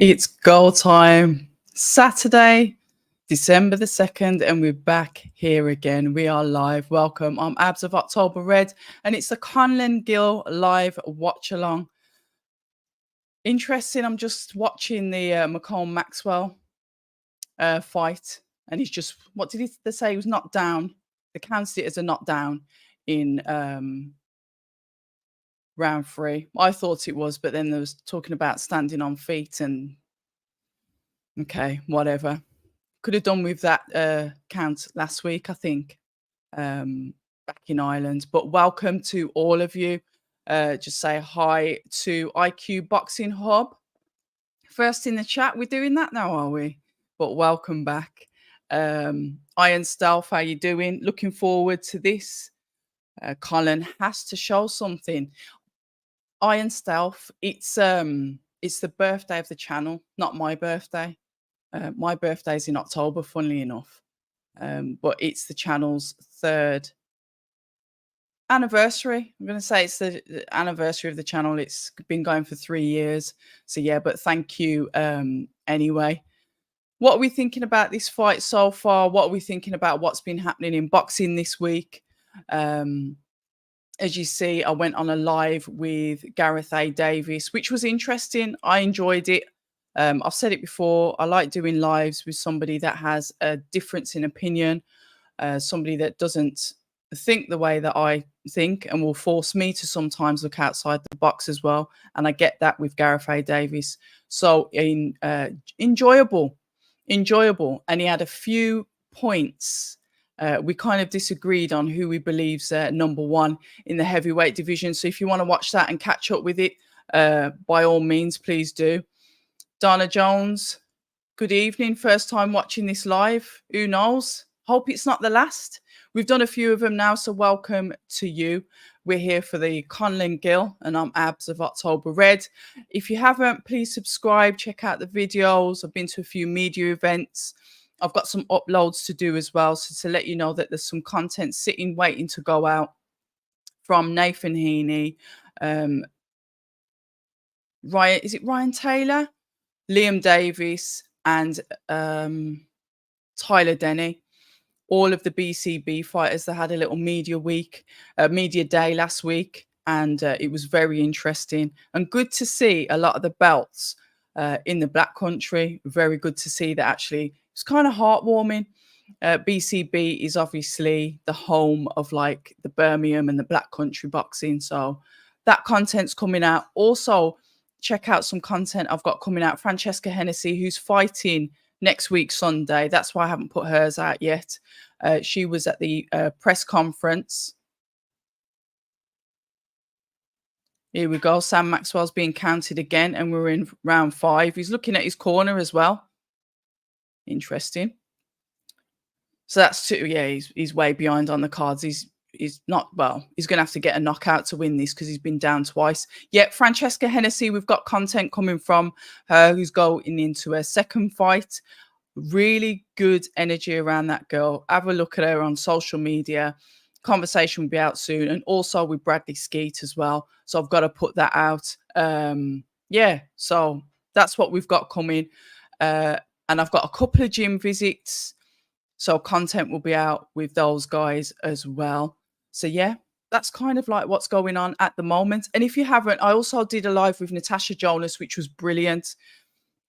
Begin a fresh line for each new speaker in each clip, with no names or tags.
It's goal time. Saturday, December the 2nd, and we're back here again. We are live. Welcome. I'm Abs of October Red, and it's the Conlan Gill live watch along. Interesting. I'm just watching the McCall Maxwell fight, and he's just, what did they say? He was knocked down. They counted it as a knockdown in round 3. I thought it was, but then there was talking about standing on feet and okay, whatever. Could have done with that count last week, I think, back in Ireland. But welcome to all of you. Just say hi to IQ Boxing Hub. First in the chat, we're doing that now, are we? But welcome back. Iron Stealth, how you doing? Looking forward to this. Colin has to show something. Iron Stealth, it's the birthday of the channel, not my birthday. My birthday's in October, funnily enough. But it's the channel's 3rd anniversary. I'm going to say it's the anniversary of the channel. It's been going for 3 years. So, yeah, but thank you anyway. What are we thinking about this fight so far? What are we thinking about what's been happening in boxing this week? As you see, I went on a live with Gareth A. Davis, which was interesting. I enjoyed it. I've said it before. I like doing lives with somebody that has a difference in opinion, somebody that doesn't think the way that I think and will force me to sometimes look outside the box as well. And I get that with Gareth A. Davis. So enjoyable. And he had a few points. We kind of disagreed on who we believe's number 1 in the heavyweight division. So if you want to watch that and catch up with it, by all means, please do. Donna Jones, good evening. First time watching this live. Who knows? Hope it's not the last. We've done a few of them now, so welcome to you. We're here for the Conlan Gill, and I'm Abs of October Red. If you haven't, please subscribe, check out the videos. I've been to a few media events. I've got some uploads to do as well. So to let you know that there's some content sitting, waiting to go out from Nathan Heaney, Ryan, is it Ryan Taylor? Liam Davis and Tyler Denny, all of the BCB fighters that had a little media day last week. And it was very interesting and good to see a lot of the belts in the Black Country. Very good to see that actually. It's kind of heartwarming. BCB is obviously the home of like the Birmingham and the Black Country boxing. So that content's coming out. Also, check out some content I've got coming out. Francesca Hennessy, who's fighting next week, Sunday. That's why I haven't put hers out yet. She was at the press conference. Here we go. Sam Maxwell's being counted again, and we're in round 5. He's looking at his corner as well. Interesting. So that's two. Yeah, he's way behind on the cards. He's not, well, he's going to have to get a knockout to win this because he's been down twice. Yet Francesca Hennessy, we've got content coming from her who's going into her second fight. Really good energy around that girl. Have a look at her on social media. Conversation will be out soon. And also with Bradley Skeet as well. So I've got to put that out. Yeah, so that's what we've got coming. And I've got a couple of gym visits. So content will be out with those guys as well. So yeah, that's kind of like what's going on at the moment. And if you haven't, I also did a live with Natasha Jonas, which was brilliant.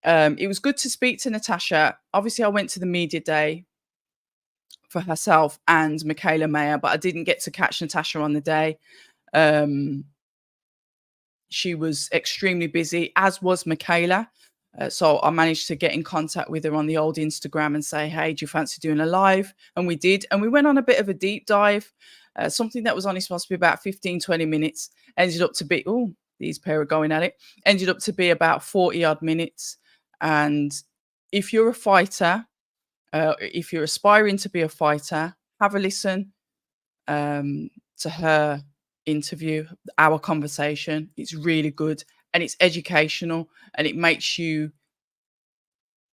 It was good to speak to Natasha. Obviously, I went to the media day for herself and Michaela Mayer, but I didn't get to catch Natasha on the day. She was extremely busy, as was Michaela. So I managed to get in contact with her on the old Instagram and say, hey, do you fancy doing a live? And we did. And we went on a bit of a deep dive. Something that was only supposed to be about 15, 20 minutes. Ended up to be, oh, these pair are going at it. Ended up to be about 40 odd minutes. And if you're a fighter, if you're aspiring to be a fighter, have a listen to her interview, our conversation. It's really good. And it's educational and it makes you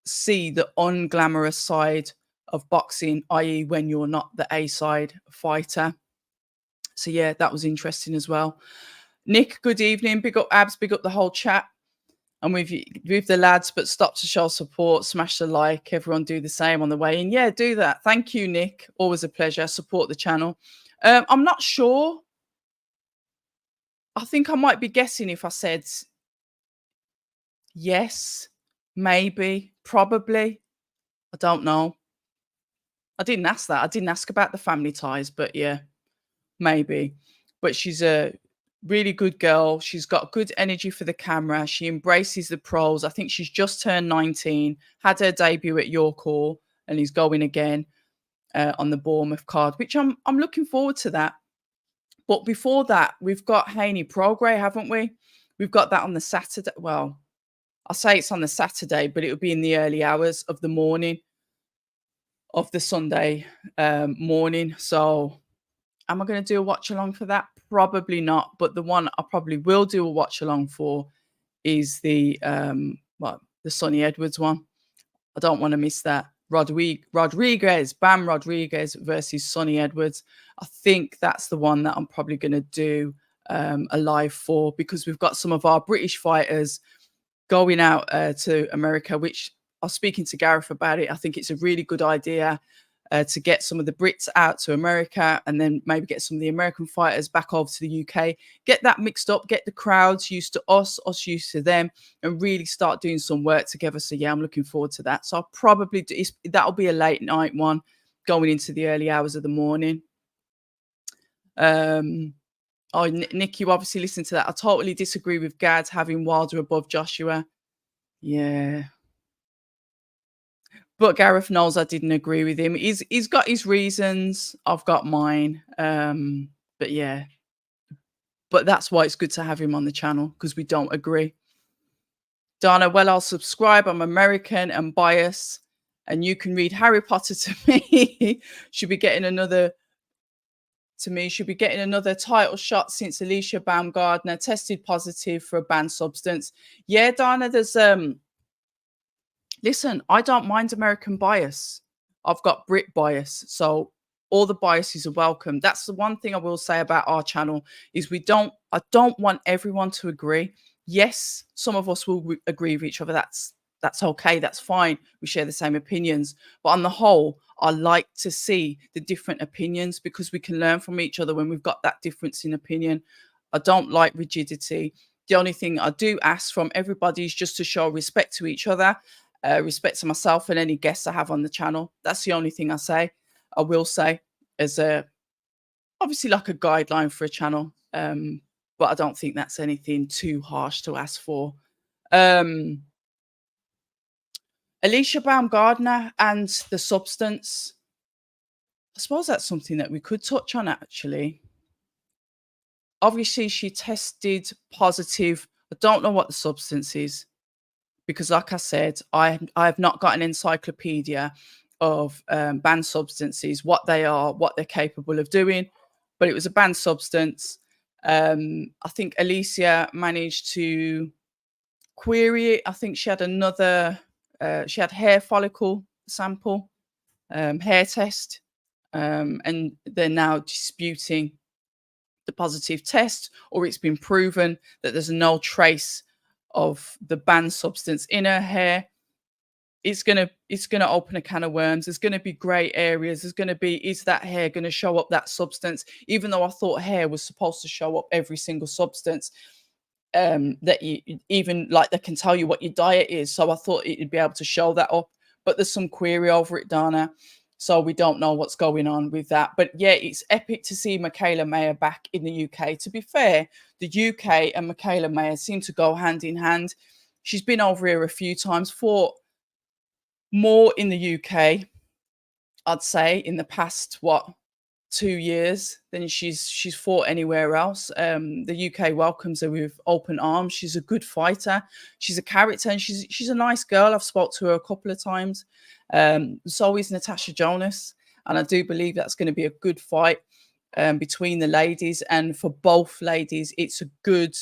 see the unglamorous side of boxing, i.e. when you're not the A-side fighter. So, yeah, that was interesting as well. Nick, good evening. Big up Abs, big up the whole chat. I'm with the lads, but stop to show support, smash the like, everyone do the same on the way in. Yeah, do that. Thank you, Nick. Always a pleasure. Support the channel. I'm not sure. I think I might be guessing if I said yes, maybe, probably. I don't know. I didn't ask that. I didn't ask about the family ties, but yeah, maybe. But she's a really good girl. She's got good energy for the camera. She embraces the pros. I think she's just turned 19, had her debut at York Hall, and is going again on the Bournemouth card, which I'm looking forward to that. But before that, we've got Haney Prograis, haven't we? We've got that on the Saturday. Well, I'll say it's on the Saturday, but it will be in the early hours of the morning of the Sunday morning. So am I going to do a watch along for that? Probably not. But the one I probably will do a watch along for is the Sonny Edwards one. I don't want to miss that. Bam Rodriguez versus Sonny Edwards. I think that's the one that I'm probably going to do a live for, because we've got some of our British fighters going out to America, which I was speaking to Gareth about it. I think it's a really good idea to get some of the Brits out to America, and then maybe get some of the American fighters back over to the UK, get that mixed up, get the crowds used to us used to them, and really start doing some work together. So yeah, I'm looking forward to that. So I'll probably do, that'll be a late night one going into the early hours of the morning. Oh, Nick, you obviously listened to that. I totally disagree with Gad having Wilder above Joshua. Yeah. But Gareth knows I didn't agree with him. He's got his reasons. I've got mine. But yeah. But that's why it's good to have him on the channel, because we don't agree. Dana, well, I'll subscribe. I'm American and biased. And you can read Harry Potter to me. Should be getting another title shot since Alicia Baumgardner tested positive for a banned substance. Yeah, Dana, there's listen, I don't mind American bias. I've got Brit bias. So all the biases are welcome. That's the one thing I will say about our channel is I don't want everyone to agree. Yes, some of us will agree with each other. That's okay. That's fine. We share the same opinions. But on the whole, I like to see the different opinions, because we can learn from each other when we've got that difference in opinion. I don't like rigidity. The only thing I do ask from everybody is just to show respect to each other, respect to myself and any guests I have on the channel. That's the only thing I will say as obviously like a guideline for a channel. But I don't think that's anything too harsh to ask for. Alicia Baumgardner and the substance. I suppose that's something that we could touch on, actually. Obviously, she tested positive. I don't know what the substance is, because like I said, I have not got an encyclopedia of banned substances, what they are, what they're capable of doing. But it was a banned substance. I think Alicia managed to query it. I think she had another, she had hair follicle sample, hair test, and they're now disputing the positive test, or it's been proven that there's no trace of the banned substance in her hair. It's gonna open a can of worms. There's gonna be grey areas. There's gonna be, is that hair gonna show up that substance? Even though I thought hair was supposed to show up every single substance, that you even like they can tell you what your diet is. So I thought it'd be able to show that up, but there's some query over it, Dana. So we don't know what's going on with that. But yeah, it's epic to see Michaela Mayer back in the UK. To be fair, the UK and Michaela Mayer seem to go hand in hand. She's been over here a few times, fought more in the UK, I'd say, in the past, 2 years than she's fought anywhere else. The UK welcomes her with open arms. She's a good fighter. She's a character, and she's a nice girl. I've spoke to her a couple of times. So is Natasha Jonas, and I do believe that's going to be a good fight between the ladies. And for both ladies, it's a good.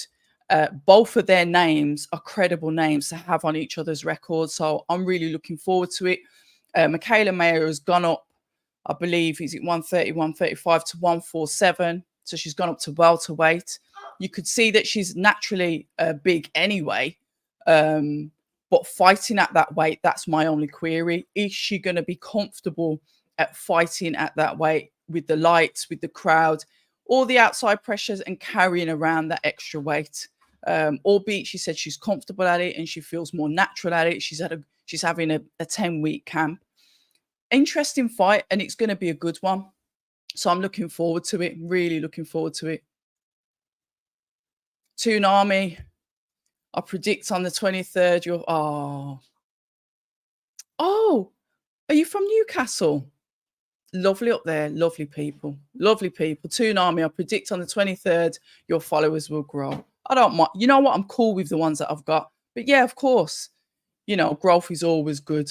Both of their names are credible names to have on each other's records. So I'm really looking forward to it. Michaela Mayer has gone up, I believe, is it 130, 135 to 147. So she's gone up to welterweight. You could see that she's naturally big anyway. Um, but fighting at that weight, that's my only query. Is she going to be comfortable at fighting at that weight with the lights, with the crowd, all the outside pressures and carrying around that extra weight? Albeit she said she's comfortable at it and she feels more natural at it. She's having a 10-week camp. Interesting fight, and it's going to be a good one. So I'm looking forward to it. Really looking forward to it. Toonami, I predict on the 23rd. Oh, are you from Newcastle? Lovely up there, lovely people, lovely people. Toonami, I predict on the 23rd, your followers will grow. I don't mind. You know what? I'm cool with the ones that I've got. But yeah, of course, growth is always good.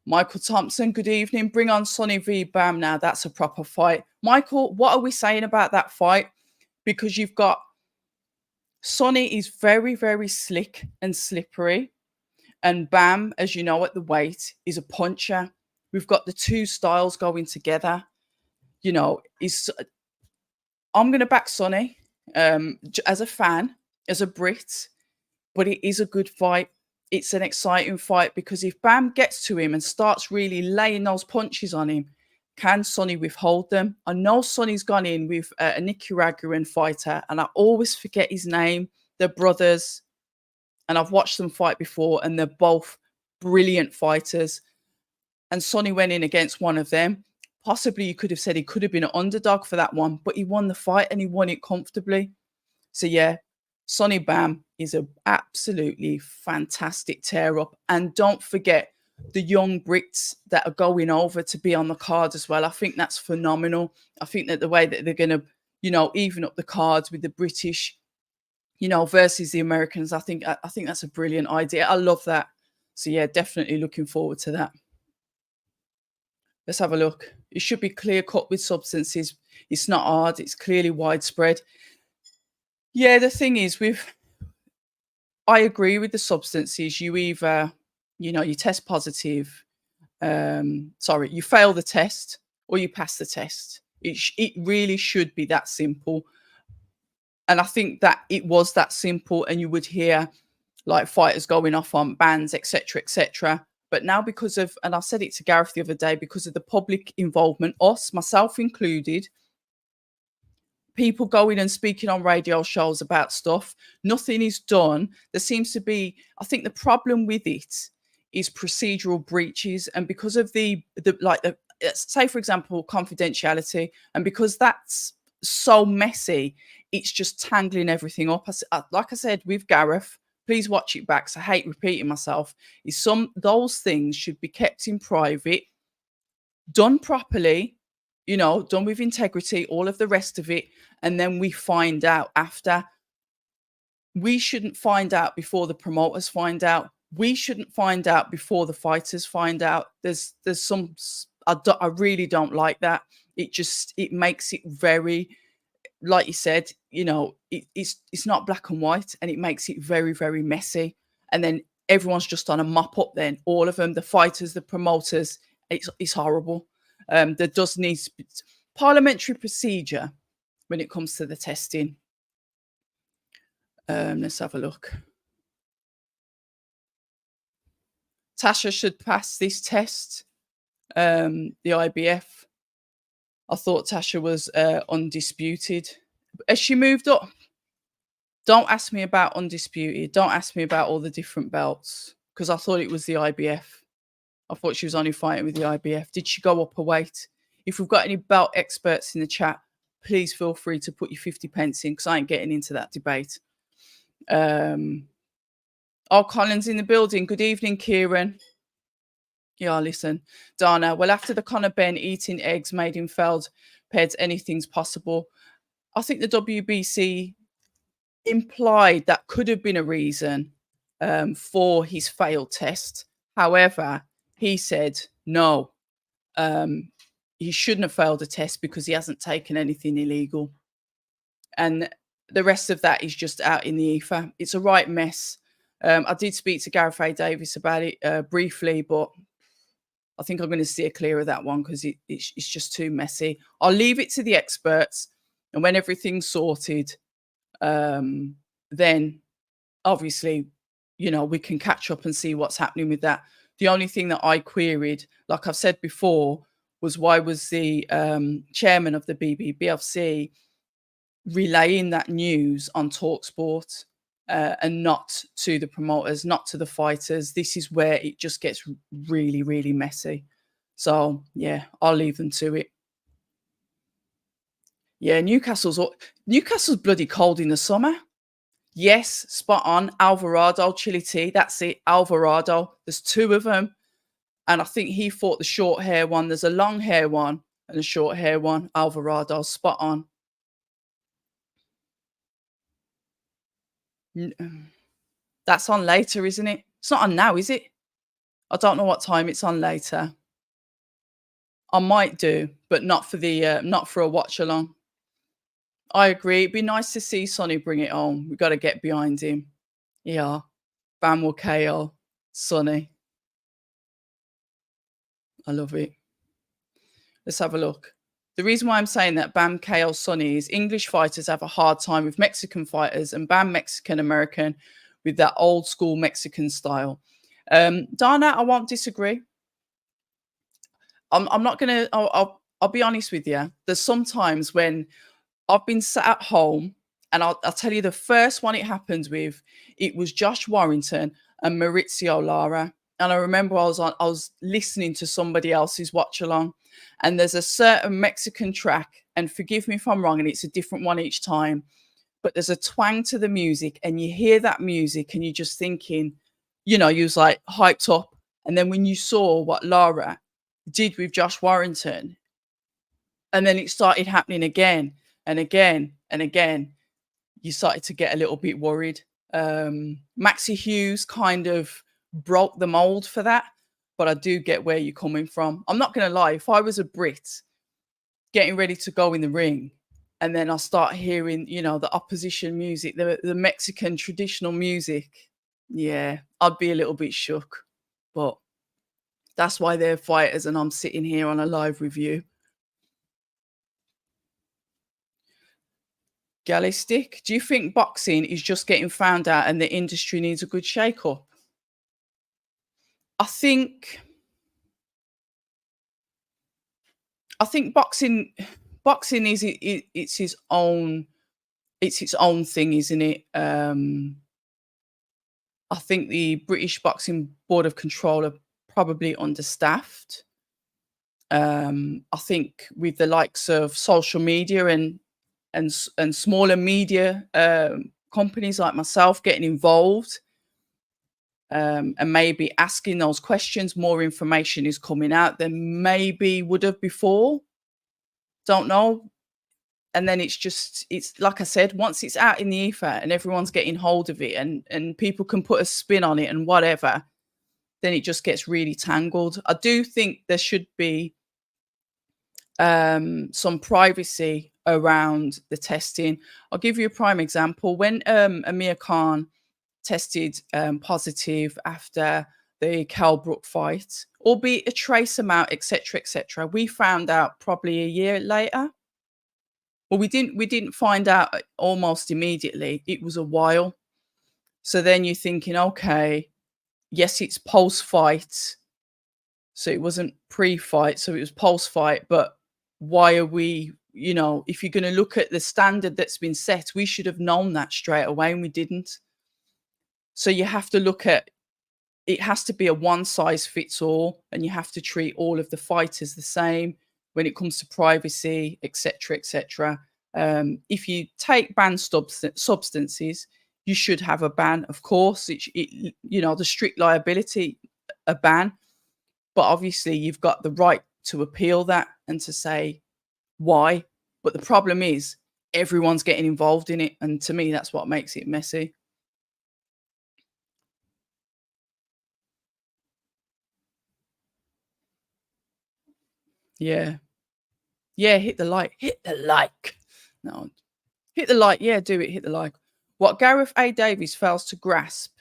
Michael Thompson, good evening. Bring on Sonny v Bam now. That's a proper fight. Michael, what are we saying about that fight? Because you've got Sonny is very, very slick and slippery. And Bam, as you know, at the weight, is a puncher. We've got the two styles going together. I'm going to back Sonny as a fan, as a Brit, but it is a good fight. It's an exciting fight because if Bam gets to him and starts really laying those punches on him, can Sonny withhold them? I know Sonny's gone in with a Nicaraguan fighter, and I always forget his name. They're brothers, and I've watched them fight before, and they're both brilliant fighters. And Sonny went in against one of them. Possibly you could have said he could have been an underdog for that one, but he won the fight and he won it comfortably. So yeah, Sonny Bam is an absolutely fantastic tear up. And don't forget the young Brits that are going over to be on the card as well. I think that's phenomenal. I think that the way that they're going to, even up the cards with the British, versus the Americans, I think that's a brilliant idea. I love that. So yeah, definitely looking forward to that. Let's have a look. It should be clear cut with substances. It's not hard. It's clearly widespread. Yeah, the thing is I agree with the substances. You either, you test positive. You fail the test or you pass the test. It really should be that simple. And I think that it was that simple, and you would hear like fighters going off on bans, etc., etc. But now because of, and I said it to Gareth the other day, because of the public involvement, myself included, people going and speaking on radio shows about stuff, nothing is done. There seems to be, I think the problem with it is procedural breaches. And because of say, for example, confidentiality, and because that's so messy, it's just tangling everything up. Like I said with Gareth, please watch it back, so I hate repeating myself, is those things should be kept in private, done properly, done with integrity, all of the rest of it, and then we find out after. We shouldn't find out before the promoters find out. We shouldn't find out before the fighters find out. There's some, I really don't like that. It makes it very, like you said, it's not black and white, and it makes it very, very messy. And then everyone's just on a mop up then, all of them, the fighters, the promoters. It's horrible. There does need to be parliamentary procedure when it comes to the testing. Let's have a look. Tasha should pass this test. The IBF. I thought Tasha was undisputed. As she moved up, don't ask me about undisputed. Don't ask me about all the different belts, because I thought it was the IBF. I thought she was only fighting with the IBF. Did she go up a weight? If we've got any belt experts in the chat, please feel free to put your 50 pence in, because I ain't getting into that debate. Colin's in the building. Good evening, Kieran. Yeah, listen, Dana. Well, after the Conor Ben eating eggs made him failed peds, anything's possible. I think the WBC implied that could have been a reason for his failed test. However, he said no. He shouldn't have failed a test because he hasn't taken anything illegal. And the rest of that is just out in the ether. It's a right mess. I did speak to Gareth A. Davis about it briefly, but I think I'm going to steer clear of that one because it's just too messy. I'll leave it to the experts, and when everything's sorted, then obviously, we can catch up and see what's happening with that. The only thing that I queried, like I've said before, was why was the chairman of the BBFC relaying that news on Talksport, and not to the promoters, not to the fighters. This is where it just gets really, really messy. So yeah, I'll leave them to it. Yeah, Newcastle's bloody cold in the summer. Yes, spot on. Alvarado chili tea. That's it. Alvarado. There's two of them, and I think he fought the short hair one. There's a long hair one and a short hair one. Alvarado. Spot on. That's on later, isn't it? It's not on now, is it? I don't know what time it's on later. I might do, but not for a watch along. I agree. It'd be nice to see Sonny bring it on. We've got to get behind him. Yeah. Bam will KO Sonny. I love it. Let's have a look. The reason why I'm saying that Bam KO Sonny is English fighters have a hard time with Mexican fighters, and Bam Mexican American with that old school Mexican style. Dana, I won't disagree. I'm not gonna. I'll be honest with you. There's sometimes when I've been sat at home, and I'll tell you the first one it happened with. It was Josh Warrington and Maurizio Lara, and I remember I was listening to somebody else's watch along, and there's a certain Mexican track, and forgive me if I'm wrong, and it's a different one each time, but there's a twang to the music, and you hear that music, and you're just thinking, you was like hyped up, and then when you saw what Lara did with Josh Warrington, and then it started happening again and again and again, you started to get a little bit worried. Maxi Hughes kind of broke the mold for that, but I do get where you're coming from. I'm not going to lie. If I was a Brit getting ready to go in the ring, and then I start hearing, the opposition music, the Mexican traditional music, yeah, I'd be a little bit shook. But that's why they're fighters and I'm sitting here on a live review. Gallistic, do you think boxing is just getting found out and the industry needs a good shake-up? I think boxing is it's its own thing, isn't it? I think the British Boxing Board of Control are probably understaffed. I think with the likes of social media and smaller media companies like myself getting involved, and maybe asking those questions, more information is coming out than maybe would have before. Don't know. And then it's like I said, once it's out in the ether and everyone's getting hold of it and people can put a spin on it and whatever, then it just gets really tangled. I do think there should be some privacy around the testing. I'll give you a prime example. When Amir Khan tested positive after the Cal Brook fight, albeit a trace amount, etc., we found out probably a year later. Well, we didn't find out almost immediately. It was a while. So then you're thinking, okay, yes, it's post-fight. So it wasn't pre-fight, so it was post-fight. But why are we, if you're going to look at the standard that's been set, we should have known that straight away, and we didn't. So you have to look at, it has to be a one-size-fits-all, and you have to treat all of the fighters the same when it comes to privacy, etc. If you take banned substances, you should have a ban, of course. The strict liability, a ban. But obviously, you've got the right to appeal that and to say why. But the problem is everyone's getting involved in it. And to me, that's what makes it messy. Yeah. Yeah, hit the like. Hit the like. No, hit the like. Yeah, do it. Hit the like. What Gareth A. Davies fails to grasp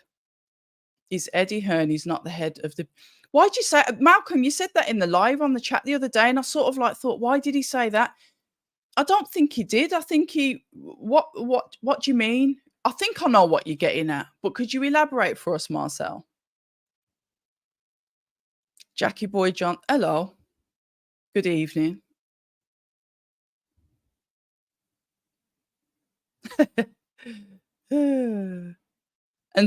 is Eddie Hearn is not the head of the. Why'd you say, Malcolm? You said that in the live on the chat the other day, and I sort of like thought, why did he say that? I don't think he did. I think he. What do you mean? I think I know what you're getting at, but could you elaborate for us, Marcel? Jackie Boy John, hello, good evening. And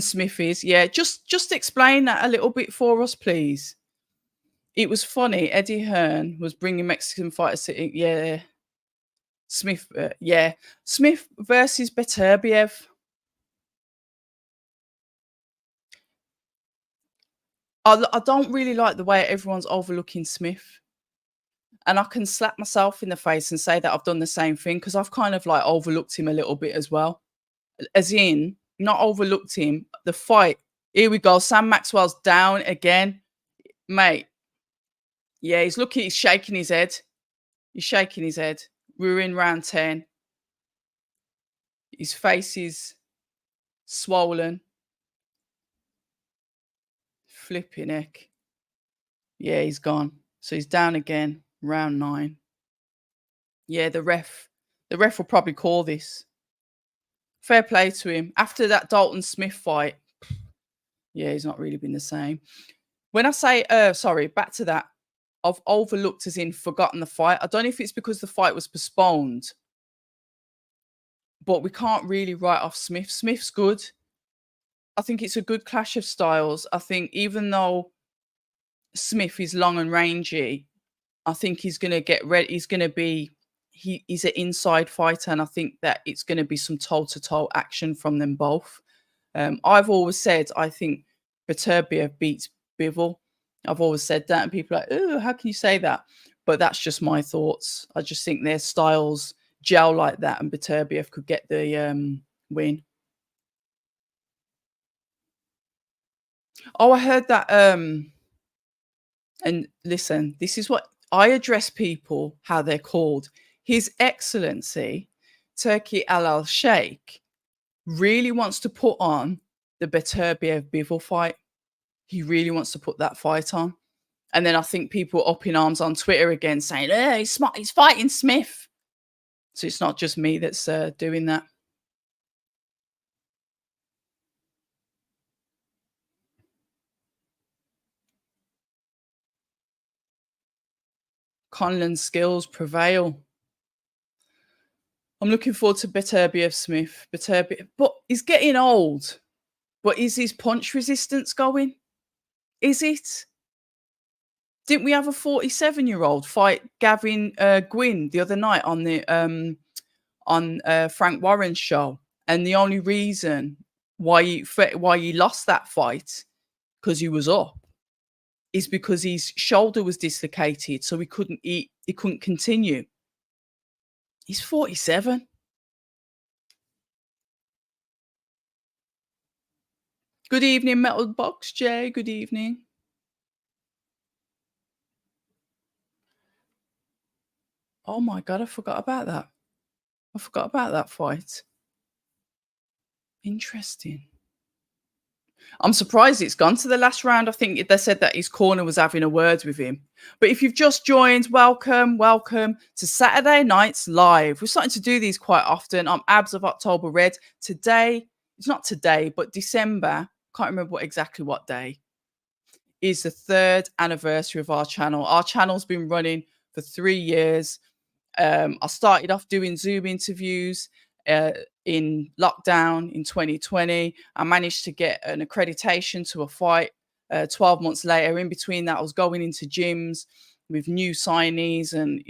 Smithies, yeah, just explain that a little bit for us, please. It was funny. Eddie Hearn was bringing Mexican fighters to, yeah, Smith, yeah, Smith versus Beterbiev. I don't really like the way everyone's overlooking Smith. And I can slap myself in the face and say that I've done the same thing because I've kind of like overlooked him a little bit as well. As in, not overlooked him, the fight. Here we go. Sam Maxwell's down again. Mate, yeah, he's shaking his head. He's shaking his head. We're in round 10. His face is swollen. Flipping heck. Yeah, he's gone. So he's down again. Round 9. Yeah, the ref will probably call this. Fair play to him. After that Dalton Smith fight, yeah, he's not really been the same. When I say, sorry, back to that, I've overlooked as in forgotten the fight. I don't know if it's because the fight was postponed, but we can't really write off Smith. Smith's good. I think it's a good clash of styles. I think even though Smith is long and rangy, I think he's going to get ready. He's going to be, he's an inside fighter. And I think that it's going to be some toe to toe action from them both. I've always said, I think Beterbiev beats Bivol. I've always said that. And people are like, oh, how can you say that? But that's just my thoughts. I just think their styles gel like that. And Beterbiev could get the win. Oh, I heard that. And listen, this is what I address people how they're called. His Excellency, Turkey Al Sheikh, really wants to put on the Beterbiev Bivol fight. He really wants to put that fight on. And then I think people are up in arms on Twitter again saying, he's fighting Smith. So it's not just me that's doing that. Conlan's skills prevail. I'm looking forward to Beterbiev Smith. Beterbiev, but he's getting old. But is his punch resistance going? Is it? Didn't we have a 47-year-old fight Gavin Gwynn the other night on the on Frank Warren's show? And the only reason why he lost that fight because he was up is because his shoulder was dislocated, so he couldn't eat. He couldn't continue. He's 47. Good evening, Metal Box Jay. Good evening. Oh my god, I forgot about that. I forgot about that fight. Interesting. I'm surprised it's gone to the last round. I think they said that his corner was having a word with him. But if you've just joined, welcome to Saturday Nights Live. We're starting to do these quite often. I'm Abs of October Red. Today, it's not today, but December, can't remember exactly what day, is the 3rd anniversary of our channel. Our channel's been running for 3 years. I started off doing Zoom interviews in lockdown in 2020. I managed to get an accreditation to a fight 12 months later. In between that, I was going into gyms with new signees and,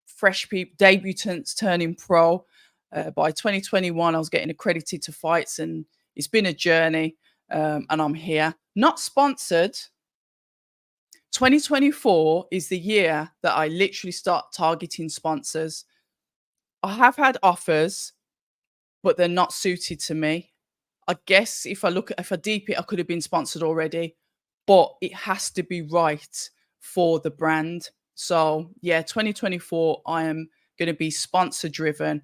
fresh people, debutants turning pro. By 2021, I was getting accredited to fights, and it's been a journey, and I'm here. Not sponsored. 2024 is the year that I literally start targeting sponsors. I have had offers, but they're not suited to me. I guess if I deep it, I could have been sponsored already, but it has to be right for the brand. So yeah, 2024, I am going to be sponsor driven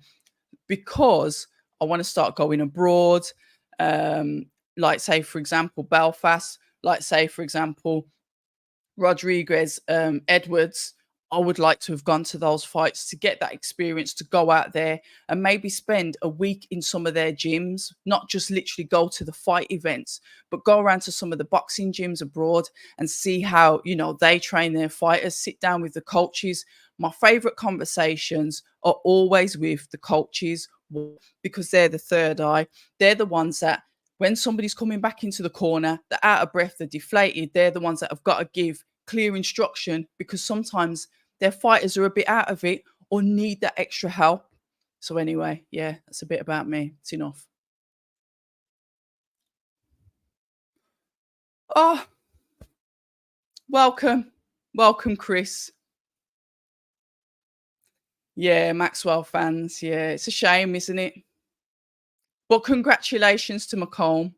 because I want to start going abroad. Like say, for example, Belfast, like say, for example, Rodriguez, Edwards. I would like to have gone to those fights to get that experience, to go out there and maybe spend a week in some of their gyms, not just literally go to the fight events, but go around to some of the boxing gyms abroad and see how, they train their fighters, sit down with the coaches. My favorite conversations are always with the coaches because they're the third eye. They're the ones that when somebody's coming back into the corner, they're out of breath, they're deflated, they're the ones that have got to give clear instruction because sometimes their fighters are a bit out of it or need that extra help. So anyway, yeah, that's a bit about me. It's enough. Oh, welcome. Welcome, Chris. Yeah, Maxwell fans. Yeah, it's a shame, isn't it? But congratulations to Macomb.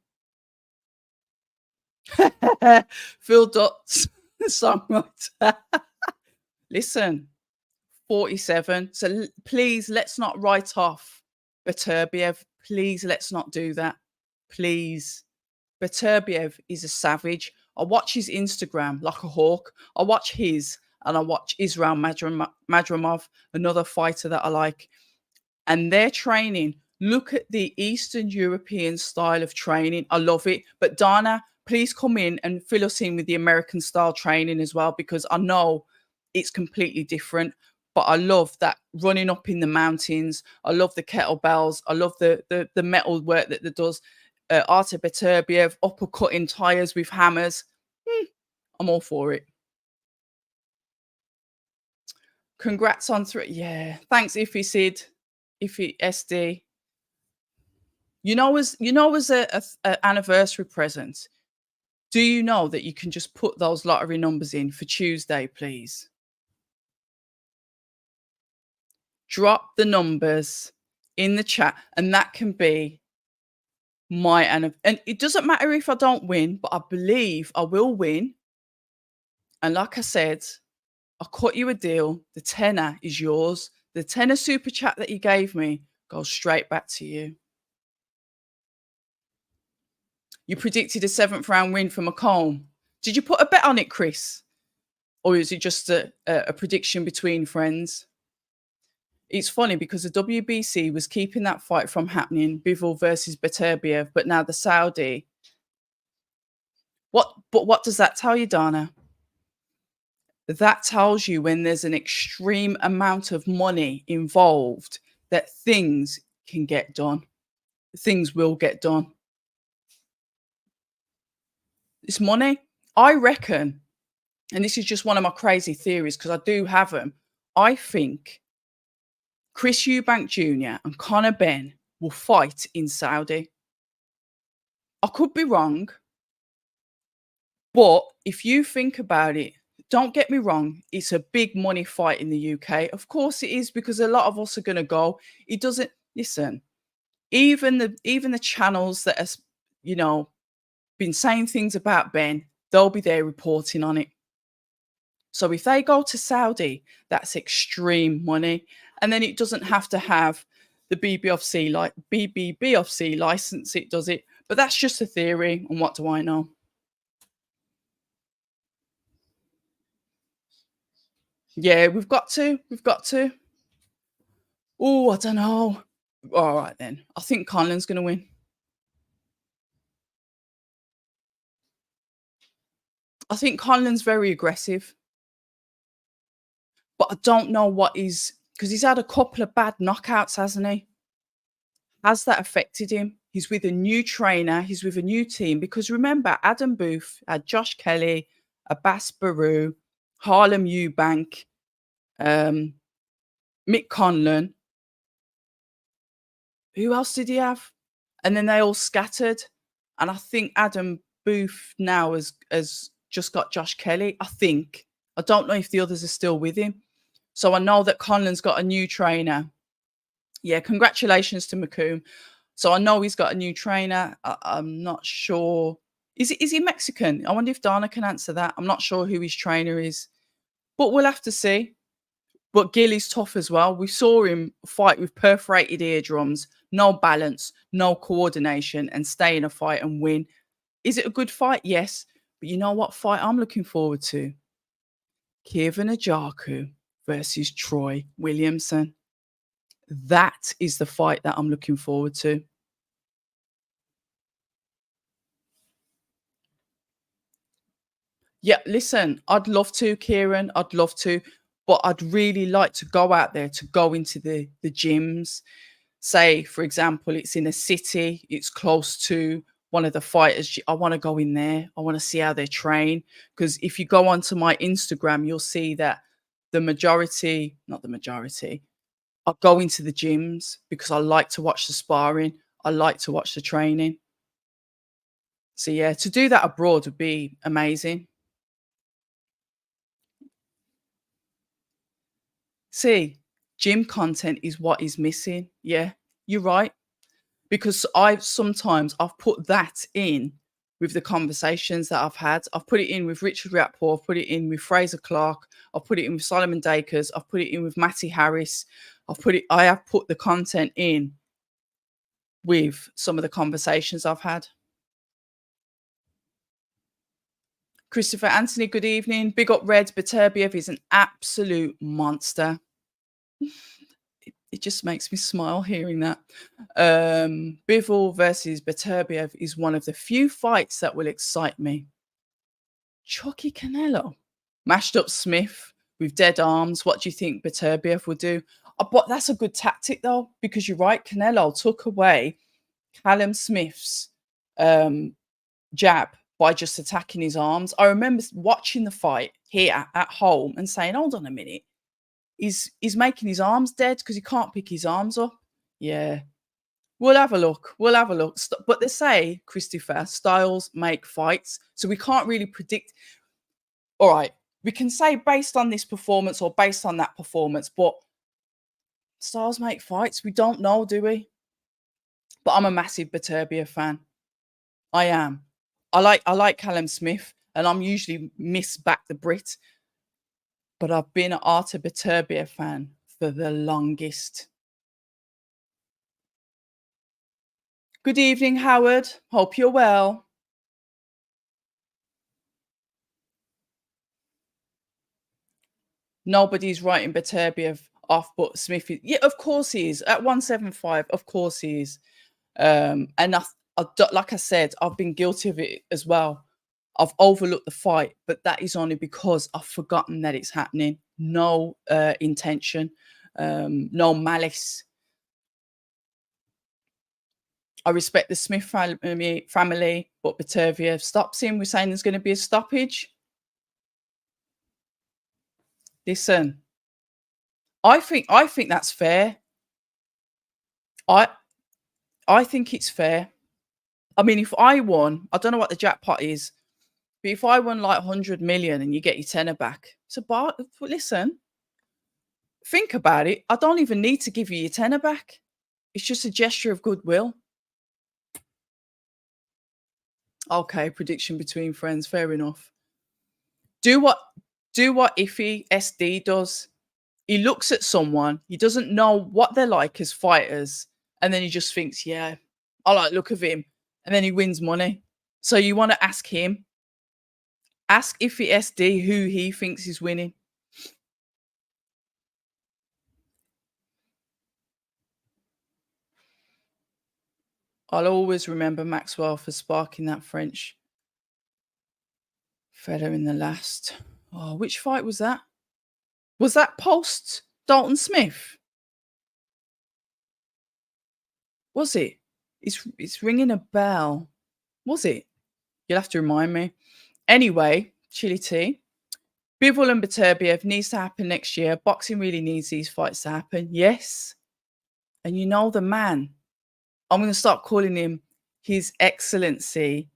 Phil Dots, the songwriter. Listen, 47. So please, let's not write off Beterbiev. Please, let's not do that. Please. Beterbiev is a savage. I watch his Instagram like a hawk. I watch his and I watch Israel Madrimov, another fighter that I like. And their training, look at the Eastern European style of training. I love it. But Dana, please come in and fill us in with the American style training as well, because I know it's completely different. But I love that running up in the mountains. I love the kettlebells. I love the metal work that it does. Artur Beterbiev, uppercutting tires with hammers. I'm all for it. Congrats on 3. Yeah. Thanks, Iffy Sid. Iffy SD. As a anniversary present, do you know that you can just put those lottery numbers in for Tuesday, please? Drop the numbers in the chat, and that can be my and it doesn't matter if I don't win, but I believe I will win. And like I said, I cut you a deal. The tenner is yours. The tenner super chat that you gave me goes straight back to you. You predicted a 7th round win for Macomb. Did you put a bet on it, Chris? Or is it just a prediction between friends? It's funny because the WBC was keeping that fight from happening, Bivol versus Beterbiev, but now the Saudi. What does that tell you, Dana? That tells you when there's an extreme amount of money involved that things can get done. Things will get done. It's money. I reckon, and this is just one of my crazy theories because I do have them. I think Chris Eubank Jr. and Conor Benn will fight in Saudi. I could be wrong, but if you think about it, don't get me wrong, it's a big money fight in the UK. Of course it is, because a lot of us are going to go. It doesn't, listen, even the channels that has, been saying things about Ben, they'll be there reporting on it. So if they go to Saudi, that's extreme money. And then it doesn't have to have the BBBFC license, it does it. But that's just a theory, and what do I know? Yeah, we've got to. Oh, I don't know. All right, then. I think Conlan's going to win. I think Conlan's very aggressive. But I don't know what is, because he's had a couple of bad knockouts, hasn't he? Has that affected him? He's with a new trainer. He's with a new team. Because remember, Adam Booth had Josh Kelly, Abbas Baru, Harlem Eubank, Mick Conlan. Who else did he have? And then they all scattered. And I think Adam Booth now has just got Josh Kelly. I think. I don't know if the others are still with him. So I know that Conlan's got a new trainer. Yeah, congratulations to Macomb. So I know he's got a new trainer. I'm not sure. Is he Mexican? I wonder if Dana can answer that. I'm not sure who his trainer is. But we'll have to see. But Gill is tough as well. We saw him fight with perforated eardrums, no balance, no coordination, and stay in a fight and win. Is it a good fight? Yes. But you know what fight I'm looking forward to? Kievan Ajaku versus Troy Williamson. That is the fight that I'm looking forward to. Yeah, listen, I'd love to, Kieran. I'd love to, but I'd really like to go out there, to go into the gyms. Say, for example, it's in a city, it's close to one of the fighters. I want to go in there. I want to see how they train. Because if you go onto my Instagram, you'll see that the majority, not the majority, I go into the gyms because I like to watch the sparring. I like to watch the training. So yeah, to do that abroad would be amazing. See, gym content is what is missing. Yeah, you're right. Because I've put that in with the conversations that I've had. I've put it in with Richard Rapport, I've put it in with Fraser Clark, I've put it in with Solomon Dakers, I've put it in with Matty Harris. I have put the content in with some of the conversations I've had. Christopher Anthony, good evening. Big up Red. Beterbiev is an absolute monster. It just makes me smile hearing that. Bivol versus Beterbiev is one of the few fights that will excite me. Chucky Canelo. Mashed up Smith with dead arms. What do you think Beterbiev will do? But that's a good tactic, though, because you're right. Canelo took away Callum Smith's jab by just attacking his arms. I remember watching the fight here at home and saying, hold on a minute. He's making his arms dead because he can't pick his arms up. Yeah. We'll have a look. We'll have a look. But they say, Christopher, styles make fights. So we can't really predict. All right. We can say based on this performance or based on that performance, but styles make fights. We don't know, do we? But I'm a massive Beterbiev fan. I am. I like Callum Smith, and I'm usually miss back the Brit. But I've been an Artur Beterbiev fan for the longest. Good evening, Howard. Hope you're well. Nobody's writing Beterbiev off but Smith. Yeah, of course he is. At 175, of course he is. And like I said, I've been guilty of it as well. I've overlooked the fight, but that is only because I've forgotten that it's happening. No intention, no malice. I respect the Smith family, but Beterbiev stops him. We're saying there's going to be a stoppage. Listen, I think that's fair. I think it's fair. I mean, if I won, I don't know what the jackpot is, but if I won like 100 million and you get your tenner back, it's a bar. Listen, think about it. I don't even need to give you your tenner back. It's just a gesture of goodwill. Okay, prediction between friends. Fair enough. Do what Iffy SD does. He looks at someone, he doesn't know what they're like as fighters, and then he just thinks, yeah, I like the look of him. And then he wins money. So you want to ask him, ask Iffy SD who he thinks is winning. I'll always remember Maxwell for sparking that French fella in the last. Oh, which fight was that? Was that post Dalton Smith? Was it? It's ringing a bell. Was it? You'll have to remind me. Anyway, Chili Tea. Bivol and Beterbiev needs to happen next year. Boxing really needs these fights to happen. Yes. And you know the man. I'm going to start calling him His Excellency,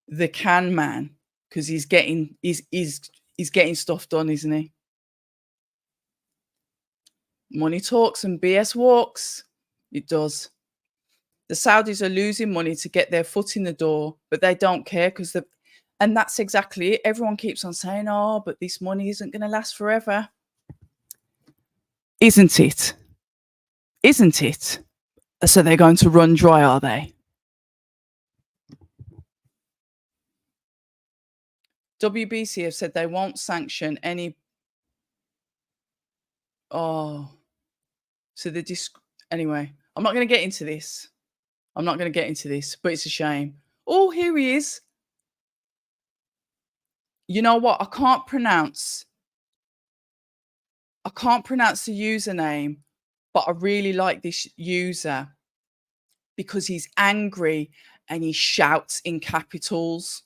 the Can Man, because he's getting stuff done, isn't he? Money talks and BS walks. It does. The Saudis are losing money to get their foot in the door, but they don't care and that's exactly it. Everyone keeps on saying, oh, but this money isn't going to last forever. Isn't it? Isn't it? So they're going to run dry, are they? WBC have said they won't sanction any. Oh, so the disc anyway, I'm not gonna get into this. I'm not gonna get into this, but it's a shame. Oh, here he is. You know what? I can't pronounce the username, but I really like this user because he's angry and he shouts in capitals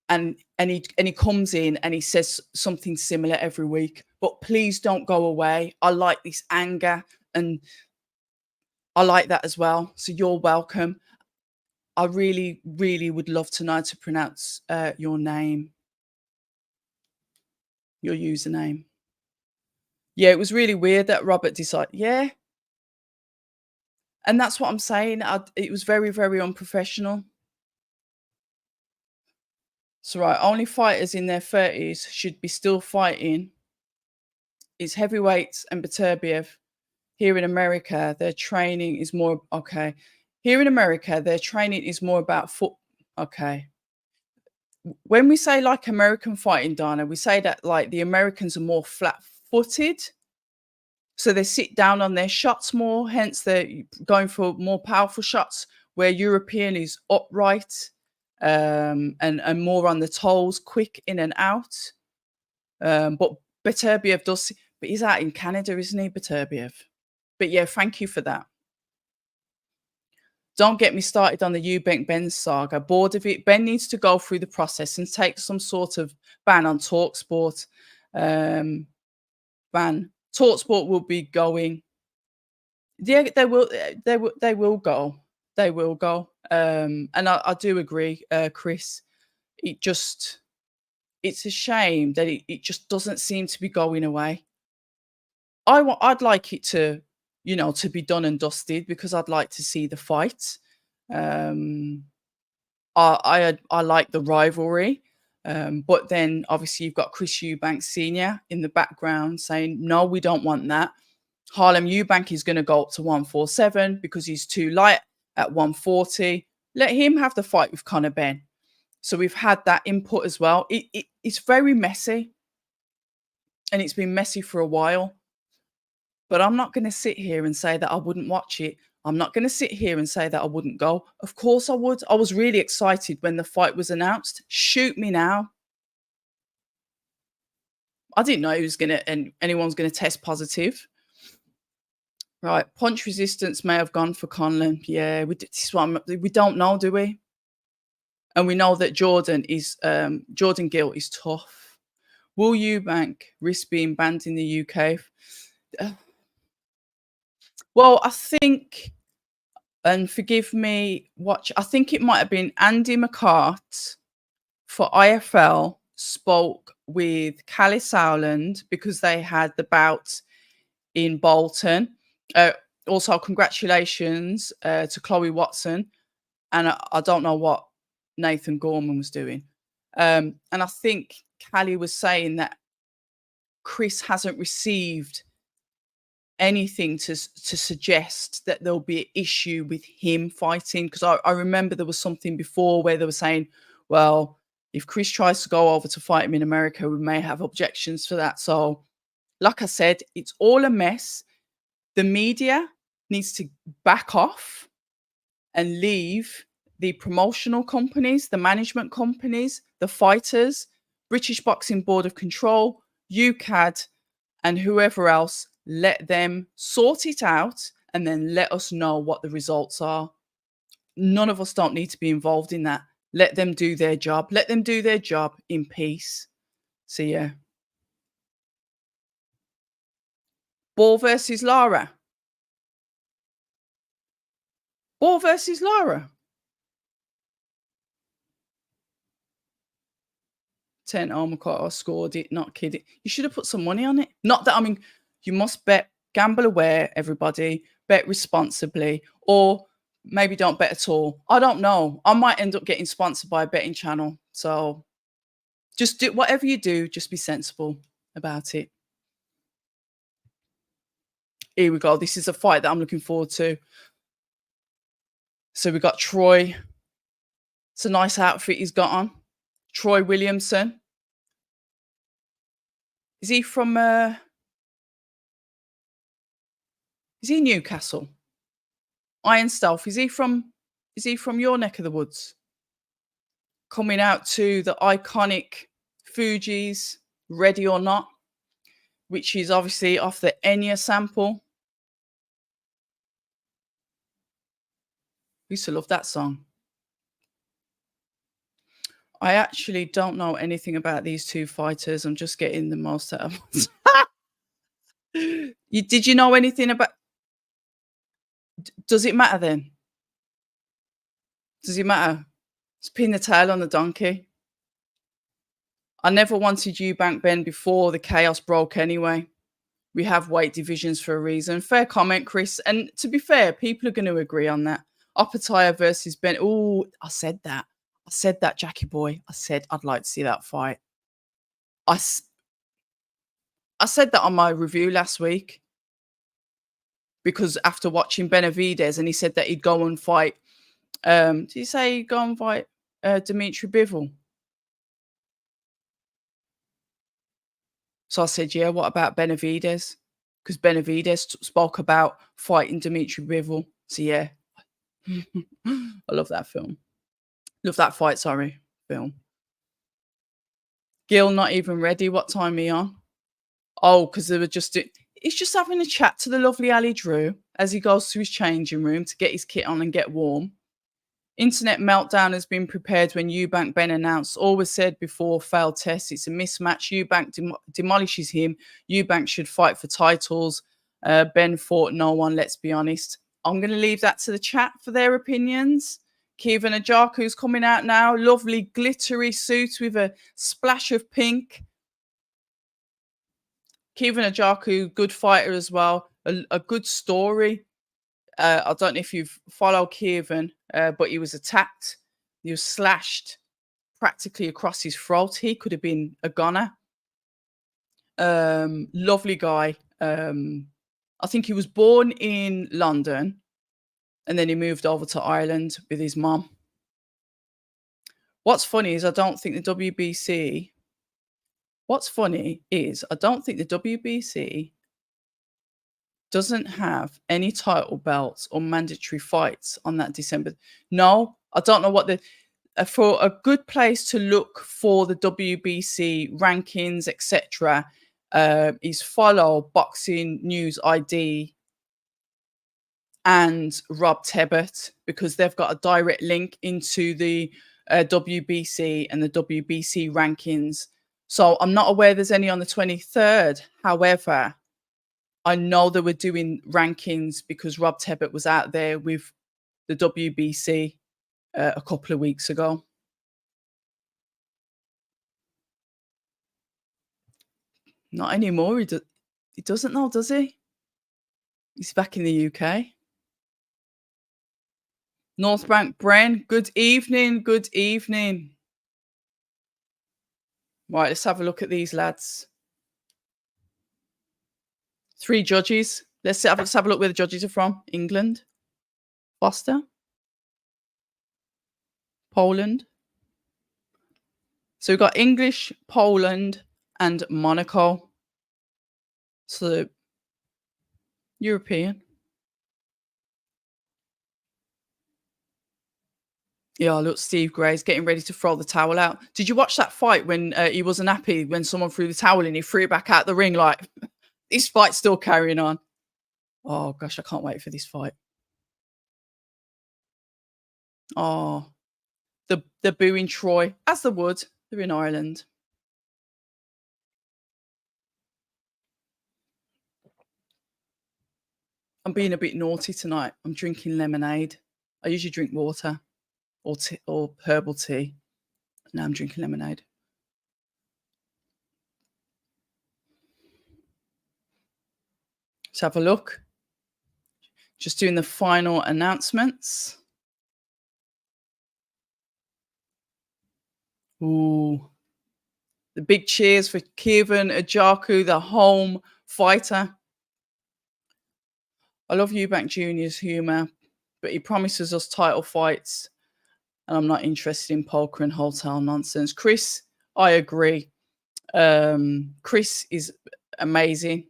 and he comes in and he says something similar every week. But please don't go away. I like this anger and I like that as well. So you're welcome. I really, really would love to know how to pronounce your name, your username. Yeah, it was really weird that Robert decided. Yeah, and that's what I'm saying. It was very, very unprofessional. So right, only fighters in their 30s should be still fighting is heavyweights and Beterbiev. Here in America, their training is more okay. Here in America, their training is more about foot. Okay. When we say like American fighting, Dana, we say that like the Americans are more flat-footed, so they sit down on their shots more. Hence, they're going for more powerful shots. Where European is upright, and more on the toes, quick in and out. But Beterbiev does, but he's out in Canada, isn't he, Beterbiev? But yeah, thank you for that. Don't get me started on the Eubank Ben saga. Bored of it. Ben needs to go through the process and take some sort of ban on Talksport. Um, ban. Talksport will be going. Yeah, they will. They will. They will go. They will go. And I do agree, Chris. It just. It's a shame that it just doesn't seem to be going away. I'd like it to, to be done and dusted because I'd like to see the fight. Um, I like the rivalry, but then obviously you've got Chris Eubank Senior in the background saying, "No, we don't want that." Harlem Eubank is going to go up to 147 because he's too light at 140. Let him have the fight with Conor Ben. So we've had that input as well. It's very messy, and it's been messy for a while. But I'm not going to sit here and say that I wouldn't watch it. I'm not going to sit here and say that I wouldn't go. Of course I would. I was really excited when the fight was announced. Shoot me now. I didn't know he was going to, and anyone's going to test positive. Right. Punch resistance may have gone for Conlan. Yeah, this is what we don't know, do we? And we know that Jordan Gill is tough. Will Eubank risk being banned in the UK? Well, I think, and forgive me, I think it might have been Andy McCart for IFL spoke with Callie Sowland because they had the bout in Bolton. Also, congratulations to Chloe Watson. And I don't know what Nathan Gorman was doing. And I think Callie was saying that Chris hasn't received anything to suggest that there'll be an issue with him fighting, because I remember there was something before where they were saying, well, if Chris tries to go over to fight him in America, we may have objections for that. So like I said, it's all a mess. The media needs to back off and leave the promotional companies, the management companies, the fighters, British Boxing Board of Control, UCAD, and whoever else. Let them sort it out and then let us know what the results are. None of us don't need to be involved in that. Let them do their job. Let them do their job in peace. So yeah. Ball versus Lara. Ball versus Lara. 10. Oh my God, I scored it. Not kidding. You should have put some money on it. Not that, I mean, you must bet, gamble aware, everybody. Bet responsibly. Or maybe don't bet at all. I don't know. I might end up getting sponsored by a betting channel. So just do whatever you do, just be sensible about it. Here we go. This is a fight that I'm looking forward to. So we got Troy. It's a nice outfit he's got on. Troy Williamson. Is he from Is he Newcastle? Iron Stealth. Is he from your neck of the woods? Coming out to the iconic Fuji's Ready or Not, which is obviously off the Enya sample. I used to love that song. I actually don't know anything about these two fighters. I'm just getting the most out of it. Did you know anything about? Does it matter then? Does it matter? It's pin the tail on the donkey. I never wanted Eubank Ben before the chaos broke anyway. We have weight divisions for a reason. Fair comment, Chris. And to be fair, people are going to agree on that. Opataya versus Ben. Oh, I said that. Jackie boy. I said I'd like to see that fight. I said that on my review last week because after watching Benavidez, and he said that he'd go and fight. Did he say he'd go and fight Dimitri Bivol? So I said, yeah, what about Benavidez? Because Benavidez spoke about fighting Dimitri Bivol. So yeah, I love that film. Love that fight, film. Gill not even ready. What time are you on? Oh, because they were he's just having a chat to the lovely Ali Drew as he goes to his changing room to get his kit on and get warm. Internet meltdown has been prepared when Eubank Ben announced all was said before failed test. It's a mismatch. Eubank demolishes him. Eubank should fight for titles. Ben fought no one, let's be honest. I'm going to leave that to the chat for their opinions. Kevin Ajaku's coming out now. Lovely glittery suit with a splash of pink. Kevin Ajaku, good fighter as well. A good story. I don't know if you've followed Kevin, but he was attacked. He was slashed practically across his throat. He could have been a goner. Lovely guy. I think he was born in London and then he moved over to Ireland with his mom. What's funny is I don't think the WBC doesn't have any title belts or mandatory fights on that December. No, I don't know what for a good place to look for the WBC rankings, etc. Is follow Boxing News ID and Rob Tebbett, because they've got a direct link into the WBC and the WBC rankings. So I'm not aware there's any on the 23rd. However, I know they were doing rankings because Rob Tebbett was out there with the WBC a couple of weeks ago. Not anymore. He doesn't know, does he? He's back in the UK. North Bank Bren, good evening. Good evening. Right, let's have a look at these lads. 3 judges. Let's have a look where the judges are from. England, Foster, Poland. So we've got English, Poland, and Monaco. So European. Yeah, look, Steve Gray's getting ready to throw the towel out. Did you watch that fight when he wasn't happy when someone threw the towel in? He threw it back out the ring like, this fight's still carrying on. Oh, gosh, I can't wait for this fight. Oh, the booing Troy, as the would. They're in Ireland. I'm being a bit naughty tonight. I'm drinking lemonade. I usually drink water or herbal tea. Now I'm drinking lemonade. Let's have a look. Just doing the final announcements. Ooh. The big cheers for Kevin Ajaku, the home fighter. I love Eubank Jr.'s humour, but he promises us title fights, and I'm not interested in poker and hotel nonsense. Chris, I agree. Chris is amazing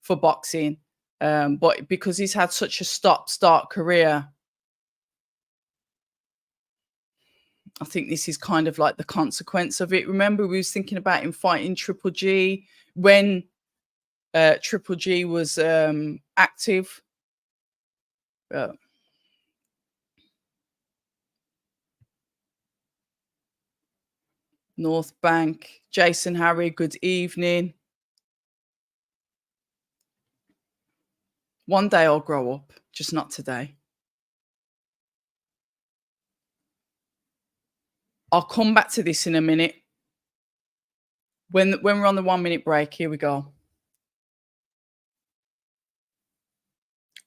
for boxing. But because he's had such a stop-start career, I think this is kind of like the consequence of it. Remember, we was thinking about him fighting Triple G when Triple G was active. Uh, North Bank, Jason Harry, good evening. One day I'll grow up, just not today. I'll come back to this in a minute. When we're on the 1 minute break, here we go.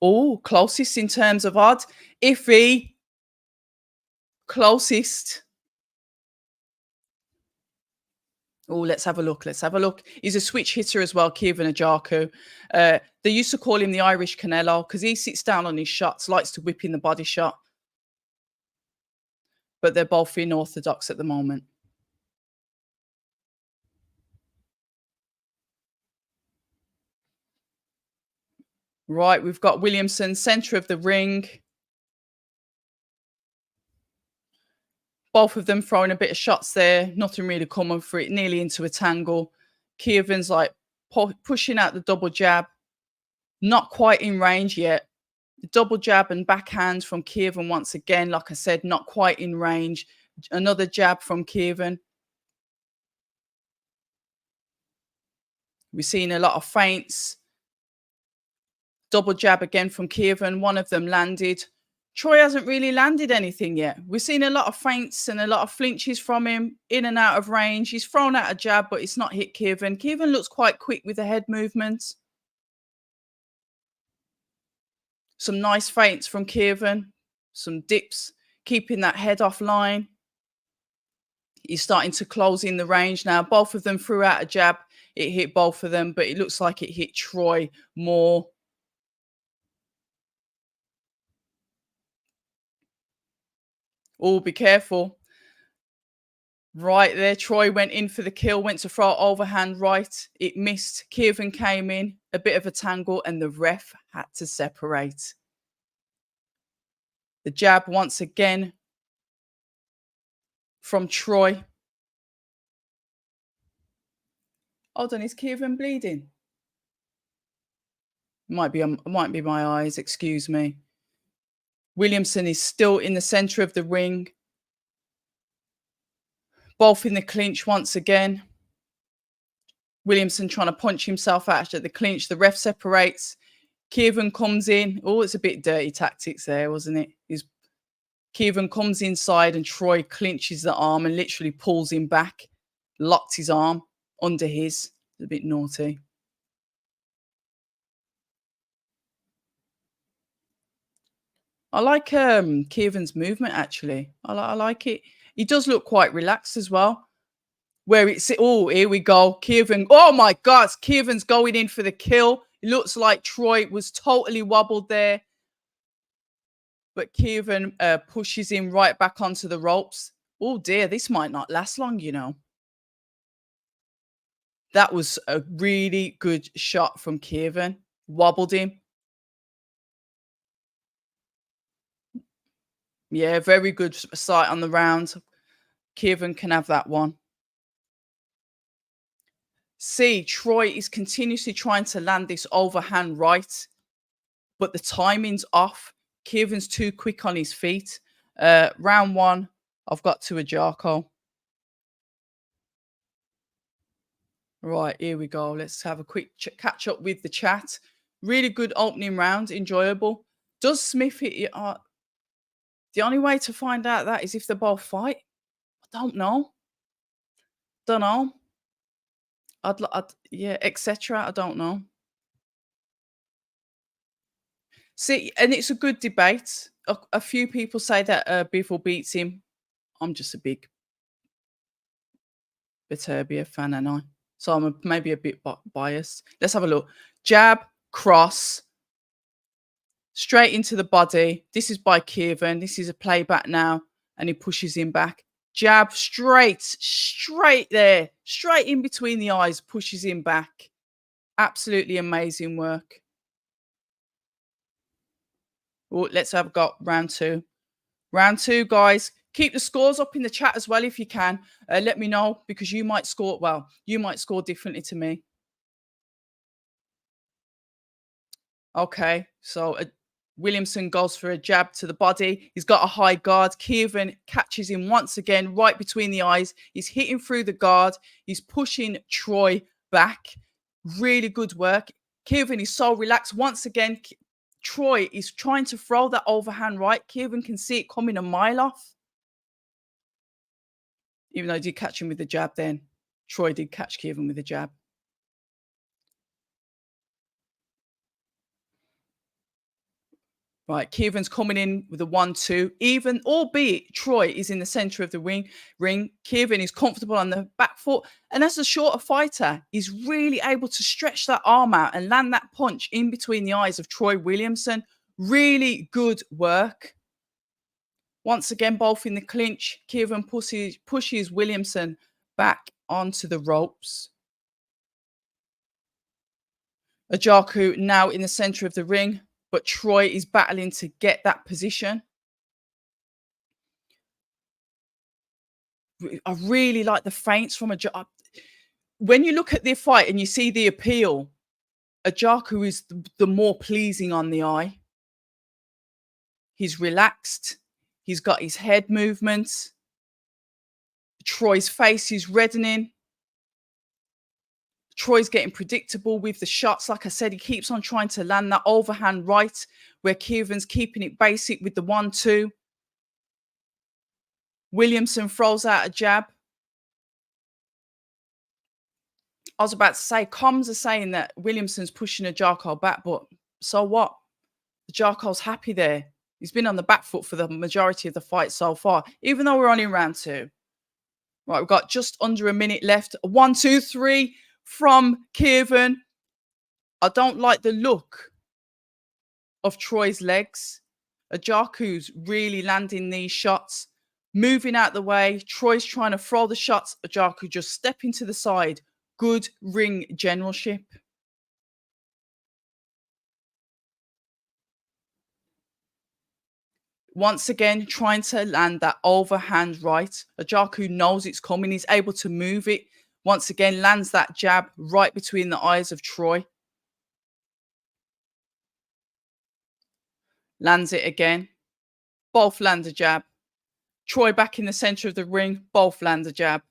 Oh, closest in terms of odds. Iffy, closest. Oh, let's have a look. Let's have a look. He's a switch hitter as well, Kievan Ajaku. They used to call him the Irish Canelo because he sits down on his shots, likes to whip in the body shot. But they're both unorthodox at the moment. Right, we've got Williamson, centre of the ring. Both of them throwing a bit of shots there. Nothing really coming for it. Nearly into a tangle. Kievan's like pushing out the double jab. Not quite in range yet. The double jab and backhand from Kievan once again. Like I said, not quite in range. Another jab from Kievan. We've seen a lot of feints. Double jab again from Kievan. One of them landed. Troy hasn't really landed anything yet. We've seen a lot of feints and a lot of flinches from him, in and out of range. He's thrown out a jab, but it's not hit Kievan. Kievan looks quite quick with the head movements. Some nice feints from Kievan. Some dips, keeping that head offline. He's starting to close in the range now. Both of them threw out a jab. It hit both of them, but it looks like it hit Troy more. Oh, be careful. Right there, Troy went in for the kill, went to throw overhand right. It missed. Kievan came in, a bit of a tangle, and the ref had to separate. The jab once again from Troy. Hold on, is Kievan bleeding? Might be my eyes, excuse me. Williamson is still in the center of the ring. Both in the clinch once again. Williamson trying to punch himself out at the clinch. The ref separates. Kievan comes in. Oh, it's a bit dirty tactics there, wasn't it? Kievan comes inside and Troy clinches the arm and literally pulls him back. Locked his arm under his. It's a bit naughty. I like Kievan's movement, actually. I like it. He does look quite relaxed as well. Where it's, oh, here we go. Kievan, oh my God, Kievan's going in for the kill. It looks like Troy was totally wobbled there. But Kievan pushes him right back onto the ropes. Oh dear, this might not last long, you know. That was a really good shot from Kievan. Wobbled him. Yeah, very good sight on the round. Kievan can have that one. See, Troy is continuously trying to land this overhand right, but the timing's off. Kievan's too quick on his feet. Round one, I've got to Ajarko. Right, here we go. Let's have a quick catch up with the chat. Really good opening round, enjoyable. Does Smith hit you? The only way to find out that is if they both fight. I don't know. Don't know. Yeah, etc. I don't know. See, and it's a good debate. A few people say that Bivol beats him. I'm just a big Viterbia fan, and I. So I'm maybe a bit biased. Let's have a look. Jab, cross, straight into the body. This is by Kievan. This is a playback now, and he pushes him back. Jab, straight there, straight in between the eyes, pushes him back. Absolutely amazing work. Oh, let's have got round two. Round two, guys. Keep the scores up in the chat as well if you can. Let me know because you might score. Well, you might score differently to me. Okay, so Williamson goes for a jab to the body. He's got a high guard. Kievan catches him once again right between the eyes. He's hitting through the guard. He's pushing Troy back. Really good work. Kievan is so relaxed. Once again, Troy is trying to throw that overhand right. Kievan can see it coming a mile off. Even though he did catch him with the jab then. Troy did catch Kievan with the jab. Right, Kievan's coming in with a 1-2. Even, albeit Troy is in the center of the ring, Kievan is comfortable on the back foot. And as a shorter fighter, he's really able to stretch that arm out and land that punch in between the eyes of Troy Williamson. Really good work. Once again, both in the clinch. Kievan pushes Williamson back onto the ropes. Ajaku now in the center of the ring, but Troy is battling to get that position. I really like the feints from Ajaku. When you look at their fight and you see the appeal, Ajaku is the more pleasing on the eye. He's relaxed. He's got his head movements. Troy's face is reddening. Troy's getting predictable with the shots. Like I said, he keeps on trying to land that overhand right where Kievan's keeping it basic with the 1-2. Williamson throws out a jab. I was about to say, comms are saying that Williamson's pushing Ajaku back, but so what? Ajaku's happy there. He's been on the back foot for the majority of the fight so far, even though we're only in round two. Right, we've got just under a minute left. 1, 2, 3 from Kievan. I don't like the look of Troy's legs. Ajaku's really landing these shots, moving out the way. Troy's trying to throw the shots. Ajaku just stepping to the side. Good ring generalship. Once again, trying to land that overhand right. Ajaku knows it's coming. He's able to move it. Once again, lands that jab right between the eyes of Troy. Lands it again. Both land a jab. Troy back in the center of the ring. Both land a jab.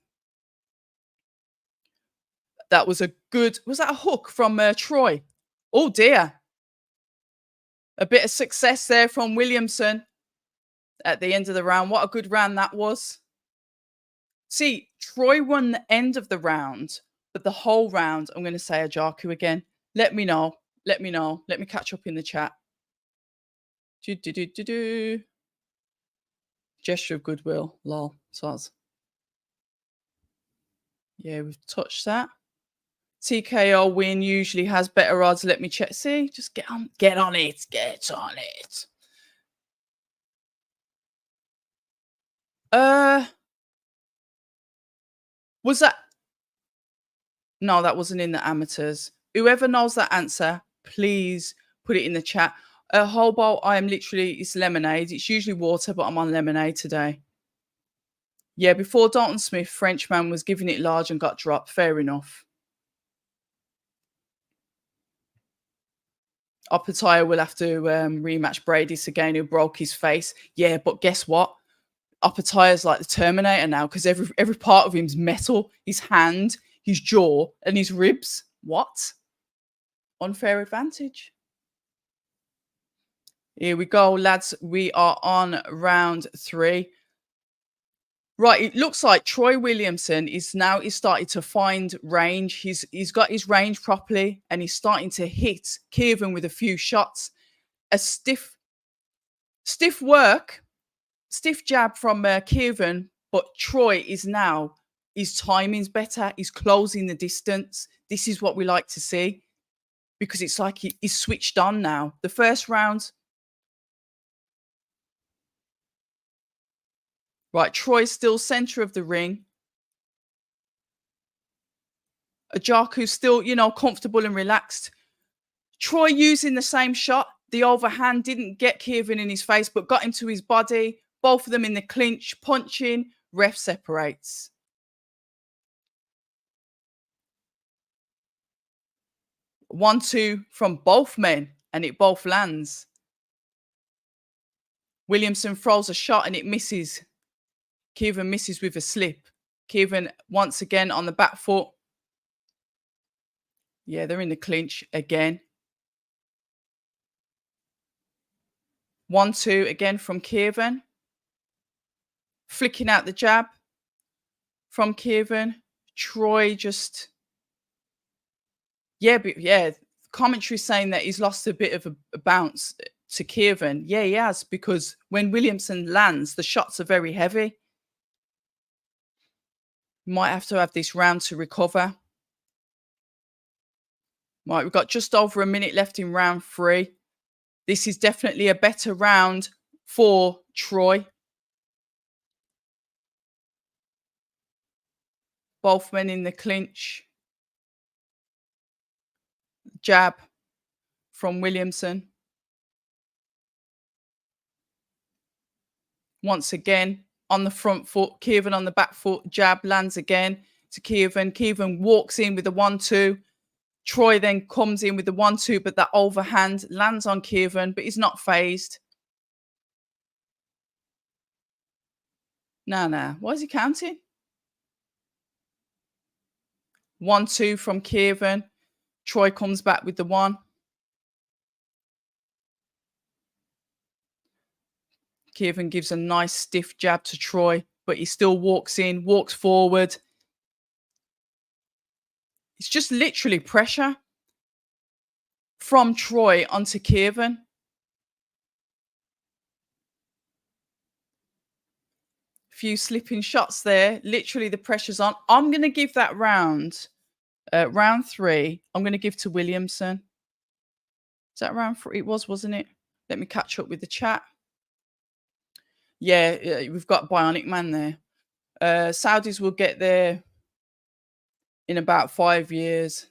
That was a good... Was that a hook from Troy? Oh, dear. A bit of success there from Williamson at the end of the round. What a good round that was. See, Troy won the end of the round, but the whole round, I'm going to say Ajaku again. Let me know. Let me know. Let me catch up in the chat. Gesture of goodwill. Lol. Soz. Yeah, we've touched that. TKO win usually has better odds. Let me check. See, just get on it. Get on it. Was that? No, that wasn't in the amateurs. Whoever knows that answer, please put it in the chat. A whole bowl, I am literally, it's lemonade. It's usually water, but I'm on lemonade today. Yeah, before Dalton Smith, Frenchman was giving it large and got dropped. Fair enough. Opataya will have to rematch Brady's again, who broke his face. Yeah, but guess what? Opataya's like the Terminator now because every part of him's metal. His hand, his jaw, and his ribs. What? Unfair advantage. Here we go, lads. We are on round 3. Right, it looks like Troy Williamson is starting to find range. He's got his range properly, and he's starting to hit Kievan with a few shots. A stiff jab from Kievan, but Troy is now, his timing's better. He's closing the distance. This is what we like to see because it's like he's switched on now. The first round. Right, Troy's still center of the ring. Ajaku's still, comfortable and relaxed. Troy using the same shot. The overhand didn't get Kievan in his face, but got into his body. Both of them in the clinch, punching. Ref separates. 1-2 from both men, and it both lands. Williamson throws a shot and it misses. Kievan misses with a slip. Kievan once again on the back foot. Yeah, they're in the clinch again. 1-2 again from Kievan. Flicking out the jab from Kievan. Troy just... Yeah, commentary saying that he's lost a bit of a bounce to Kievan. Yeah, he has, because when Williamson lands, the shots are very heavy. Might have to have this round to recover. Right, we've got just over a minute left in round 3. This is definitely a better round for Troy. Both men in the clinch. Jab from Williamson. Once again, on the front foot. Kievan on the back foot. Jab lands again to Kievan. Kievan walks in with the 1-2. Troy then comes in with the 1-2, but that overhand lands on Kievan, but he's not phased. Nah. Why is he counting? 1-2 from Kievan. Troy comes back with the 1. Kievan gives a nice stiff jab to Troy, but he still walks in, walks forward. It's just literally pressure from Troy onto Kievan. Few slipping shots there. Literally the pressure's on. I'm going to give that round, round 3, I'm going to give to Williamson. Is that round 3? It was, wasn't it? Let me catch up with the chat. Yeah, we've got Bionic Man there. Saudis will get there in about 5 years.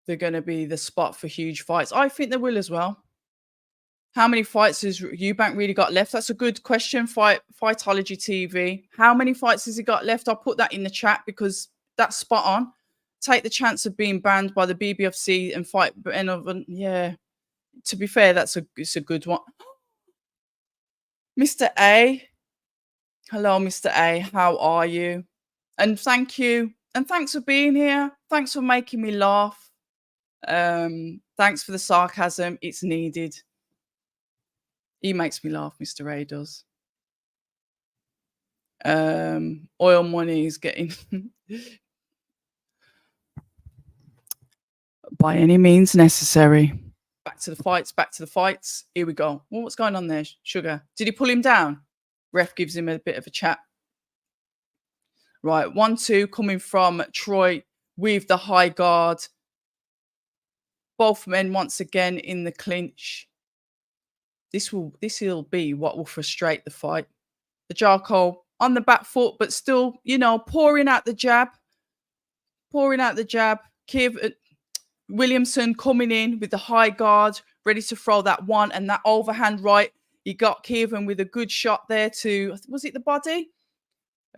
They're going to be the spot for huge fights. I think they will as well. How many fights has Eubank really got left? That's a good question. Fightology TV. How many fights has he got left? I'll put that in the chat because that's spot on. Take the chance of being banned by the BBFC and fight. Yeah. To be fair, it's a good one. Mr. A. Hello, Mr. A. How are you? And thank you. And thanks for being here. Thanks for making me laugh. Thanks for the sarcasm. It's needed. He makes me laugh, Mr. A does. Oil money is getting by any means necessary. Back to the fights. Here we go. Well, what's going on there, Sugar? Did he pull him down? Ref gives him a bit of a chat. Right, 1-2 coming from Troy with the high guard. Both men once again in the clinch. This will be what will frustrate the fight. The Jarko on the back foot, but still, pouring out the jab. Williamson coming in with the high guard, ready to throw that 1 and that overhand right. He got Kievan with a good shot there to, was it the body?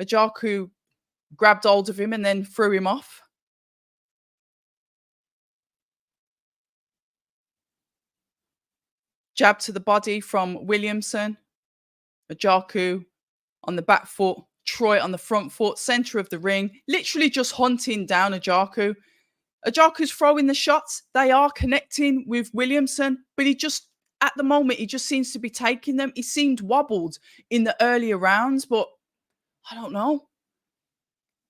Ajaku grabbed hold of him and then threw him off. Jab to the body from Williamson. Ajaku on the back foot. Troy on the front foot, center of the ring. Literally just hunting down Ajaku. Ajaku's throwing the shots. They are connecting with Williamson, but at the moment, he just seems to be taking them. He seemed wobbled in the earlier rounds, but I don't know.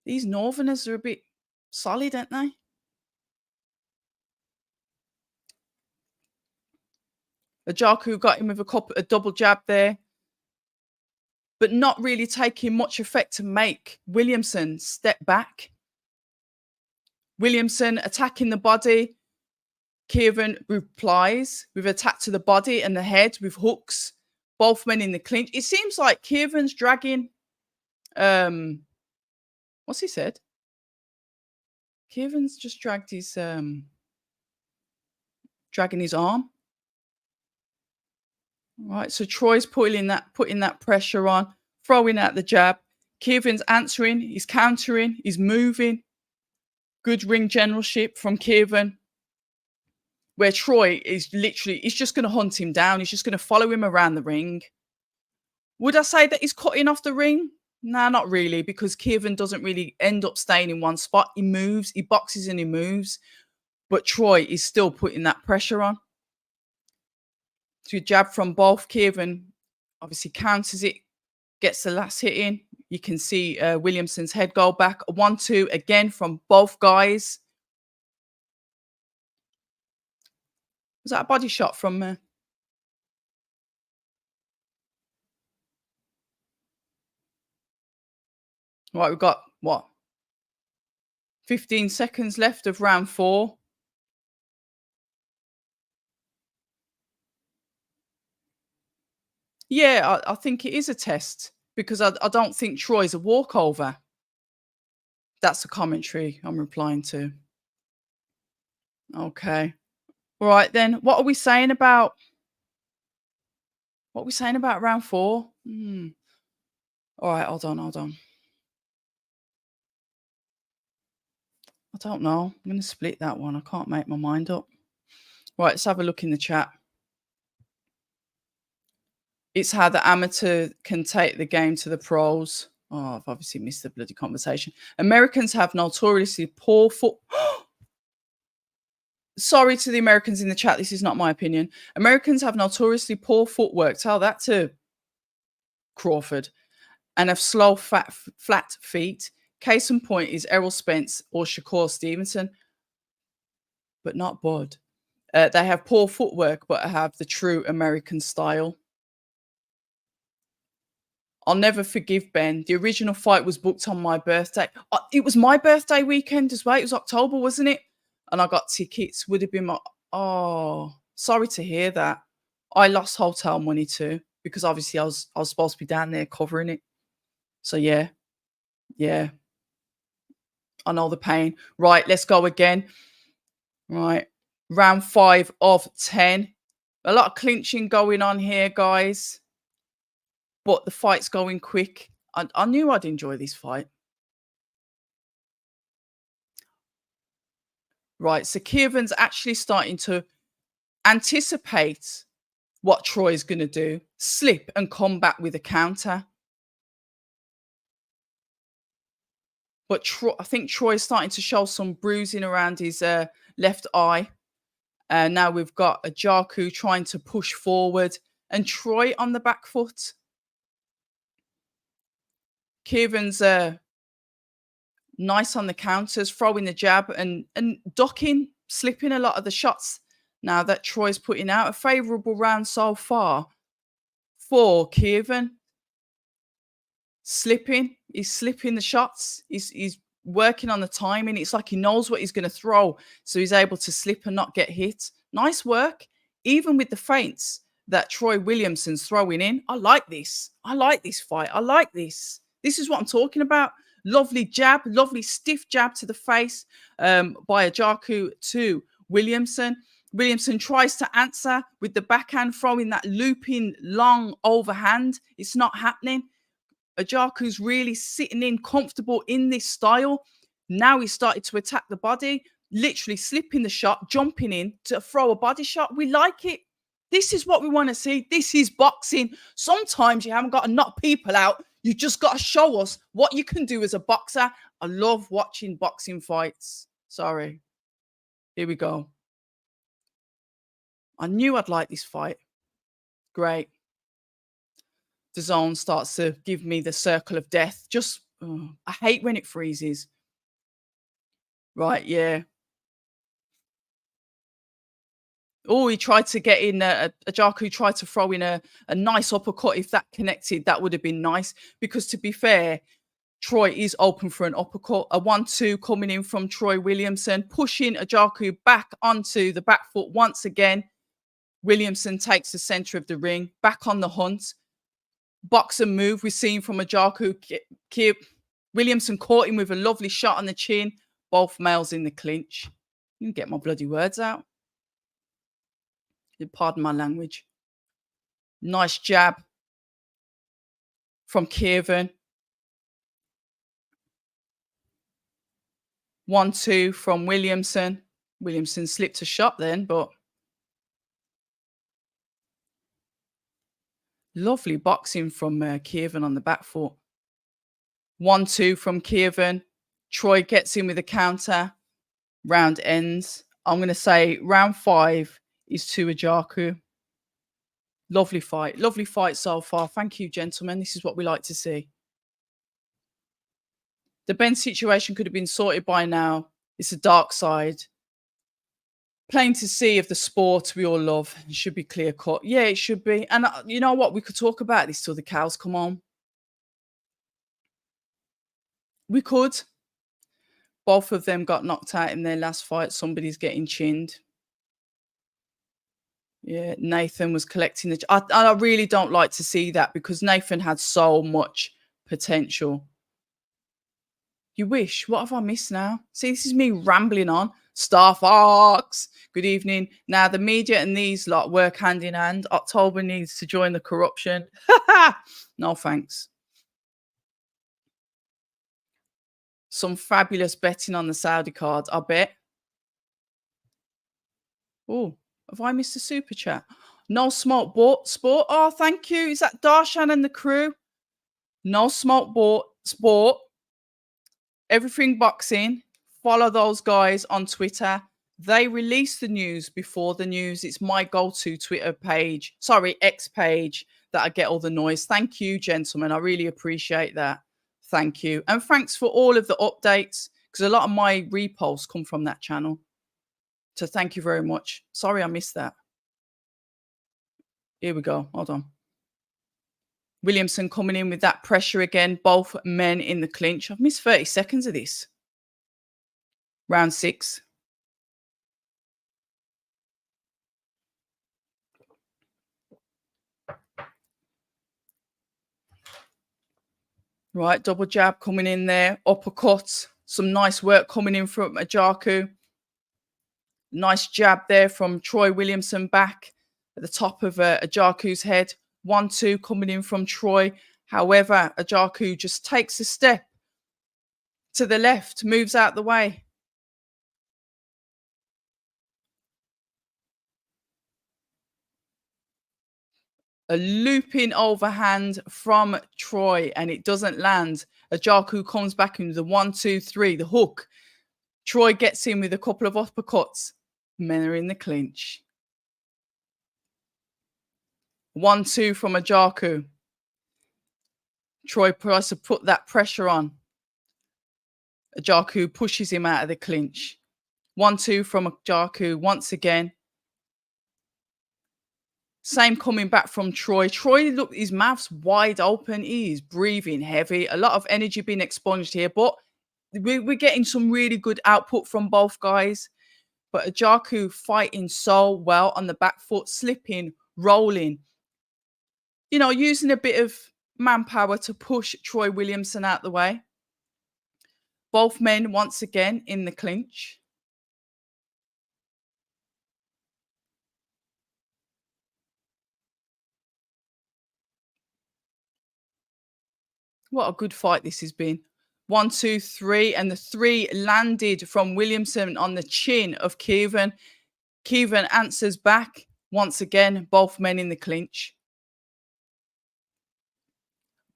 These Northerners are a bit solid, aren't they? Ajaku got him with a double jab there, but not really taking much effect to make Williamson step back. Williamson attacking the body. Kievan replies with attack to the body and the head with hooks. Both men in the clinch. It seems like Kievan's dragging. What's he said? Kievan's just dragged his dragging his arm. Right, so Troy's putting that pressure on, throwing out the jab. Kievan's answering, he's countering, he's moving. Good ring generalship from Kievan, where Troy is literally, he's just going to hunt him down. He's just going to follow him around the ring. Would I say that he's cutting off the ring? Nah, not really, because Kievan doesn't really end up staying in one spot. He moves, he boxes and he moves. But Troy is still putting that pressure on. To a jab from both. Kievan obviously counters it, gets the last hit in. You can see Williamson's head go back. A 1-2 again from both guys. Was that a body shot from right, we've got, what, 15 seconds left of round 4. Yeah, I think it is a test because I don't think Troy's a walkover. That's the commentary I'm replying to. Okay. All right then. What are we saying about round 4? All right, hold on. I don't know. I'm going to split that one. I can't make my mind up. Right, let's have a look in the chat. It's how the amateur can take the game to the pros. Oh, I've obviously missed the bloody conversation. Americans have notoriously poor foot. Sorry to the Americans in the chat. This is not my opinion. Americans have notoriously poor footwork. Tell that to Crawford. And have slow, flat feet. Case in point is Errol Spence or Shakur Stevenson, but not Bud. They have poor footwork, but have the true American style. I'll never forgive Ben. The original fight was booked on my birthday. It was my birthday weekend as well. It was October, wasn't it? And I got tickets. Would have been my... Oh, sorry to hear that. I lost hotel money too, because obviously I was supposed to be down there covering it. So yeah. I know the pain. Right, let's go again. Right. Round 5 of 10. A lot of clinching going on here, guys. But the fight's going quick. I knew I'd enjoy this fight. Right, so Kievan's actually starting to anticipate what Troy's going to do. Slip and come back with a counter. But I think Troy's starting to show some bruising around his left eye. And now we've got a Jaku trying to push forward. And Troy on the back foot. Kievan's nice on the counters, throwing the jab and ducking, slipping a lot of the shots now that Troy's putting out. A favourable round so far for Kievan. He's slipping the shots. He's working on the timing. It's like he knows what he's going to throw, so he's able to slip and not get hit. Nice work, even with the feints that Troy Williamson's throwing in. I like this. I like this fight. I like this. This is what I'm talking about. Lovely jab, lovely stiff jab to the face by a Jaku to Williamson. Williamson tries to answer with the backhand, throwing that looping long overhand. It's not happening. Ajaku's really sitting in comfortable in this style. Now he started to attack the body, literally slipping the shot, jumping in to throw a body shot. We like it. This is what we want to see. This is boxing. Sometimes you haven't got to knock people out. You just got to show us what you can do as a boxer. I love watching boxing fights. Sorry. Here we go. I knew I'd like this fight. Great. The zone starts to give me the circle of death. I hate when it freezes. Right, yeah. Oh, he tried to get in, Jaku tried to throw in a nice uppercut. If that connected, that would have been nice. Because to be fair, Troy is open for an uppercut. A 1-2 coming in from Troy Williamson, pushing Jaku back onto the back foot once again. Williamson takes the center of the ring, back on the hunt. Box and move we've seen from Jaku. Williamson caught him with a lovely shot on the chin. Both males in the clinch. You can get my bloody words out. Pardon my language. Nice jab from Kievan. 1-2 from Williamson. Williamson slipped a shot then, but lovely boxing from Kievan on the back foot. 1-2 from Kievan. Troy gets in with a counter. Round ends. I'm going to say round 5 is to Ajaku. Lovely fight. Lovely fight so far. Thank you, gentlemen. This is what we like to see. The Ben situation could have been sorted by now. It's a dark side. Plain to see of the sport we all love. It should be clear cut. Yeah, it should be. And you know what? We could talk about this till the cows come home. We could. Both of them got knocked out in their last fight. Somebody's getting chinned. Yeah, Nathan was collecting the. I really don't like to see that because Nathan had so much potential. You wish. What have I missed now? See, this is me rambling on. Star Fox. Good evening. Now, the media and these lot work hand in hand. October needs to join the corruption. No, thanks. Some fabulous betting on the Saudi card, I bet. Oh, have I missed a super chat? No smoke bought sport. Oh, thank you. Is that Darshan and the crew? No smoke bought sport. Everything boxing. Follow those guys on Twitter. They release the news before the news. It's my go-to Twitter page. Sorry, X page that I get all the noise. Thank you, gentlemen. I really appreciate that. Thank you. And thanks for all of the updates because a lot of my reposts come from that channel. So thank you very much. Sorry, I missed that. Here we go. Hold on. Williamson coming in with that pressure again. Both men in the clinch. I've missed 30 seconds of this. Round 6. Right, double jab coming in there. Uppercut. Some nice work coming in from Ajaku. Nice jab there from Troy Williamson back at the top of Ajaku's head. 1-2 coming in from Troy. However, Ajaku just takes a step to the left, moves out the way. A looping overhand from Troy, and it doesn't land. Ajaku comes back into the 1-2-3, the hook. Troy gets in with a couple of uppercuts. Men are in the clinch. 1-2 from Ajaku. Troy tries to put that pressure on. Ajaku pushes him out of the clinch. 1-2 from Ajaku once again. Same coming back from Troy. Troy, look, his mouth's wide open. He is breathing heavy. A lot of energy being expunged here, but we're getting some really good output from both guys. But Ajaku fighting so well on the back foot, slipping, rolling. You know, using a bit of manpower to push Troy Williamson out the way. Both men once again in the clinch. What a good fight this has been. 1, 2, 3, and the 3 landed from Williamson on the chin of Kievan. Kievan answers back. Once again, both men in the clinch.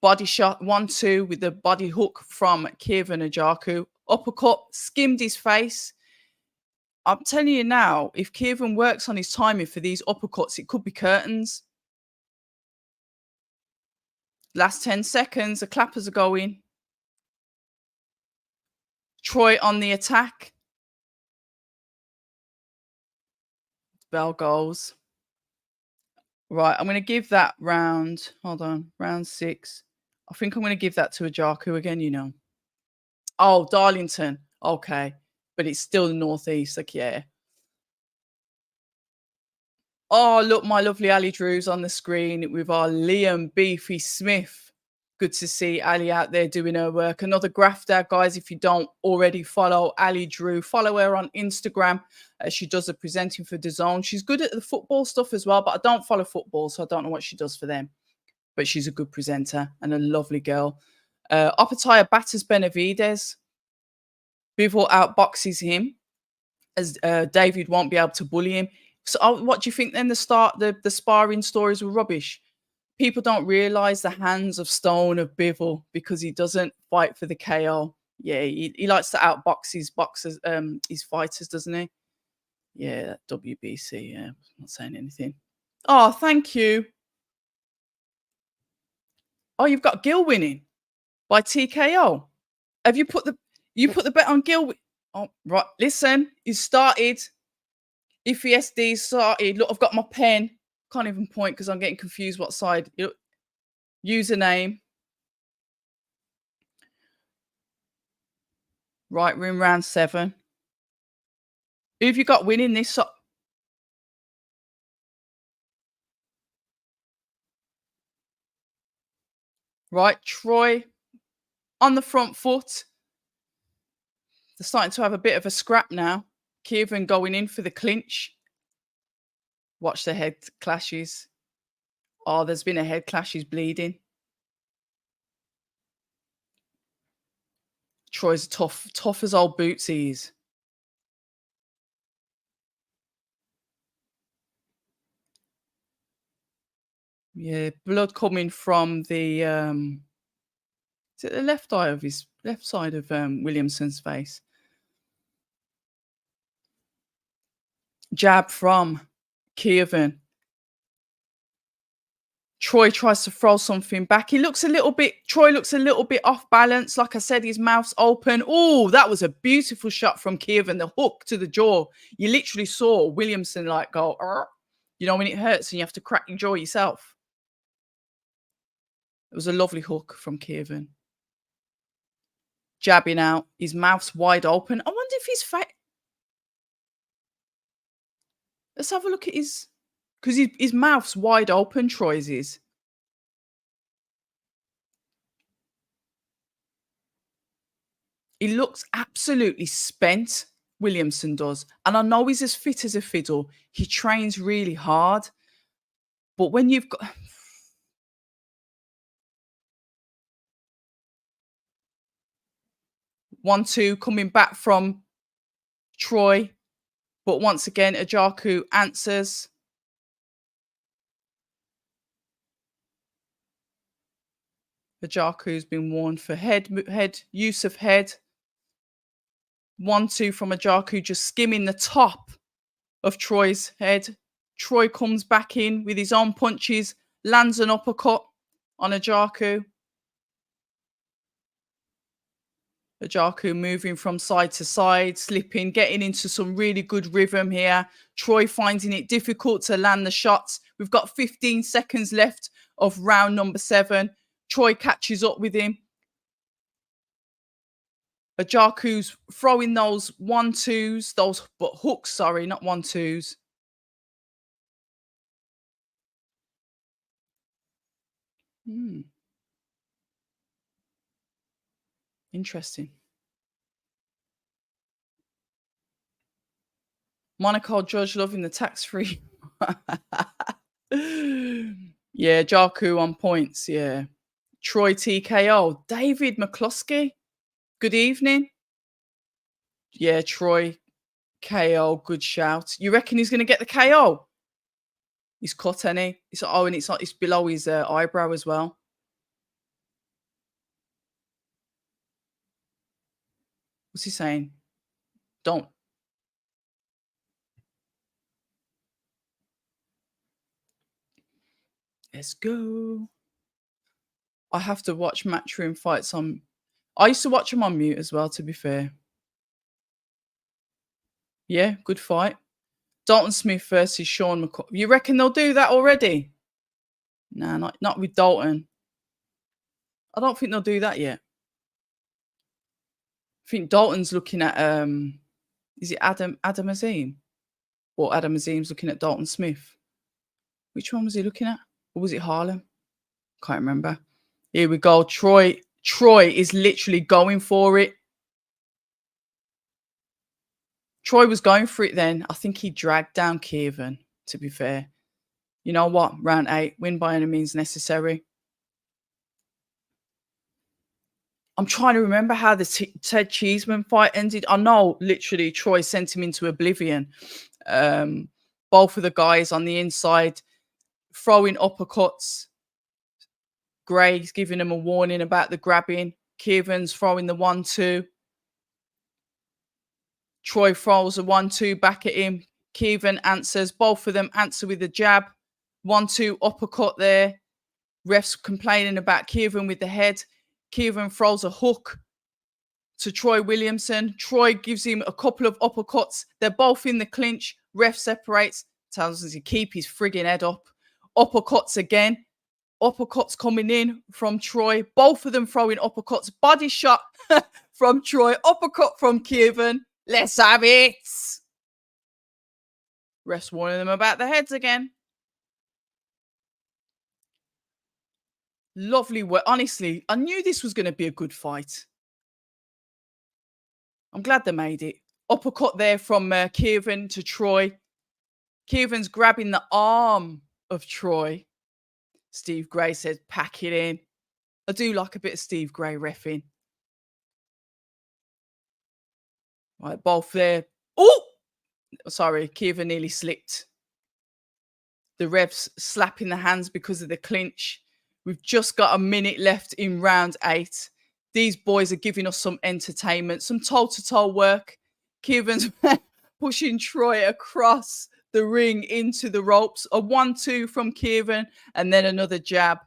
Body shot, 1-2 with the body hook from Kievan Ajaku. Uppercut, skimmed his face. I'm telling you now, if Kievan works on his timing for these uppercuts, it could be curtains. Last 10 seconds, the clappers are going. Troy on the attack. Bell goes. Right, I'm going to give that round. Hold on, round 6. I think I'm going to give that to Ajaku again, you know. Oh, Darlington. Okay. But it's still the northeast. Like, yeah. Oh, look, my lovely Ali Drew's on the screen with our Liam Beefy Smith. Good to see Ali out there doing her work. Another grafter, guys. If you don't already follow Ali Drew, follow her on Instagram. She does the presenting for DAZN. She's good at the football stuff as well, but I don't follow football, so I don't know what she does for them. But she's a good presenter and a lovely girl. Opataya batters Benavides. Bivol outboxes him, as David won't be able to bully him. So, what do you think then? The sparring stories were rubbish. People don't realize the hands of stone of Bivol because he doesn't fight for the KO. Yeah, he likes to outbox his fighters, doesn't he? Yeah, that WBC. Yeah, I'm not saying anything. Oh, thank you. Oh, you've got Gill winning by TKO. Have you put the bet on Gill? Oh, right. Listen, he started. If ESD started, look, I've got my pen. Can't even point because I'm getting confused what side. Username. Right, we're in round 7. Who have you got winning this? Right, Troy on the front foot. They're starting to have a bit of a scrap now. Kievan going in for the clinch. Watch the head clashes. Oh, there's been a head clash. He's bleeding. Troy's tough as old boots he is. Yeah, blood coming from the is it the left eye of his left side of Williamson's face. Jab from Kievan. Troy tries to throw something back. Troy looks a little bit off balance. Like I said, his mouth's open. Oh, that was a beautiful shot from Kievan. The hook to the jaw. You literally saw Williamson like go, you know, when it hurts and you have to crack your jaw yourself. It was a lovely hook from Kievan. Jabbing out. His mouth's wide open. I wonder if his face. Let's have a look at his. Because his mouth's wide open, Troy's is. He looks absolutely spent, Williamson does. And I know he's as fit as a fiddle. He trains really hard. But when you've got. 1-2 coming back from Troy. But once again, Ajaku answers. Ajaku's been warned for head use of head. 1-2 from Ajaku, just skimming the top of Troy's head. Troy comes back in with his own punches, lands an uppercut on Ajaku. Ajaku moving from side to side, slipping, getting into some really good rhythm here. Troy finding it difficult to land the shots. We've got 15 seconds left of round number 7. Troy catches up with him. Ajaku's throwing those 1-2s, hooks, sorry, not 1-2s. Interesting. Monaco judge loving the tax-free. Yeah, Jaku on points, yeah. Troy TKO. David McCluskey. Good evening. Yeah, Troy KO. Good shout. You reckon he's going to get the KO? He's cut, any? And it's below his eyebrow as well. What's he saying? Don't. Let's go. I have to watch Matchroom fights on. I used to watch them on mute as well, to be fair. Yeah, good fight. Dalton Smith versus Sean McCoy. You reckon they'll do that already? Nah, not with Dalton. I don't think they'll do that yet. I think Dalton's looking at is it Adam Azim? Or Adam Azim's looking at Dalton Smith? Which one was he looking at? Or was it Harlem? Can't remember. Here we go. Troy is literally going for it. Troy was going for it then. I think he dragged down Kievan, to be fair. You know what? Round 8, win by any means necessary. I'm trying to remember how the Ted Cheeseman fight ended. I know literally Troy sent him into oblivion. Both of the guys on the inside throwing uppercuts. Gray's giving him a warning about the grabbing. Kievan's throwing the 1-2. Troy throws a 1-2 back at him. Kievan answers. Both of them answer with a jab. 1-2 uppercut there. Refs complaining about Kievan with the head. Kievan throws a hook to Troy Williamson. Troy gives him a couple of uppercuts. They're both in the clinch. Ref separates. Tells us to keep his frigging head up. Uppercuts again. Uppercuts coming in from Troy. Both of them throwing uppercuts. Body shot from Troy. Uppercut from Kievan. Let's have it. Refs warning them about the heads again. Lovely work. Honestly, I knew this was going to be a good fight. I'm glad they made it. Uppercut there from Kievan to Troy. Kievan's grabbing the arm of Troy. Steve Gray says, pack it in. I do like a bit of Steve Gray reffing. Right, both there. Oh! Sorry, Kievan nearly slipped. The refs slapping the hands because of the clinch. We've just got a minute left in round 8. These boys are giving us some entertainment, some toe-to-toe work. Kievan's pushing Troy across the ring into the ropes. A 1-2 from Kievan and then another jab.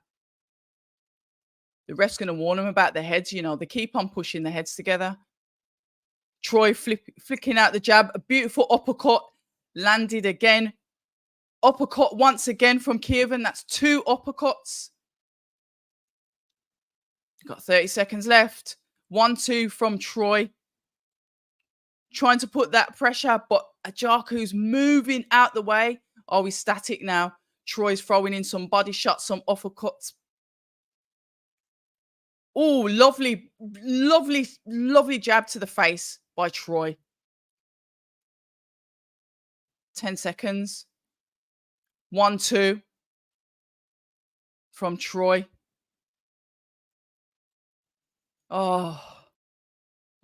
The ref's going to warn them about the heads. You know, they keep on pushing the heads together. Troy flicking out the jab. A beautiful uppercut. Landed again. Uppercut once again from Kievan. That's 2 uppercuts. Got 30 seconds left. 1-2 from Troy. Trying to put that pressure, but Ajaku's moving out the way. Oh, he's static now. Troy's throwing in some body shots, some uppercuts. Oh, lovely, lovely, lovely jab to the face by Troy. 10 seconds. 1-2 from Troy. Oh,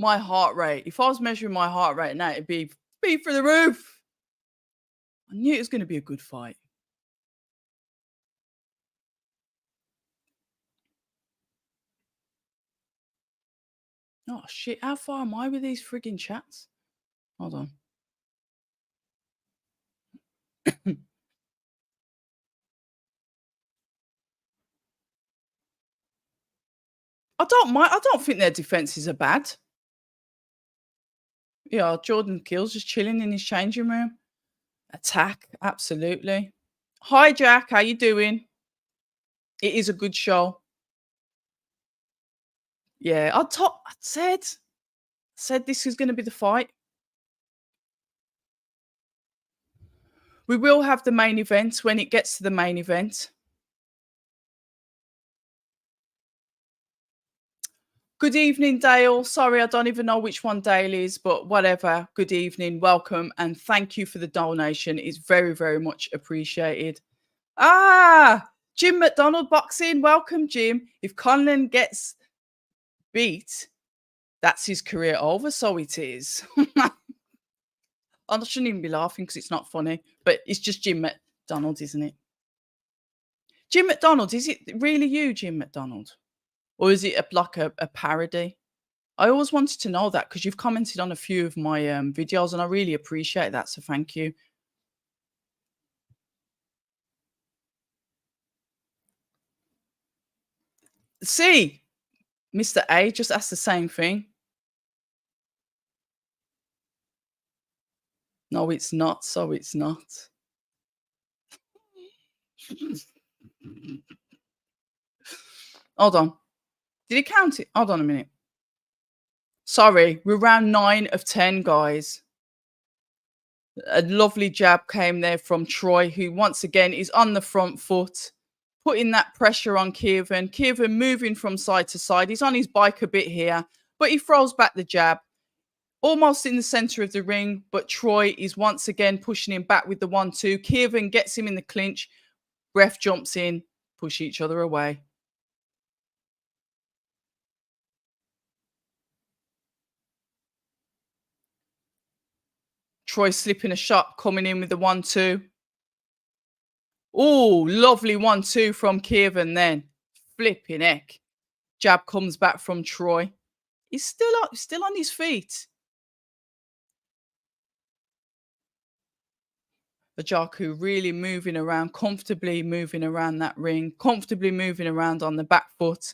my heart rate. If I was measuring my heart rate now, it'd be through the roof. I knew it was going to be a good fight. Oh, shit. How far am I with these frigging chats? Hold on. I don't mind. I don't think their defenses are bad. Yeah, Jordan Gill's just chilling in his changing room. Attack, absolutely. Hi, Jack. How you doing? It is a good show. Yeah, I said this is going to be the fight. We will have the main event when it gets to the main event. Good evening, Dale. Sorry, I don't even know which one Dale is, but whatever. Good evening, welcome, and thank you for the donation. It's very, very much appreciated. Ah, Jim McDonald Boxing. Welcome, Jim. If Conlan gets beat, that's his career over, so it is. I shouldn't even be laughing because it's not funny, but it's just Jim McDonald, isn't it? Jim McDonald, is it really you, Jim McDonald? Or is it like a parody? I always wanted to know that because you've commented on a few of my videos and I really appreciate that. So thank you. See, Mr. A just asked the same thing. No, it's not. So it's not. Hold on. Did he count it? Hold on a minute. Sorry, we're round 9 of 10, guys. A lovely jab came there from Troy, who once again is on the front foot, putting that pressure on Kievan. Kievan moving from side to side. He's on his bike a bit here, but he throws back the jab. Almost in the center of the ring, but Troy is once again pushing him back with the 1-2. Kievan gets him in the clinch. Ref jumps in, push each other away. Troy slipping a shot, coming in with the 1-2. Oh, lovely 1-2 from Kievan then. Flipping heck. Jab comes back from Troy. He's still up, still on his feet. Ajaku really moving around, comfortably moving around that ring, comfortably moving around on the back foot.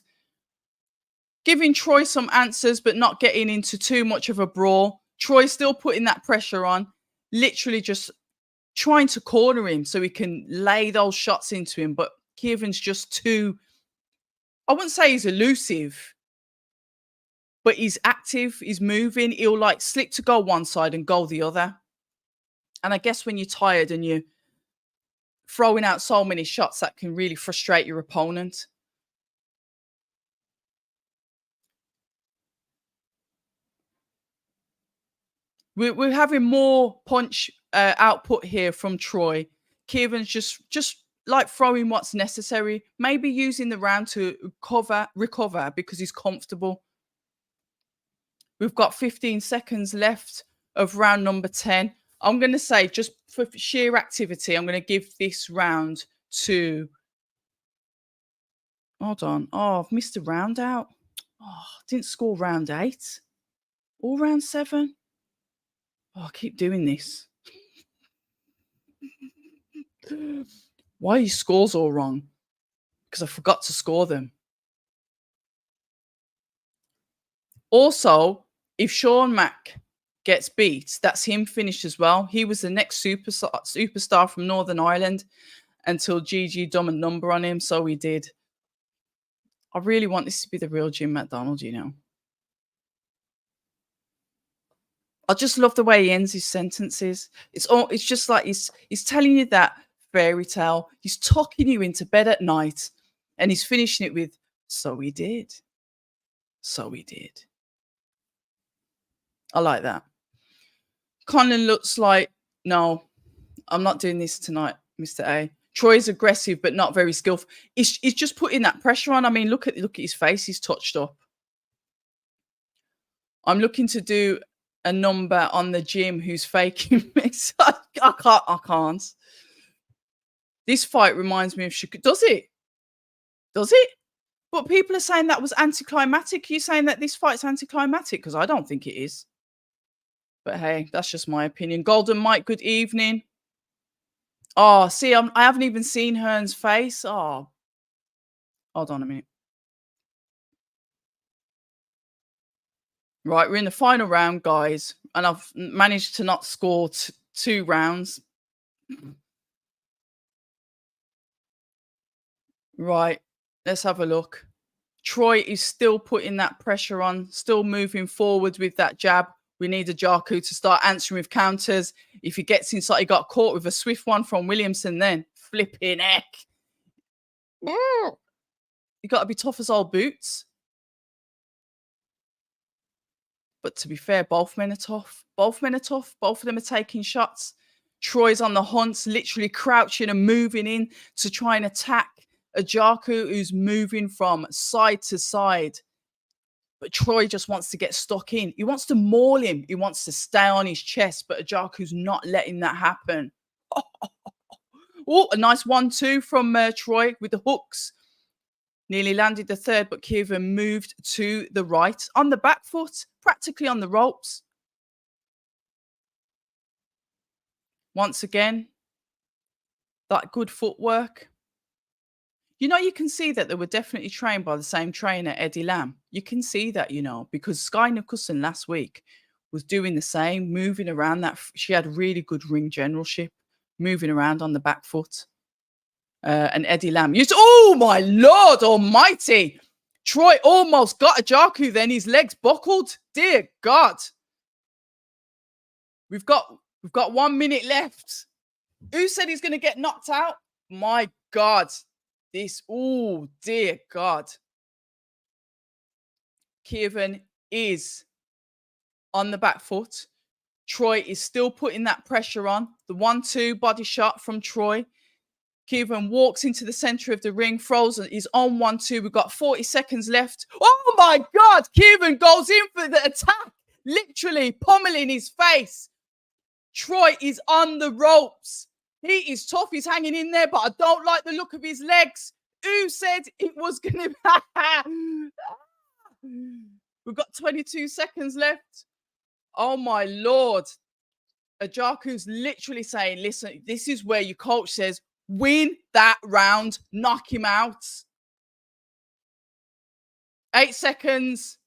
Giving Troy some answers, but not getting into too much of a brawl. Troy still putting that pressure on, literally just trying to corner him so he can lay those shots into him. But Kievan's just too, I wouldn't say he's elusive, but he's active, he's moving. He'll like slip to go one side and go the other. And I guess when you're tired and you're throwing out so many shots, that can really frustrate your opponent. We're having more punch output here from Troy. Kievan's just like throwing what's necessary, maybe using the round to recover because he's comfortable. We've got 15 seconds left of round number 10. I'm going to say, just for sheer activity, I'm going to give this round to... Hold on. Oh, I've missed a round out. Oh, didn't score round 8 or round 7. Oh, I keep doing this. Why are your scores all wrong? Because I forgot to score them. Also, if Sean Mack gets beat, that's him finished as well. He was the next superstar from Northern Ireland until Gigi done a number on him, so he did. I really want this to be the real Jim McDonald, you know. I just love the way he ends his sentences. It's just like he's telling you that fairy tale. He's tucking you into bed at night, and he's finishing it with, so he did. So he did. I like that. Conlan looks like, no, I'm not doing this tonight, Mr. A. Troy's aggressive, but not very skillful. He's just putting that pressure on. I mean, look at his face. He's touched up. I'm looking to do a number on the gym who's faking me. So I can't. This fight reminds me of Shakur. Does it? Does it? But people are saying that was anticlimactic. Are you saying that this fight's anticlimactic? Because I don't think it is. But hey, that's just my opinion. Golden Mike, good evening. Oh, see, I haven't even seen Hearn's face. Oh, hold on a minute. Right, we're in the final round, guys. And I've managed to not score 2 rounds. Right, let's have a look. Troy is still putting that pressure on, still moving forward with that jab. We need Ajaku to start answering with counters. If he gets inside, he got caught with a swift one from Williamson then. Flipping heck. You got to be tough as old boots. But to be fair, both men are tough. Both men are tough. Both of them are taking shots. Troy's on the hunt, literally crouching and moving in to try and attack Ajaku, who's moving from side to side. But Troy just wants to get stuck in. He wants to maul him. He wants to stay on his chest, but Ajaku's not letting that happen. Oh, a nice 1-2 from Troy with the hooks. Nearly landed the third, but Kievan moved to the right on the back foot, practically on the ropes. Once again, that good footwork. You know, you can see that they were definitely trained by the same trainer, Eddie Lamb. You can see that, you know, because Sky Nicholson last week was doing the same, moving around that. She had really good ring generalship, moving around on the back foot. And Eddie Lamb used, oh my Lord almighty. Troy almost got Ajaku then. His legs buckled. Dear God. We've got 1 minute left. Who said he's going to get knocked out? My God. This, oh dear God. Kievan is on the back foot. Troy is still putting that pressure on. The 1-2 body shot from Troy. Kievan walks into the center of the ring, frozen. He's on 1-2. We've got 40 seconds left. Oh my God. Kievan goes in for the attack, literally pummeling his face. Troy is on the ropes. He is tough. He's hanging in there, but I don't like the look of his legs. Who said it was going to... We've got 22 seconds left. Oh my Lord. Ajaku's literally saying, listen, this is where your coach says, win that round, knock him out. 8 seconds.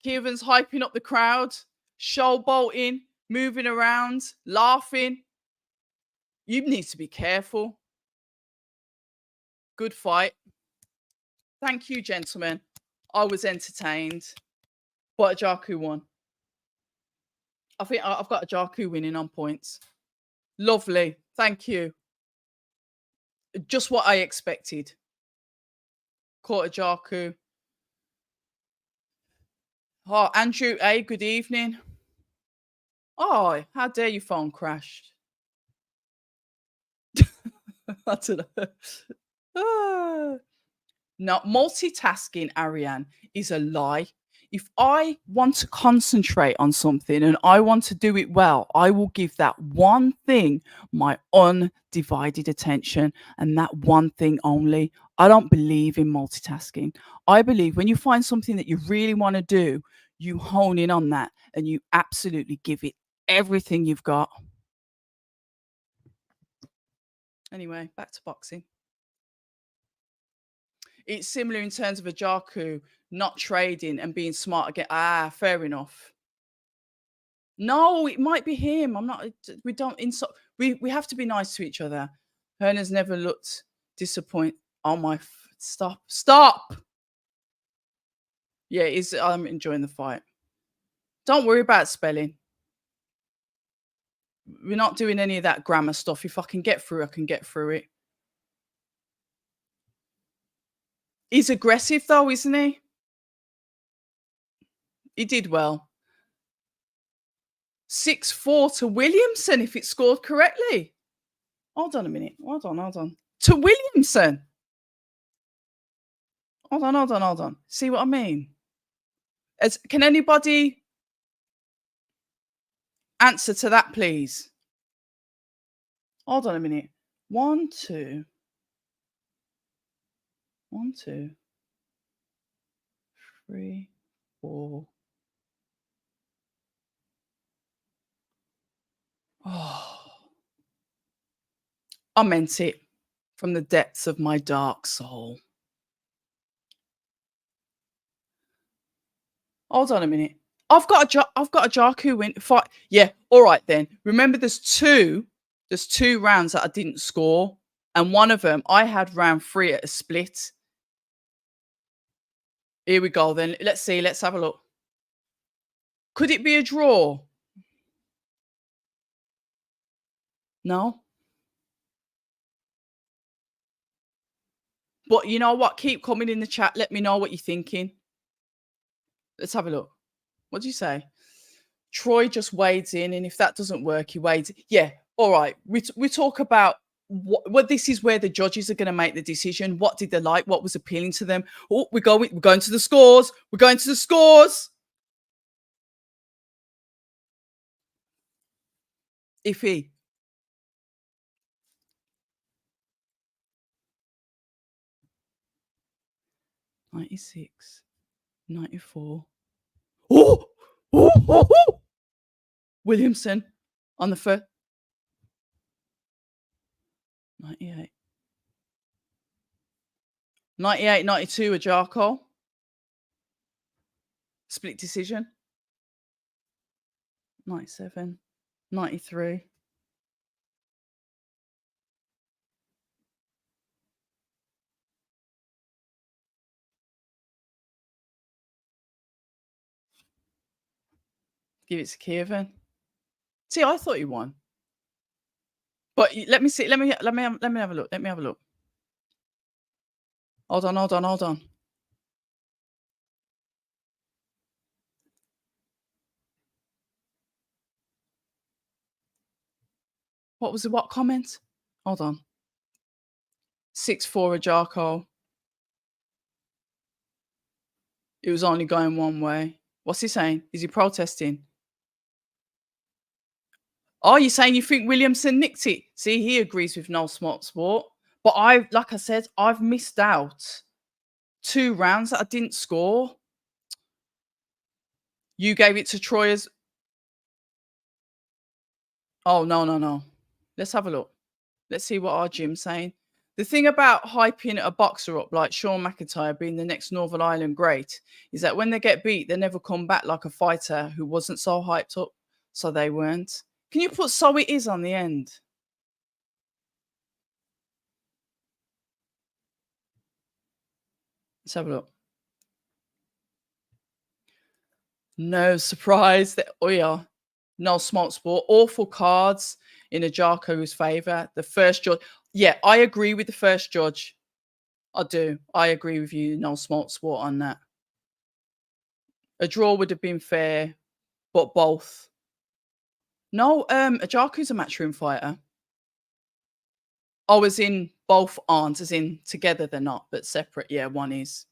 Kievan's hyping up the crowd, showboating, moving around, laughing. You need to be careful. Good fight. Thank you, gentlemen. I was entertained. But Ajaku won. I think I've got Ajaku winning on points. Lovely. Thank you. Just what I expected. Caught Ajaku. Oh, Andrew A, good evening. Oh, how dare your phone crashed? I don't know. No, multitasking, Ariane, is a lie. If I want to concentrate on something and I want to do it well, I will give that one thing my undivided attention, and that one thing only. I don't believe in multitasking. I believe when you find something that you really want to do, you hone in on that and you absolutely give it everything you've got. Anyway, back to boxing. It's similar in terms of Ajaku not trading and being smart again. Ah, fair enough. No, it might be him. I'm not. We don't insult. We have to be nice to each other. Herna's never looked disappointed. Oh my! Stop! Stop! Yeah, I'm enjoying the fight. Don't worry about spelling. We're not doing any of that grammar stuff. If I can get through, I can get through it. He's aggressive though, isn't he? He did well. 6-4 to Williamson if it scored correctly. Hold on a minute. Hold on. To Williamson. Hold on. See what I mean? Can anybody answer to that, please? Hold on a minute. 1, 2. 1, 2. 3, 4. Oh. I meant it from the depths of my dark soul. Hold on a minute. I've got a Jaku win fight. Yeah, all right then. Remember, there's two rounds that I didn't score, and one of them I had round 3 at a split. Here we go then. Let's see. Let's have a look. Could it be a draw? No. But you know what? Keep coming in the chat. Let me know what you're thinking. Let's have a look. What do you say? Troy just wades in, and if that doesn't work, he wades. Yeah, all right. We talk about what this is where the judges are going to make the decision. What did they like? What was appealing to them? Oh, we're going to the scores. We're going to the scores. Iffy. $96, $94. Oh! Williamson on the first. 98. 98, 92, a Jarko. Split decision. 97, 93. Give it to Kievan. See, I thought he won. But let me see. Let me have a look. Let me have a look. Hold on, hold on, hold on. What was the what comment? Hold on. 6-4 a Jarko. It was only going one way. What's he saying? Is he protesting? Oh, you're saying you think Williamson nicked it? See, he agrees with no smart sport. But like I said, I've missed out 2 rounds that I didn't score. You gave it to Troy as. Oh, no, no, no. Let's have a look. Let's see what our Jim's saying. The thing about hyping a boxer up like Sean McIntyre being the next Northern Ireland great is that when they get beat, they never come back like a fighter who wasn't so hyped up. So they weren't. Can you put "so it is" on the end? Let's have a look. No surprise that no smart sport. Awful cards in a Jarko's favour. The first judge. Yeah, I agree with the first judge. I do. I agree with you. No smart sport on that. A draw would have been fair, but both. No, Ajaku's a matchroom fighter. Oh, as in both aren't, as in together they're not, but separate. Yeah, one is.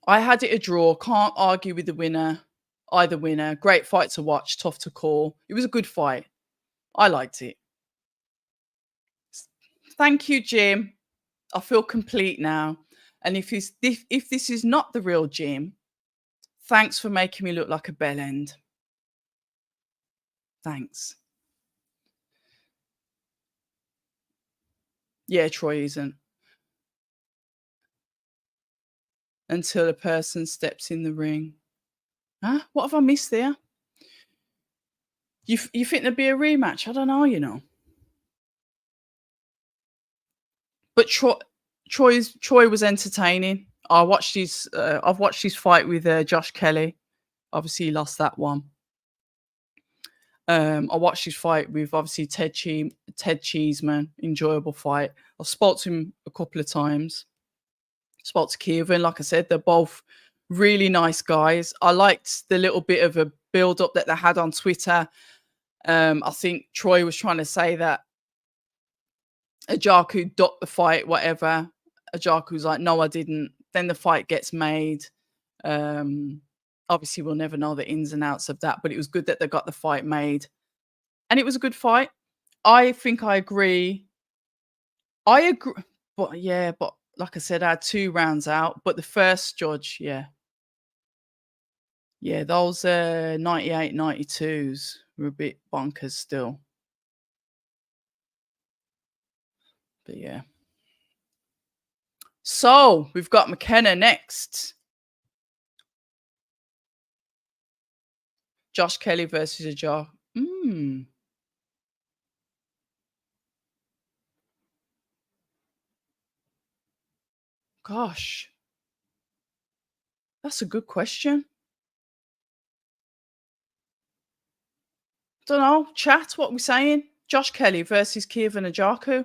I had it a draw. Can't argue with the winner. Either winner. Great fight to watch. Tough to call. It was a good fight. I liked it. Thank you, Jim. I feel complete now. And if this is not the real Jim, thanks for making me look like a bell end. Thanks. Yeah, Troy isn't. Until a person steps in the ring. Huh? What have I missed there? You think there'd be a rematch? I don't know, you know. But Troy was entertaining. I've watched his fight with Josh Kelly. Obviously, he lost that one. I watched his fight with obviously Ted Cheeseman. Enjoyable fight. I've spoke to him a couple of times. Spoke to Kievan. Like I said, they're both really nice guys. I liked the little bit of a build up that they had on Twitter. I think Troy was trying to say that Ajaku ducked the fight, whatever. Ajaku's like, no, I didn't. Then the fight gets made. Obviously, we'll never know the ins and outs of that, but it was good that they got the fight made. And it was a good fight. I think I agree. I agree. But yeah, but like I said, I had 2 rounds out. But the first judge, yeah. Yeah, those 98, 92s were a bit bonkers still. But yeah. So we've got McKenna next. Josh Kelly versus Ajar. Gosh. That's a good question. Don't know. Chat, what we're saying. Josh Kelly versus Kievan Ajaku.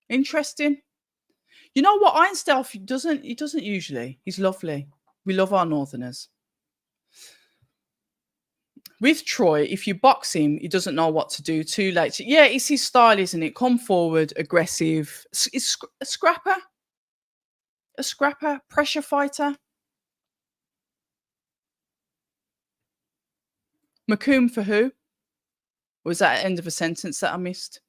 Interesting. You know what? Ironstealth doesn't. He doesn't usually. He's lovely. We love our Northerners. With Troy, if you box him, he doesn't know what to do. Too late. Yeah, it's his style, isn't it? Come forward, aggressive. It's a scrapper. A scrapper, pressure fighter. Macomb for who? Was that end of a sentence that I missed?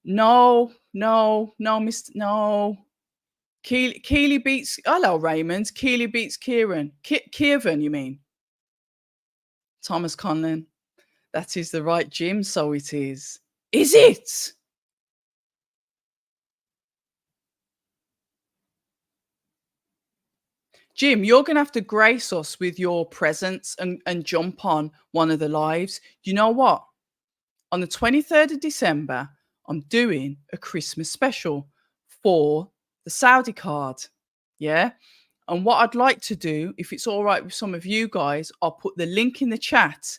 No, Mr. No. Keely beats. Hello, Raymond. Keely beats Kieran. Kievan, you mean? Thomas Conlan. That is the right Jim, so it is. Is it? Jim, you're going to have to grace us with your presence and jump on one of the lives. You know what? On the 23rd of December, I'm doing a Christmas special for the Saudi card. Yeah. And what I'd like to do, if it's all right with some of you guys, I'll put the link in the chat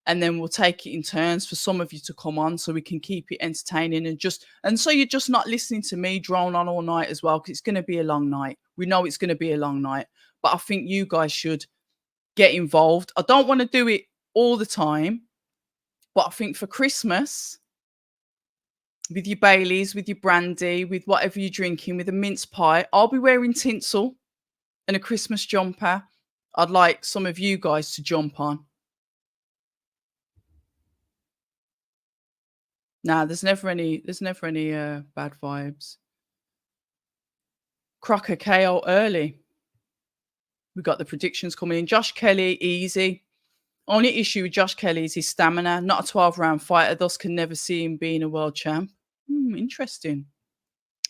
and then we'll take it in turns for some of you to come on so we can keep it entertaining and so you're just not listening to me drone on all night as well because it's going to be a long night. We know it's going to be a long night, but I think you guys should get involved. I don't want to do it all the time, but I think for Christmas, with your Baileys, with your brandy, with whatever you're drinking, with a mince pie, I'll be wearing tinsel and a Christmas jumper. I'd like some of you guys to jump on. Nah, there's never any bad vibes. Crocker KO early. We got the predictions coming in. Josh Kelly, easy. Only issue with Josh Kelly is his stamina. Not a 12-round fighter, thus can never see him being a world champ. Interesting.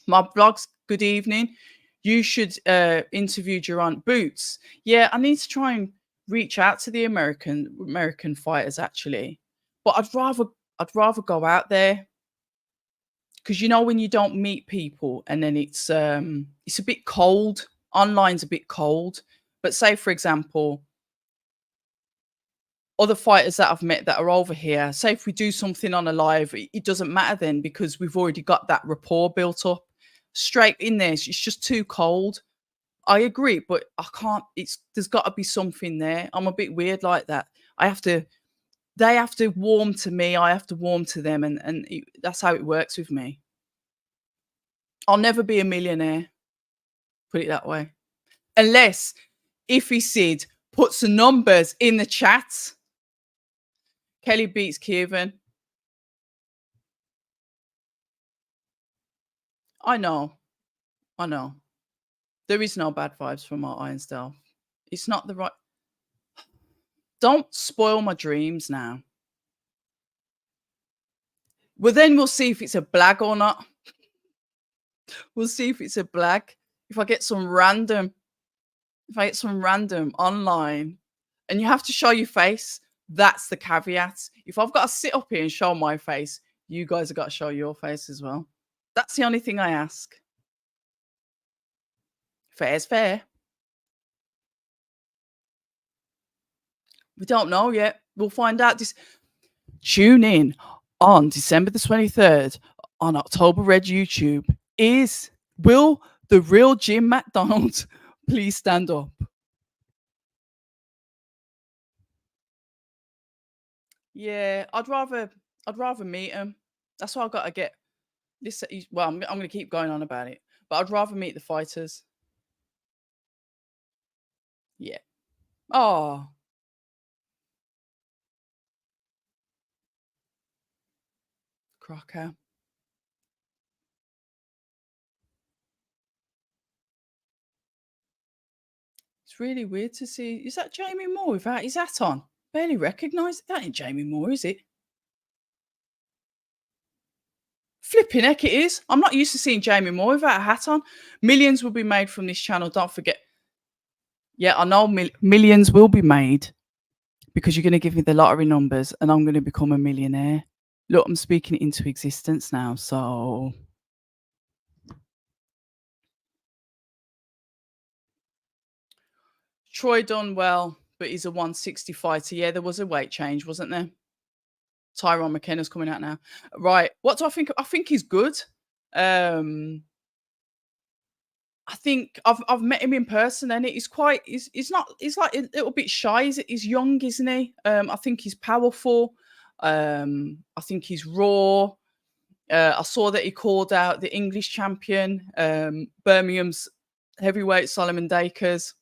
My vlogs, good evening. You should interview Durant Boots. Yeah, I need to try and reach out to the American fighters actually. But I'd rather go out there because you know when you don't meet people and then it's a bit cold. Online's a bit cold. But say for example, other fighters that I've met that are over here, say if we do something on a live, it doesn't matter then because we've already got that rapport built up. Straight in there, it's just too cold. I agree, but I can't. There's got to be something there. I'm a bit weird like that. I have to. They have to warm to me. I have to warm to them, and that's how it works with me. I'll never be a millionaire. Put it that way, unless Iffy Sid puts the numbers in the chat. Kelly beats Kievan. I know. I know. There is no bad vibes from our Ironsdale. It's not the right. Don't spoil my dreams now. Well, then we'll see if it's a blag or not. We'll see if it's a blag. If I get some random, online, and you have to show your face, that's the caveat. If I've got to sit up here and show my face, you guys have got to show your face as well. That's the only thing I ask. Fair's fair. We don't know yet. We'll find out. Tune in on December the 23rd on October Red YouTube. Will the real Jim McDonald please stand up? Yeah, I'd rather meet him. That's why I've got to get this. Well, I'm going to keep going on about it, but I'd rather meet the fighters. Yeah. Oh, Crocker. It's really weird to see. Is that Jamie Moore without his hat on? Barely recognised. That ain't Jamie Moore, is it? Flipping heck, it is. I'm not used to seeing Jamie Moore without a hat on. Millions will be made from this channel. Don't forget. Yeah, I know millions will be made because you're going to give me the lottery numbers and I'm going to become a millionaire. Look, I'm speaking it into existence now. So Troy done well, but he's a 160 fighter. Yeah, there was a weight change, wasn't there? Tyrone McKenna's coming out now. Right. What do I think? I think he's good. I think I've met him in person and he's like a little bit shy. He's young, isn't he? I think he's powerful. I think he's raw. I saw that he called out the English champion, Birmingham's heavyweight Solomon Dakers.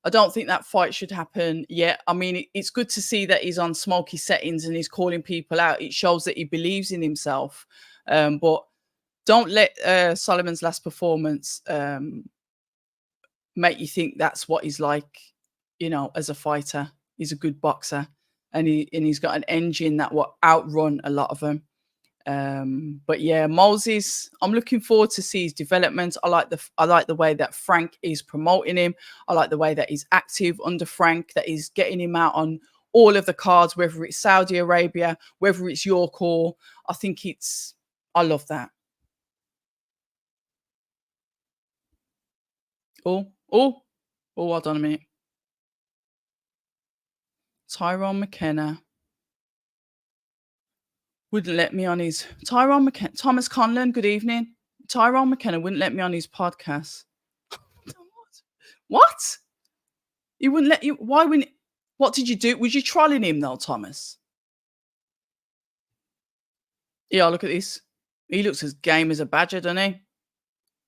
I don't think that fight should happen yet. I mean, it's good to see that he's on smoky settings and he's calling people out. It shows that he believes in himself. But don't let Solomon's last performance make you think that's what he's like, as a fighter. He's a good boxer and he's got an engine that will outrun a lot of them. But yeah, Moses, I'm looking forward to see his development. I like the way that Frank is promoting him. I like the way that he's active under Frank, that he's getting him out on all of the cards, whether it's Saudi Arabia, whether it's your call. I love that. Oh, hold on a minute. Tyrone McKenna wouldn't let me on his Tyrone McKenna. Thomas Conlan, good evening. Tyrone McKenna wouldn't let me on his podcast. What? He wouldn't let you. Why wouldn't? What did you do? Was you trolling him though, Thomas? Yeah, look at this. He looks as game as a badger, doesn't he?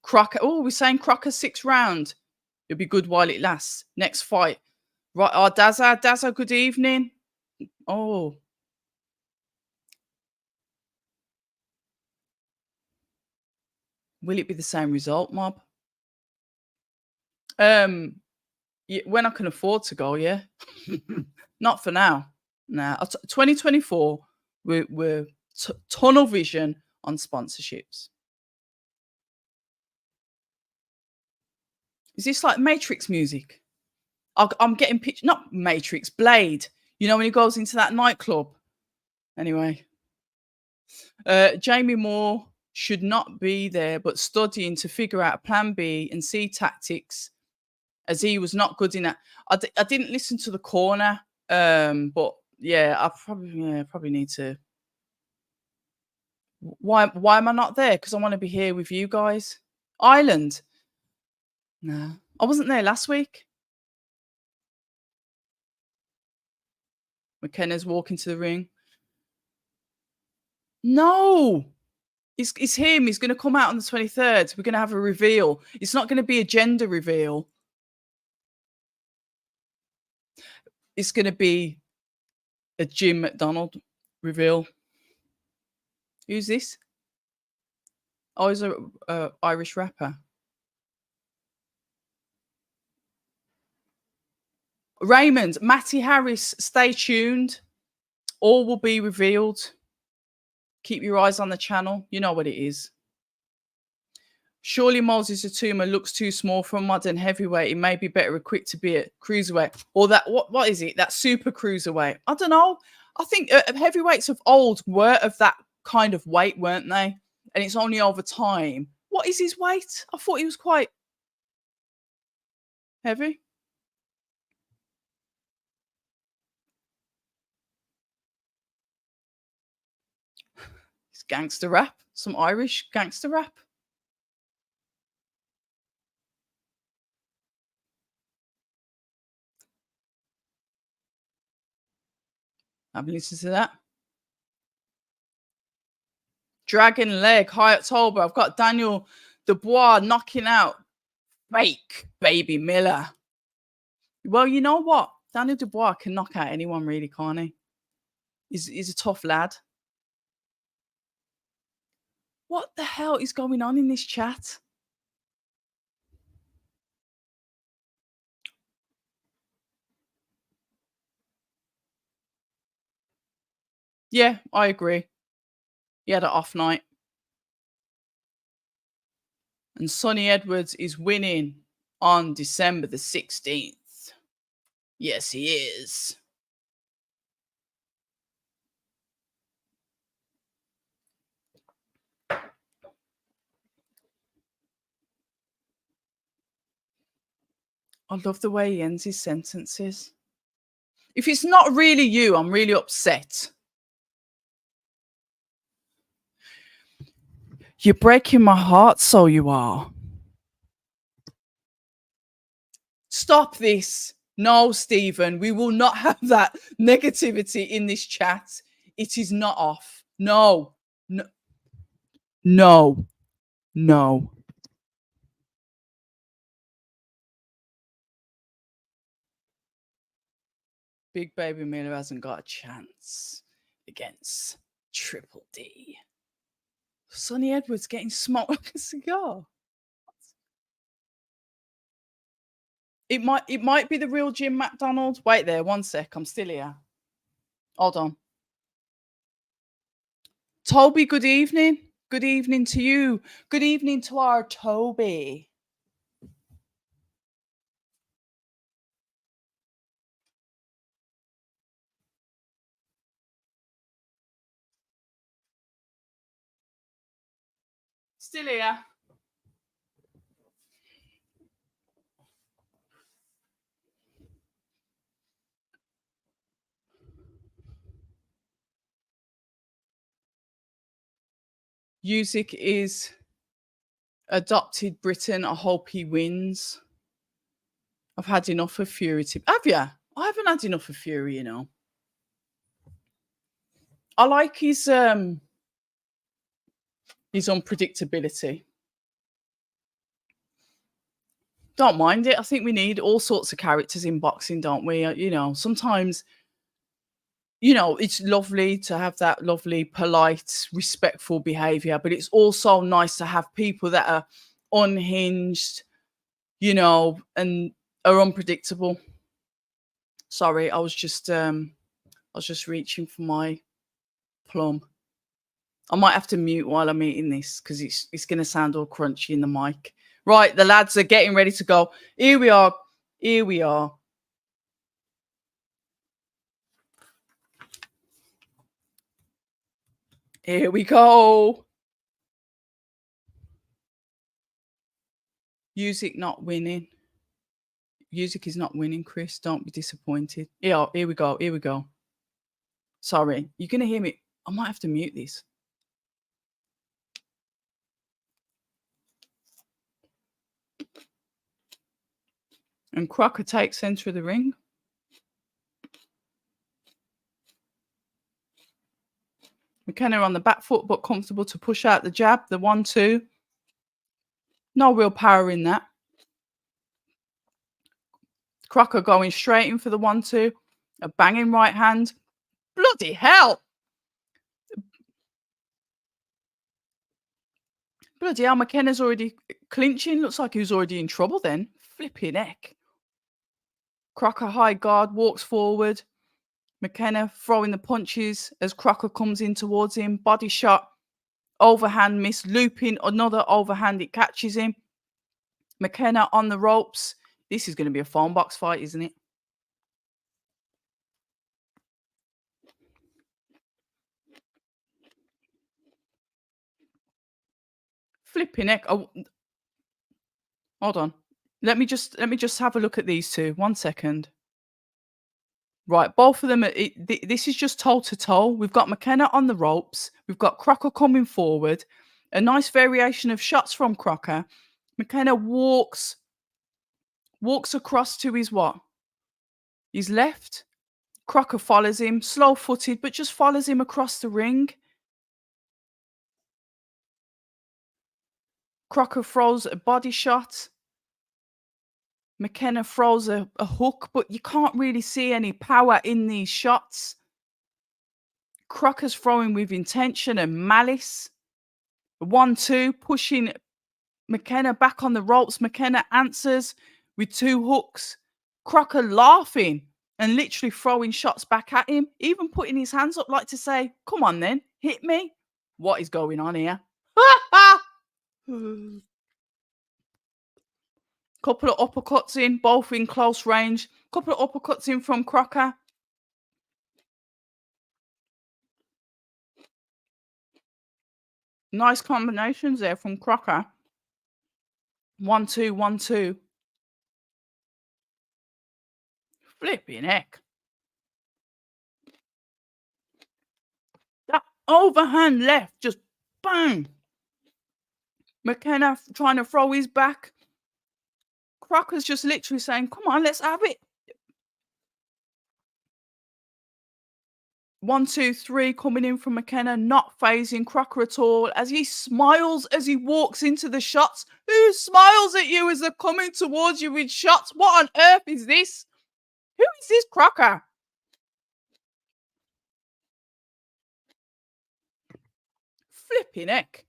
Crocker. Oh, we're saying Crocker 6th round. It'll be good while it lasts. Next fight. Right. Oh, Dazza, good evening. Oh. Will it be the same result, Mob? Yeah, when I can afford to go, yeah. Not for now. Nah. 2024, we're tunnel vision on sponsorships. Is this like Matrix music? I'm getting pitch, not Matrix, Blade. You know when he goes into that nightclub. Anyway, Jamie Moore should not be there, but studying to figure out a plan B and C tactics, as he was not good in that. I didn't listen to the corner, but yeah, I probably need to. Why am I not there? Because I want to be here with you guys. Ireland. No, I wasn't there last week. McKenna's walking to the ring. No, it's him. He's going to come out on the 23rd. We're going to have a reveal. It's not going to be a gender reveal. It's going to be a Jim McDonald reveal. Who's this? Oh, he's a Irish rapper. Raymond, Matty Harris, stay tuned. All will be revealed. Keep your eyes on the channel. You know what it is. Surely Moses Atuma looks too small for a modern heavyweight. He may be better equipped to be a cruiserweight. Or that, what is it? That super cruiserweight. I don't know. I think heavyweights of old were of that kind of weight, weren't they? And it's only over time. What is his weight? I thought he was quite heavy. It's gangster rap. Some Irish gangster rap. Have a listen to that. Dragon leg, high October. I've got Daniel Dubois knocking out fake Baby Miller. Well, you know what? Daniel Dubois can knock out anyone, really, can't he? He's a tough lad. What the hell is going on in this chat? Yeah, I agree. He had an off night. And Sonny Edwards is winning on December the 16th. Yes, he is. I love the way he ends his sentences. If it's not really you, I'm really upset. You're breaking my heart, so you are. Stop this. No, Stephen, we will not have that negativity in this chat. It is not off. No. No. No. No. Big Baby Miller hasn't got a chance against Triple D. Sonny Edwards getting smoked like a cigar. It might be the real Jim McDonald. Wait there, one sec. I'm still here. Hold on. Toby, good evening. Good evening to you. Good evening to our Toby. Still here. Usyk is adopted Britain. I hope he wins. I've had enough of Fury. Have you? I haven't had enough of Fury, you know. I like his unpredictability. Don't mind it. I think we need all sorts of characters in boxing, don't we? You know, sometimes, you know, it's lovely to have that lovely, polite, respectful behavior, but it's also nice to have people that are unhinged, you know, and are unpredictable. Sorry, I was just reaching for my plum. I might have to mute while I'm eating this because it's going to sound all crunchy in the mic. Right, the lads are getting ready to go. Here we are. Here we are. Here we go. Usyk not winning. Usyk is not winning, Chris. Don't be disappointed. Yeah, here we go. Here we go. Sorry, you're going to hear me. I might have to mute this. And Crocker takes centre of the ring. McKenna on the back foot, but comfortable to push out the jab, the 1-2. No real power in that. Crocker going straight in for the 1-2. A banging right hand. Bloody hell. Bloody hell, McKenna's already clinching. Looks like he was already in trouble then. Flipping heck. Crocker high guard, walks forward. McKenna throwing the punches as Crocker comes in towards him. Body shot. Overhand miss. Looping another overhand. It catches him. McKenna on the ropes. This is going to be a phone box fight, isn't it? Flipping heck. Oh, hold on. Let me just have a look at these two. 1 second. Right, both of them. This is just toe to toe. We've got McKenna on the ropes. We've got Crocker coming forward. A nice variation of shots from Crocker. McKenna walks across to his what? His left. Crocker follows him, slow-footed, but just follows him across the ring. Crocker throws a body shot. McKenna throws a hook, but you can't really see any power in these shots. Crocker's throwing with intention and malice. 1-2, pushing McKenna back on the ropes. McKenna answers with 2 hooks. Crocker laughing and literally throwing shots back at him, even putting his hands up like to say, come on then, hit me. What is going on here? Couple of uppercuts in, both in close range. Couple of uppercuts in from Crocker. Nice combinations there from Crocker. 1-2, 1-2. Flipping heck. That overhand left, just bang. McKenna trying to throw his back. Crocker's just literally saying, come on, let's have it. 1, 2, 3 coming in from McKenna, not phasing Crocker at all as he smiles as he walks into the shots. Who smiles at you as they're coming towards you with shots? What on earth is this? Who is this Crocker? Flipping heck.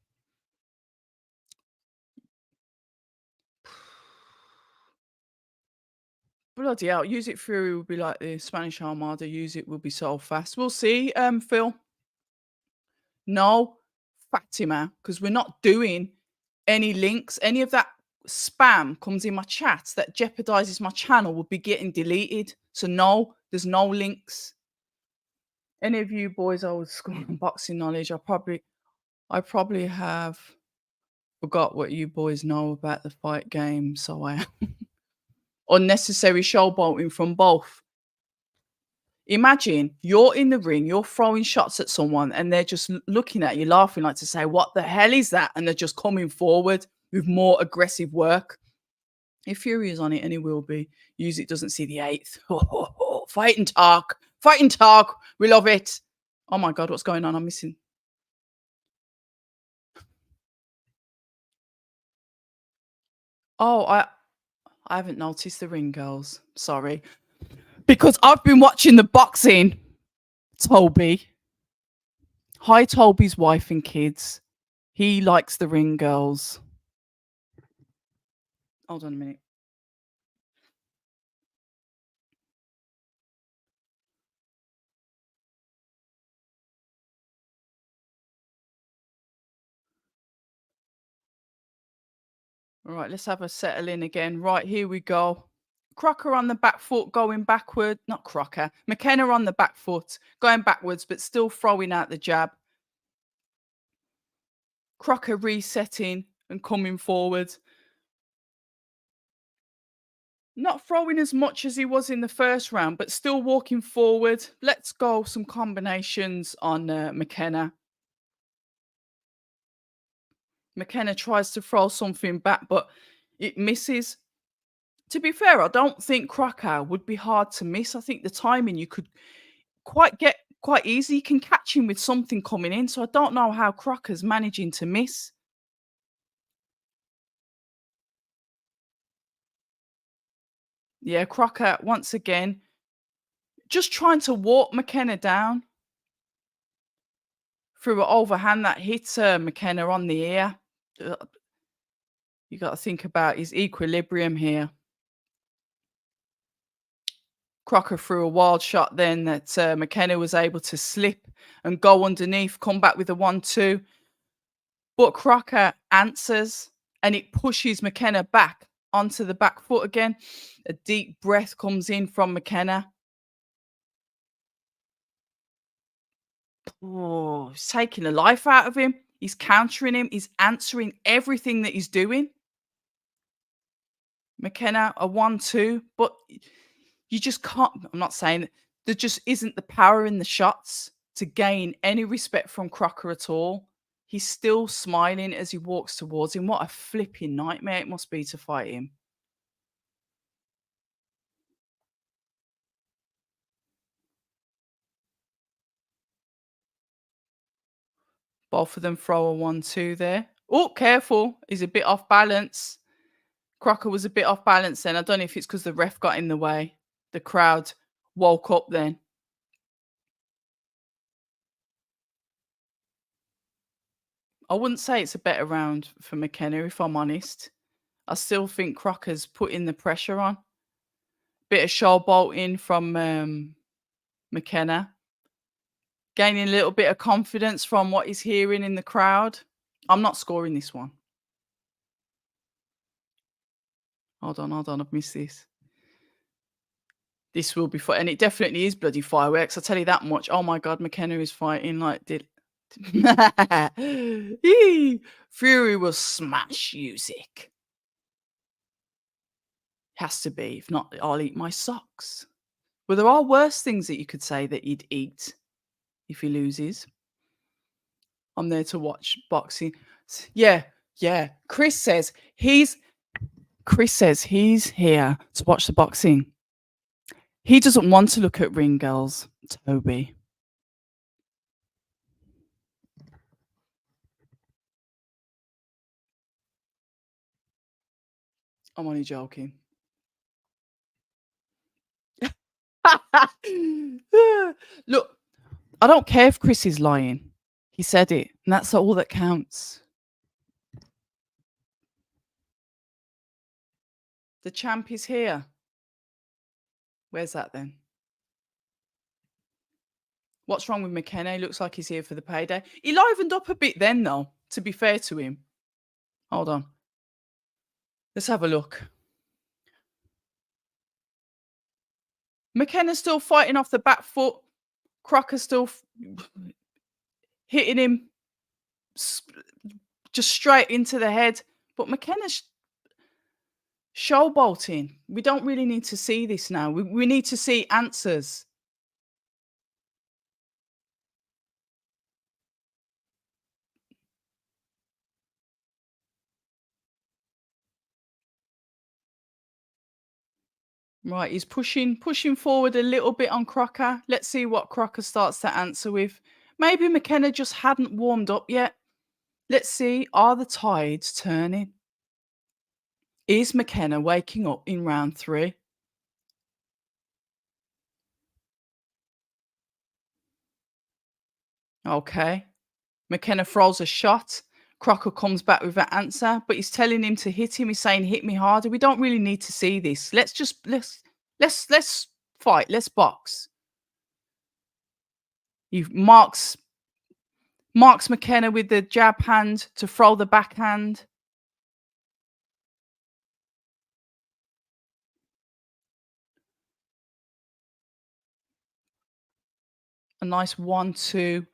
Bloody hell, use it Fury will be like the Spanish Armada. Use it will be so fast. We'll see, Phil. No, Fatima, because we're not doing any links. Any of that spam comes in my chat that jeopardizes my channel will be getting deleted. So no, there's no links. Any of you boys old school boxing knowledge, I probably have forgot what you boys know about the fight game. So I unnecessary showboating from both. Imagine you're in the ring, you're throwing shots at someone, and they're just looking at you, laughing, like to say, "What the hell is that?" And they're just coming forward with more aggressive work. If Fury is on it, and he will be, Use it doesn't see the eighth. Fight and talk. Fight and talk. We love it. Oh my God, what's going on? I'm missing. Oh, I haven't noticed the ring girls. Sorry. Because I've been watching the boxing, Toby. Hi, Toby's wife and kids. He likes the ring girls. Hold on a minute. All right, let's have a settle in again. Right, here we go. Crocker on the back foot, going backward. Not Crocker. McKenna on the back foot, going backwards, but still throwing out the jab. Crocker resetting and coming forward. Not throwing as much as he was in the first round, but still walking forward. Let's go some combinations on McKenna. McKenna tries to throw something back, but it misses. To be fair, I don't think Crocker would be hard to miss. I think the timing you could get quite easy. You can catch him with something coming in. So I don't know how Crocker's managing to miss. Yeah, Crocker once again just trying to walk McKenna down through an overhand that hits McKenna on the ear. You got to think about his equilibrium here. Crocker threw a wild shot then that McKenna was able to slip and go underneath, come back with a 1-2. But Crocker answers and it pushes McKenna back onto the back foot again. A deep breath comes in from McKenna. Oh, he's taking the life out of him. He's countering him. He's answering everything that he's doing. McKenna, a 1-2, but you just can't. I'm not saying that there just isn't the power in the shots to gain any respect from Crocker at all. He's still smiling as he walks towards him. What a flipping nightmare it must be to fight him. Both of them throw a 1-2 there. Oh, careful. He's a bit off balance. Crocker was a bit off balance then. I don't know if it's because the ref got in the way. The crowd woke up then. I wouldn't say it's a better round for McKenna, if I'm honest. I still think Crocker's putting the pressure on. Bit of showbolting from McKenna. Gaining a little bit of confidence from what he's hearing in the crowd. I'm not scoring this one. Hold on, I've missed this. This will be fun, and it definitely is bloody fireworks. I'll tell you that much. Oh my God, McKenna is fighting like did. Fury will smash music. Has to be. If not, I'll eat my socks. Well, there are worse things that you could say that he'd eat if he loses. I'm there to watch boxing. Yeah. Chris says he's here to watch the boxing. He doesn't want to look at ring girls, Toby. I'm only joking. Look, I don't care if Chris is lying. He said it, and that's all that counts. The champ is here. Where's that then? What's wrong with McKenna? He looks like he's here for the payday. He livened up a bit then, though, to be fair to him. Hold on. Let's have a look. McKenna's still fighting off the back foot. Crocker's still hitting him just straight into the head. But McKenna's showbolting. We don't really need to see this now. We need to see answers. Right, he's pushing forward a little bit on Crocker. Let's see what Crocker starts to answer with. Maybe McKenna just hadn't warmed up yet. Let's see, are the tides turning? Is McKenna waking up in round 3? Okay. McKenna throws a shot. Crocker comes back with an answer, but he's telling him to hit him. He's saying, "Hit me harder." We don't really need to see this. Let's fight. Let's box. He marks McKenna with the jab hand to throw the backhand. A nice 1-2,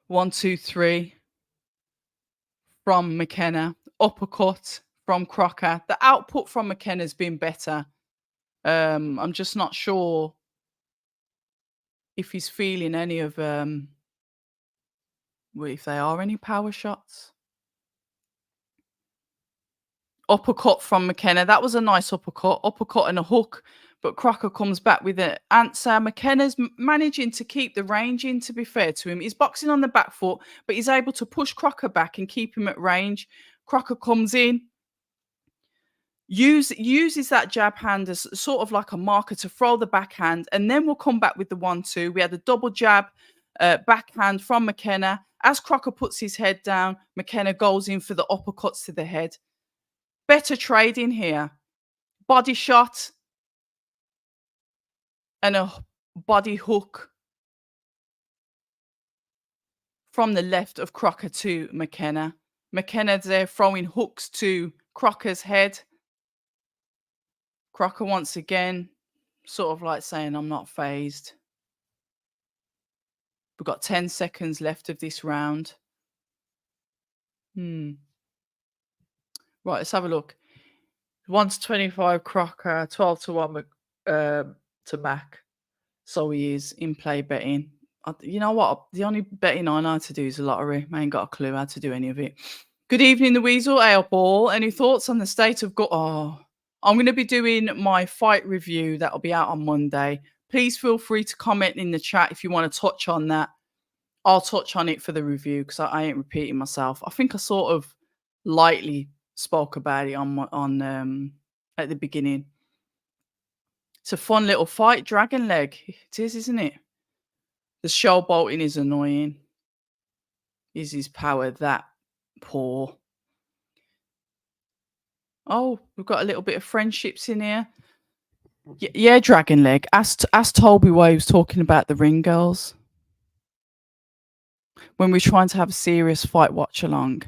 1-2-3 from McKenna. Uppercut from Crocker. The output from McKenna's been better. I'm just not sure if he's feeling any of well, if they are any power shots. Uppercut from McKenna. That was a nice uppercut. Uppercut and a hook. But Crocker comes back with an answer. McKenna's managing to keep the range in, to be fair to him. He's boxing on the back foot, but he's able to push Crocker back and keep him at range. Crocker comes in, uses that jab hand as sort of like a marker to throw the backhand, and then we'll come back with the 1-2. We had a double jab backhand from McKenna. As Crocker puts his head down, McKenna goes in for the uppercuts to the head. Better trading here. Body shot and a body hook from the left of Crocker to McKenna. McKenna there throwing hooks to Crocker's head. Crocker once again, sort of like saying, "I'm not phased." We've got 10 seconds left of this round. Right, let's have a look. 1-25 Crocker, 12-1 to Mac. So he is in play betting. You know what? The only betting I know how to do is a lottery. I ain't got a clue how to do any of it. Good evening, the Weasel Ale Ball. Any thoughts on the state of Oh, I'm going to be doing my fight review. That'll be out on Monday. Please feel free to comment in the chat if you want to touch on that. I'll touch on it for the review because I ain't repeating myself. I think I sort of lightly spoke about it on at the beginning. It's a fun little fight, dragon leg. It is, isn't it? The showboating is annoying. Is his power that poor? Oh, we've got a little bit of friendships in here. Yeah, dragon leg. Ask Toby why he was talking about the ring girls when we're trying to have a serious fight watch along.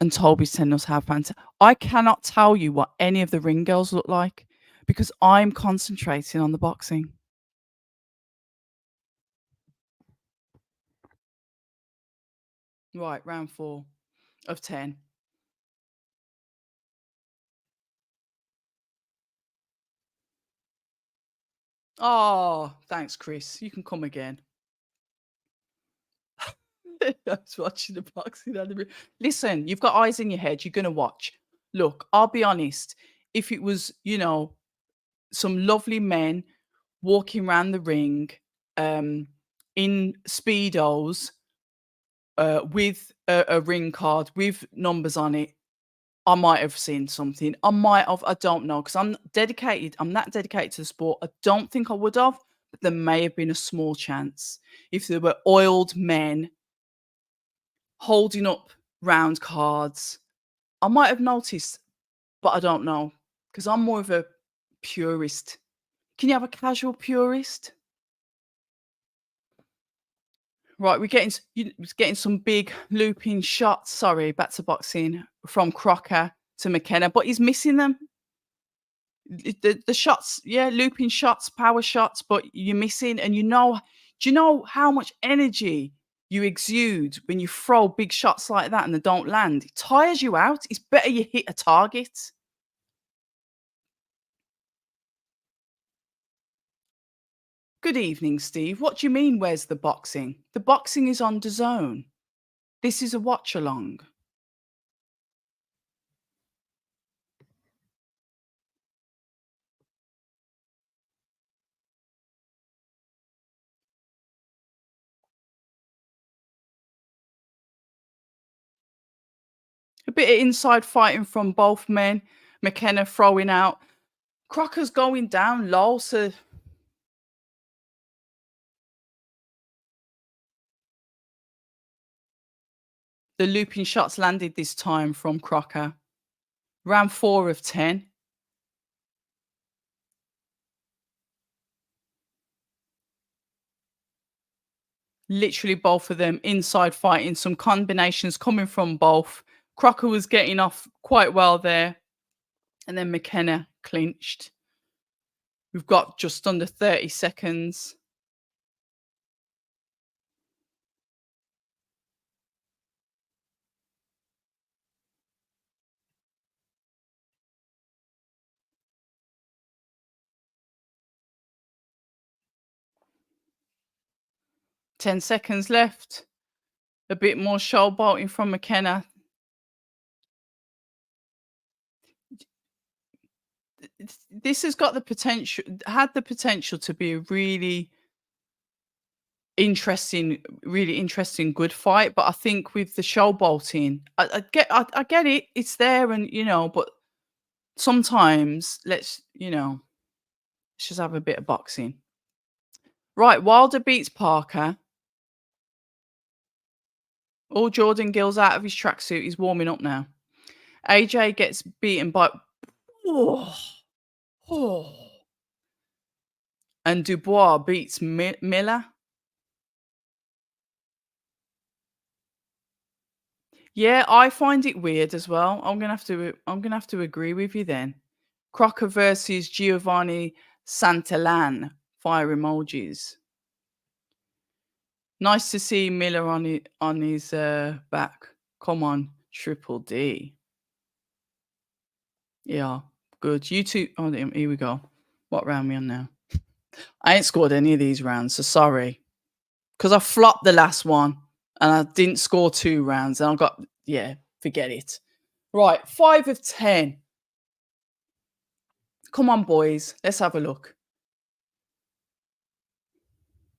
And Toby's telling us how fantastic. I cannot tell you what any of the ring girls look like because I'm concentrating on the boxing. Right, round 4 of 10. Oh, thanks, Chris. You can come again. I was watching the boxing. Listen, you've got eyes in your head. You're going to watch. Look, I'll be honest. If it was, some lovely men walking around the ring in Speedos with a ring card with numbers on it, I might have seen something. I don't know, because I'm dedicated. I'm that dedicated to the sport. I don't think I would have, but there may have been a small chance if there were oiled men holding up round cards. I might have noticed, but I don't know because I'm more of a purist. Can you have a casual purist? Right, we're getting some big looping shots. Sorry, back to boxing from Crocker to McKenna, but he's missing them. The shots, yeah, looping shots, power shots, but you're missing. And do you know how much energy you exude when you throw big shots like that and they don't land? It tires you out. It's better you hit a target. Good evening, Steve. What do you mean, where's the boxing? The boxing is on DAZN. This is a watch along. A bit of inside fighting from both men. McKenna throwing out. Crocker's going down low, so the looping shots landed this time from Crocker. Round 4 of 10. Literally both of them inside fighting, some combinations coming from both. Crocker was getting off quite well there, and then McKenna clinched. We've got just under 30 seconds. Ten seconds left. A bit more showboating from McKenna. This has got the potential, had the potential to be a really interesting, good fight. But I think with the showboating, I get it. It's there, and but sometimes let's just have a bit of boxing. Right, Wilder beats Parker. All Jordan Gill's out of his tracksuit. He's warming up now. AJ gets beaten by. Oh, oh. And Dubois beats Miller. Yeah, I find it weird as well. I'm gonna have to agree with you then. Crocker versus Giovanni Santillan. Fire emojis. Nice to see Miller on his back. Come on, Triple D. Yeah, good. You two. Oh, here we go. What round we on now? I ain't scored any of these rounds, so sorry. Because I flopped the last one and I didn't score 2 rounds. And I got, yeah, forget it. Right, 5 of 10. Come on, boys. Let's have a look.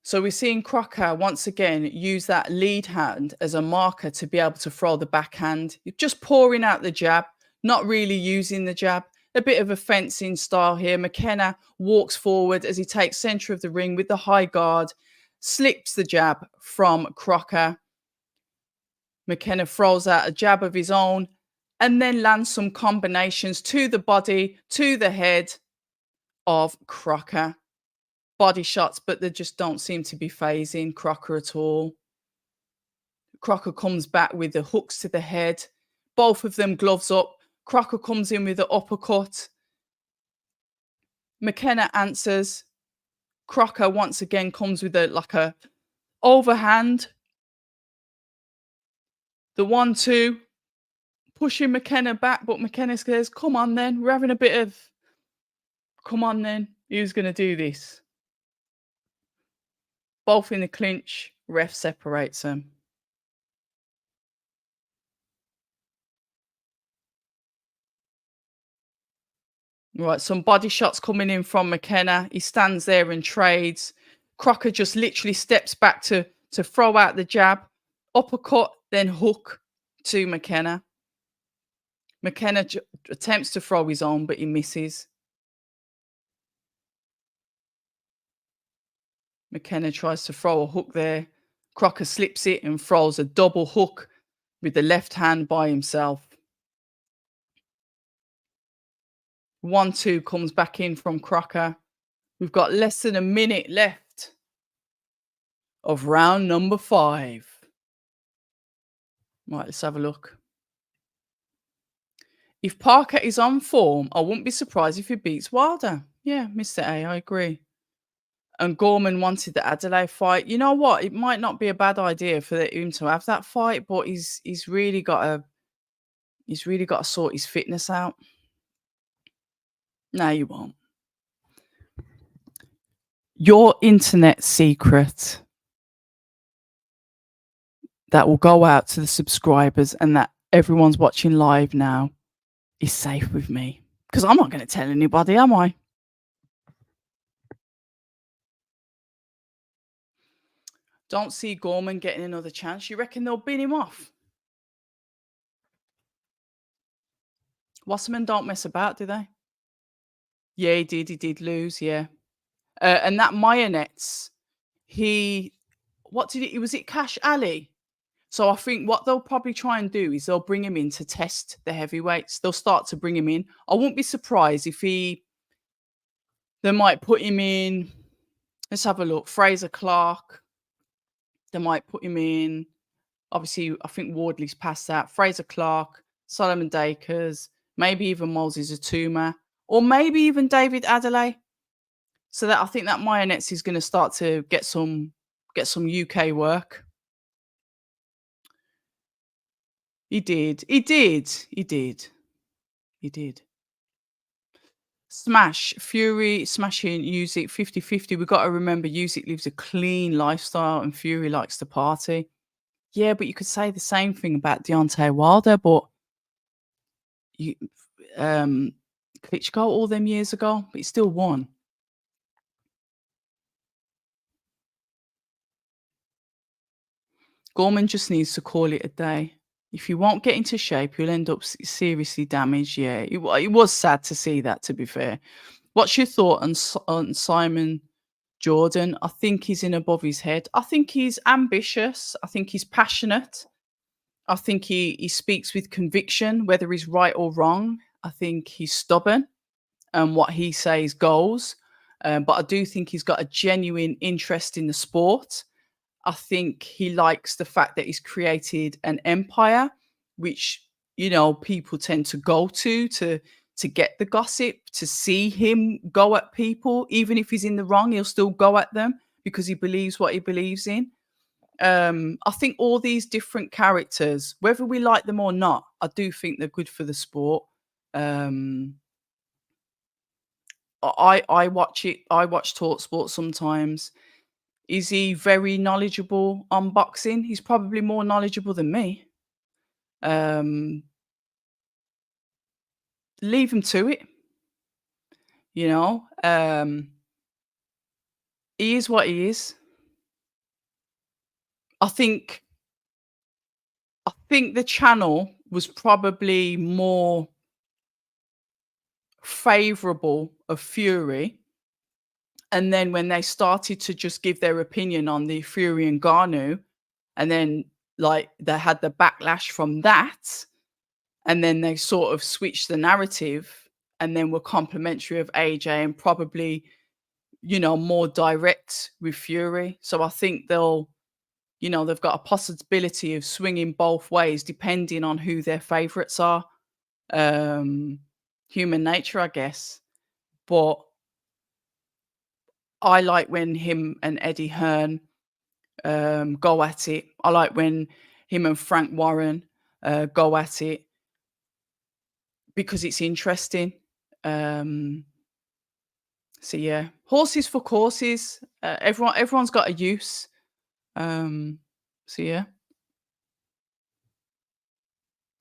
So we're seeing Crocker once again use that lead hand as a marker to be able to throw the backhand. Just pouring out the jab, not really using the jab. A bit of a fencing style here. McKenna walks forward as he takes center of the ring with the high guard, slips the jab from Crocker. McKenna throws out a jab of his own and then lands some combinations to the body, to the head of Crocker. Body shots, but they just don't seem to be phasing Crocker at all. Crocker comes back with the hooks to the head. Both of them gloves up. Crocker comes in with the uppercut. McKenna answers. Crocker once again comes with a overhand. The 1-2. Pushing McKenna back, but McKenna says, come on then. We're having a bit of, come on then. Who's going to do this? Both in the clinch. Ref separates them. Right, some body shots coming in from McKenna. He stands there and trades. Crocker just literally steps back to throw out the jab. Uppercut, then hook to McKenna. McKenna attempts to throw his own, but he misses. McKenna tries to throw a hook there. Crocker slips it and throws a double hook with the left hand by himself. 1-2 comes back in from Crocker. We've got less than a minute left of round number 5. Right, let's have a look. If Parker is on form, I wouldn't be surprised if he beats Wilder. Yeah, Mr. A, I agree. And Gorman wanted the Adelaide fight. You know what? It might not be a bad idea for him to have that fight, but he's really got to sort his fitness out. No, you won't. Your internet secret that will go out to the subscribers and that everyone's watching live now is safe with me. Because I'm not going to tell anybody, am I? Don't see Gorman getting another chance. You reckon they'll bin him off? Wasserman don't mess about, do they? Yeah, he did lose, yeah. And that Mayonnaise, he what did it was it Cash Ali? So I think what they'll probably try and do is they'll bring him in to test the heavyweights. They'll start to bring him in. I wouldn't be surprised if they might put him in. Let's have a look. Fraser Clark. They might put him in. Obviously, I think Wardley's past that. Fraser Clark, Solomon Dakers, maybe even Moses Atuma, or maybe even David Adelaide. So that I think that Mayonnaise is going to start to get some UK work. He did. He did. He did. He did. Smash, Fury, smashing Usyk 50-50. We've got to remember Usyk lives a clean lifestyle and Fury likes to party. Yeah, but you could say the same thing about Deontay Wilder, but you um Klitschko all them years ago, but he still won. Gorman just needs to call it a day. If you won't get into shape, you'll end up seriously damaged. Yeah, it was sad to see that, to be fair. What's your thought on, on Simon Jordan? I think he's in above his head. I think he's ambitious. I think he's passionate. I think he speaks with conviction, whether he's right or wrong. I think he's stubborn and what he says goes. But I do think he's got a genuine interest in the sport. I think he likes the fact that he's created an empire, which people tend to go to get the gossip, to see him go at people, even if he's in the wrong, he'll still go at them because he believes what he believes in. I think all these different characters, whether we like them or not, I do think they're good for the sport. Um, I watch it. I watch Talk Sport sometimes. Is he very knowledgeable on boxing? He's probably more knowledgeable than me. Um, leave him to it. You know, he is what he is. I think. I think the channel was probably more favourable of Fury, and then when they started to just give their opinion on the Fury and Garnu, and then like they had the backlash from that, and then they sort of switched the narrative and then were complimentary of AJ and probably, more direct with Fury. So I think they've got a possibility of swinging both ways depending on who their favorites are. Human nature, I guess. But I like when him and Eddie Hearn go at it. I like when him and Frank Warren go at it because it's interesting. So yeah, horses for courses. Everyone's got a use. So yeah,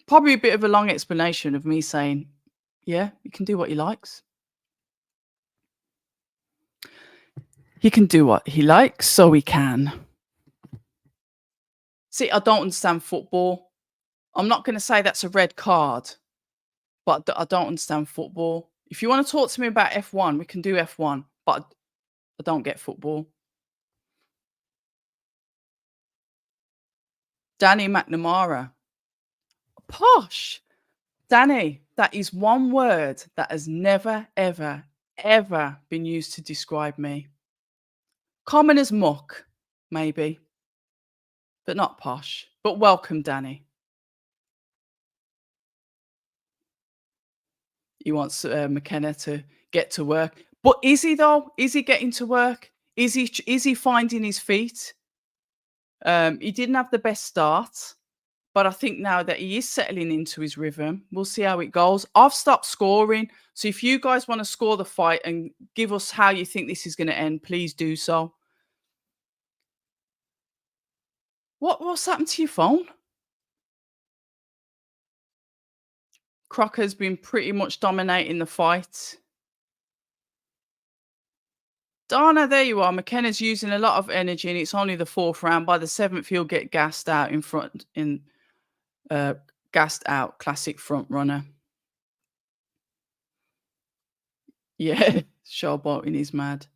probably a bit of a long explanation of me saying, yeah, you can do what he likes. He can do what he likes, so he can. See, I don't understand football. I'm not going to say that's a red card, but I don't understand football. If you want to talk to me about F1, we can do F1, but I don't get football. Danny McNamara. Posh. Danny, that is one word that has never, ever, ever been used to describe me. Common as muck, maybe, but not posh. But welcome, Danny. He wants McKenna to get to work. But is he though? Is he getting to work? Is he finding his feet? He didn't have the best start, but I think now that he is settling into his rhythm, we'll see how it goes. I've stopped scoring. So if you guys want to score the fight and give us how you think this is going to end, please do so. What's happened to your phone? Crocker's been pretty much dominating the fight. Dana, there you are. McKenna's using a lot of energy, and it's only the 4th round. By the 7th, he'll get gassed out in front. Gassed out, classic front runner. Yeah, showboating is mad.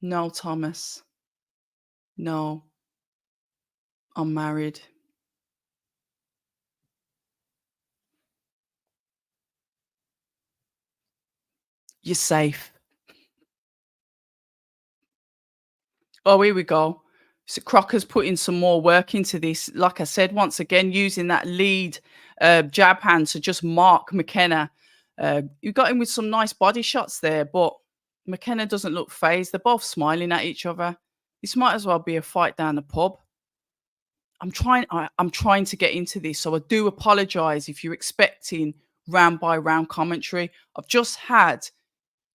No, Thomas. No, I'm married. You're safe. Oh, here we go. So Crocker's putting some more work into this. Like I said, once again, using that lead jab hand to just mark McKenna. You got him with some nice body shots there, but McKenna doesn't look phased. They're both smiling at each other. This might as well be a fight down the pub. I'm trying to get into this, so I do apologize if you're expecting round by round commentary. I've just had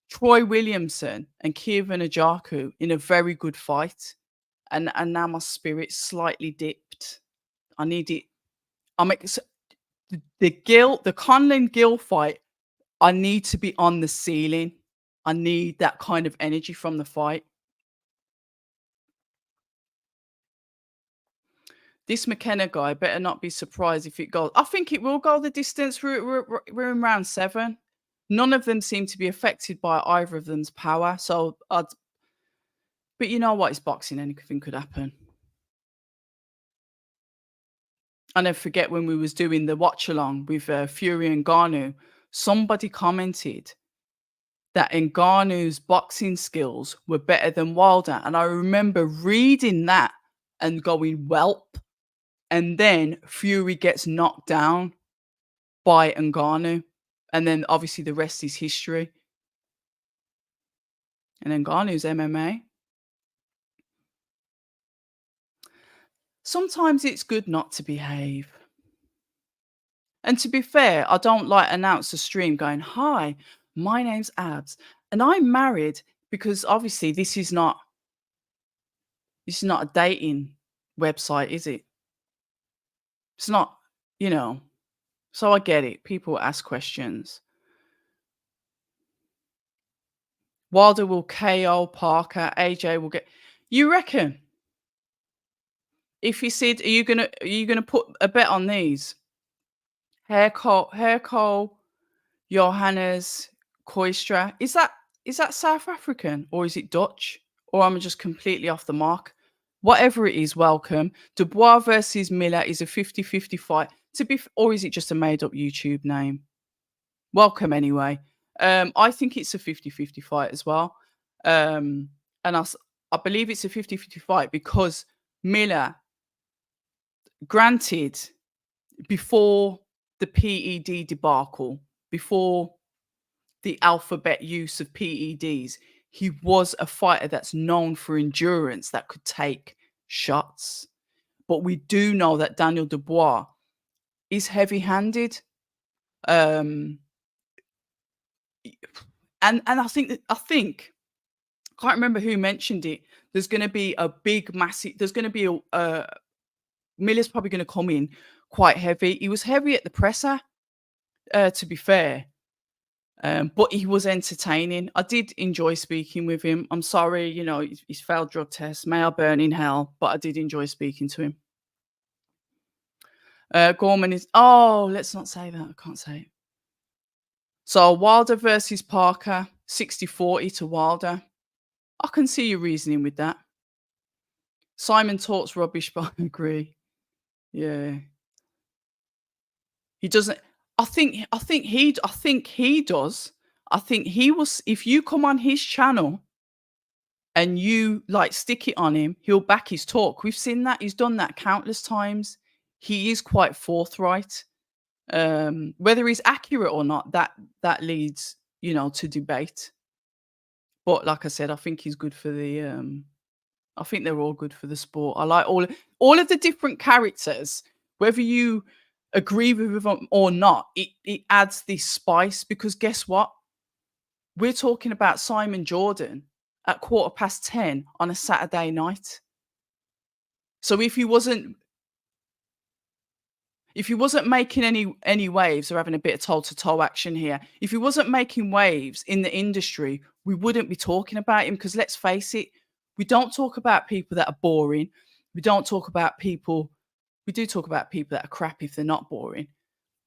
Troy Williamson and Kievan Ajaku in a very good fight, and now my spirit's slightly dipped. I need it. I'm ex- the Conlan Gill fight. I need to be on the ceiling. I need that kind of energy from the fight. This McKenna guy better not be surprised if it goes. I think it will go the distance. We're in round 7. None of them seem to be affected by either of them's power. So, but you know what? It's boxing. Anything could happen. I never forget when we was doing the watch along with Fury and Garnu. Somebody commented that Ngannou's boxing skills were better than Wilder, and I remember reading that and going, "Welp." And then Fury gets knocked down by Ngannou. And then obviously the rest is history. And Ngannou's MMA. Sometimes it's good not to behave. And to be fair, I don't like announce a stream going, "Hi, my name's Abs, and I'm married," because obviously this is not a dating website, is it? It's not, you know. So I get it. People ask questions. Wilder will KO Parker. AJ will get. You reckon? If you said, are you gonna put a bet on these? Hair Cole, Johannes, Koistra. Is that South African or is it Dutch? Or am I just completely off the mark? Whatever it is, welcome. Dubois versus Miller is a 50-50 fight. Or is it just a made up YouTube name? Welcome anyway. I think it's a 50-50 fight as well. And I believe it's a 50-50 fight because Miller, granted, before the PED debacle, before the alphabet use of PEDs, he was a fighter that's known for endurance that could take shots. But we do know that Daniel Dubois is heavy-handed. Um, and I think I can't remember who mentioned it. There's going to be a big, massive. There's going to be Miller's probably going to come in quite heavy. He was heavy at the presser, to be fair, but he was entertaining. I did enjoy speaking with him. I'm sorry, he's failed drug test. May I burn in hell, but I did enjoy speaking to him. Gorman is. Oh, let's not say that. I can't say it. So Wilder versus Parker, 60-40 to Wilder. I can see your reasoning with that. Simon talks rubbish, but I agree. Yeah. He doesn't. I think he does. I think he was. If you come on his channel and you like stick it on him, he'll back his talk. We've seen that. He's done that countless times. He is quite forthright. Whether he's accurate or not, that leads, to debate. But like I said, I think he's good for the. I think they're all good for the sport. I like all of the different characters, whether you agree with them or not. It adds this spice because guess what? We're talking about Simon Jordan at 10:15 on a Saturday night. So if he wasn't making any waves or having a bit of toe-to-toe action here, if he wasn't making waves in the industry, we wouldn't be talking about him because let's face it, we don't talk about people that are boring. We don't talk about people we do talk about people that are crap if they're not boring,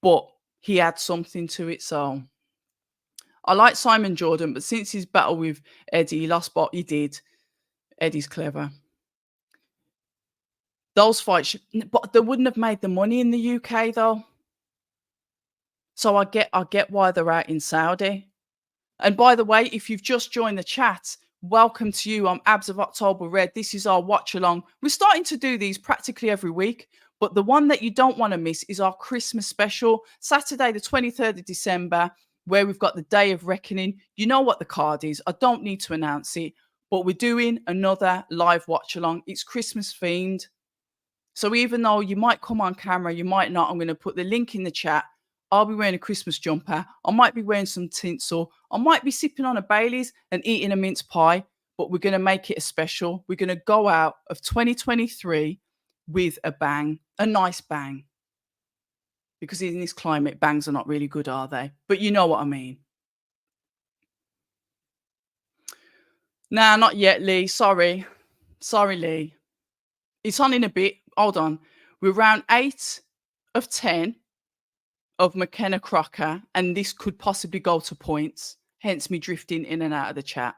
but he adds something to it, so I like Simon Jordan, but since his battle with Eddie, he lost, but he did. Eddie's clever. Those fights, but they wouldn't have made the money in the UK though. So I get why they're out in Saudi. And by the way, if you've just joined the chat, welcome to you. I'm Abs of October Red. This is our watch along. We're starting to do these practically every week, but the one that you don't want to miss is our Christmas special, Saturday, the 23rd of December, where we've got the Day of Reckoning. You know what the card is. I don't need to announce it, but we're doing another live watch along. It's Christmas themed. So even though you might come on camera, you might not, I'm going to put the link in the chat. I'll be wearing a Christmas jumper. I might be wearing some tinsel. I might be sipping on a Bailey's and eating a mince pie, but we're going to make it a special. We're going to go out of 2023 with a bang, a nice bang. Because in this climate, bangs are not really good, are they? But you know what I mean. Nah, not yet, Lee. Sorry. Sorry, Lee. It's on in a bit. Hold on. We're round 8 of 10 of McKenna Crocker, and this could possibly go to points, hence me drifting in and out of the chat.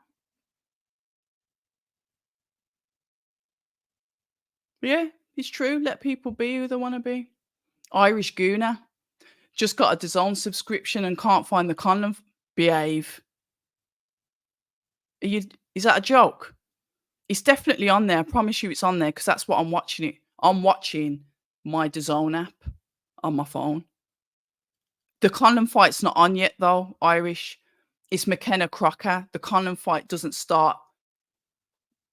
Yeah, it's true. Let people be who they want to be. Irish Gooner. Just got a DAZN subscription and can't find the Conlan. Behave. Is that a joke? It's definitely on there. I promise you it's on there because that's what I'm watching it. I'm watching my DAZN app on my phone. The Conlan fight's not on yet though, Irish. It's McKenna Crocker. The Conlan fight doesn't start.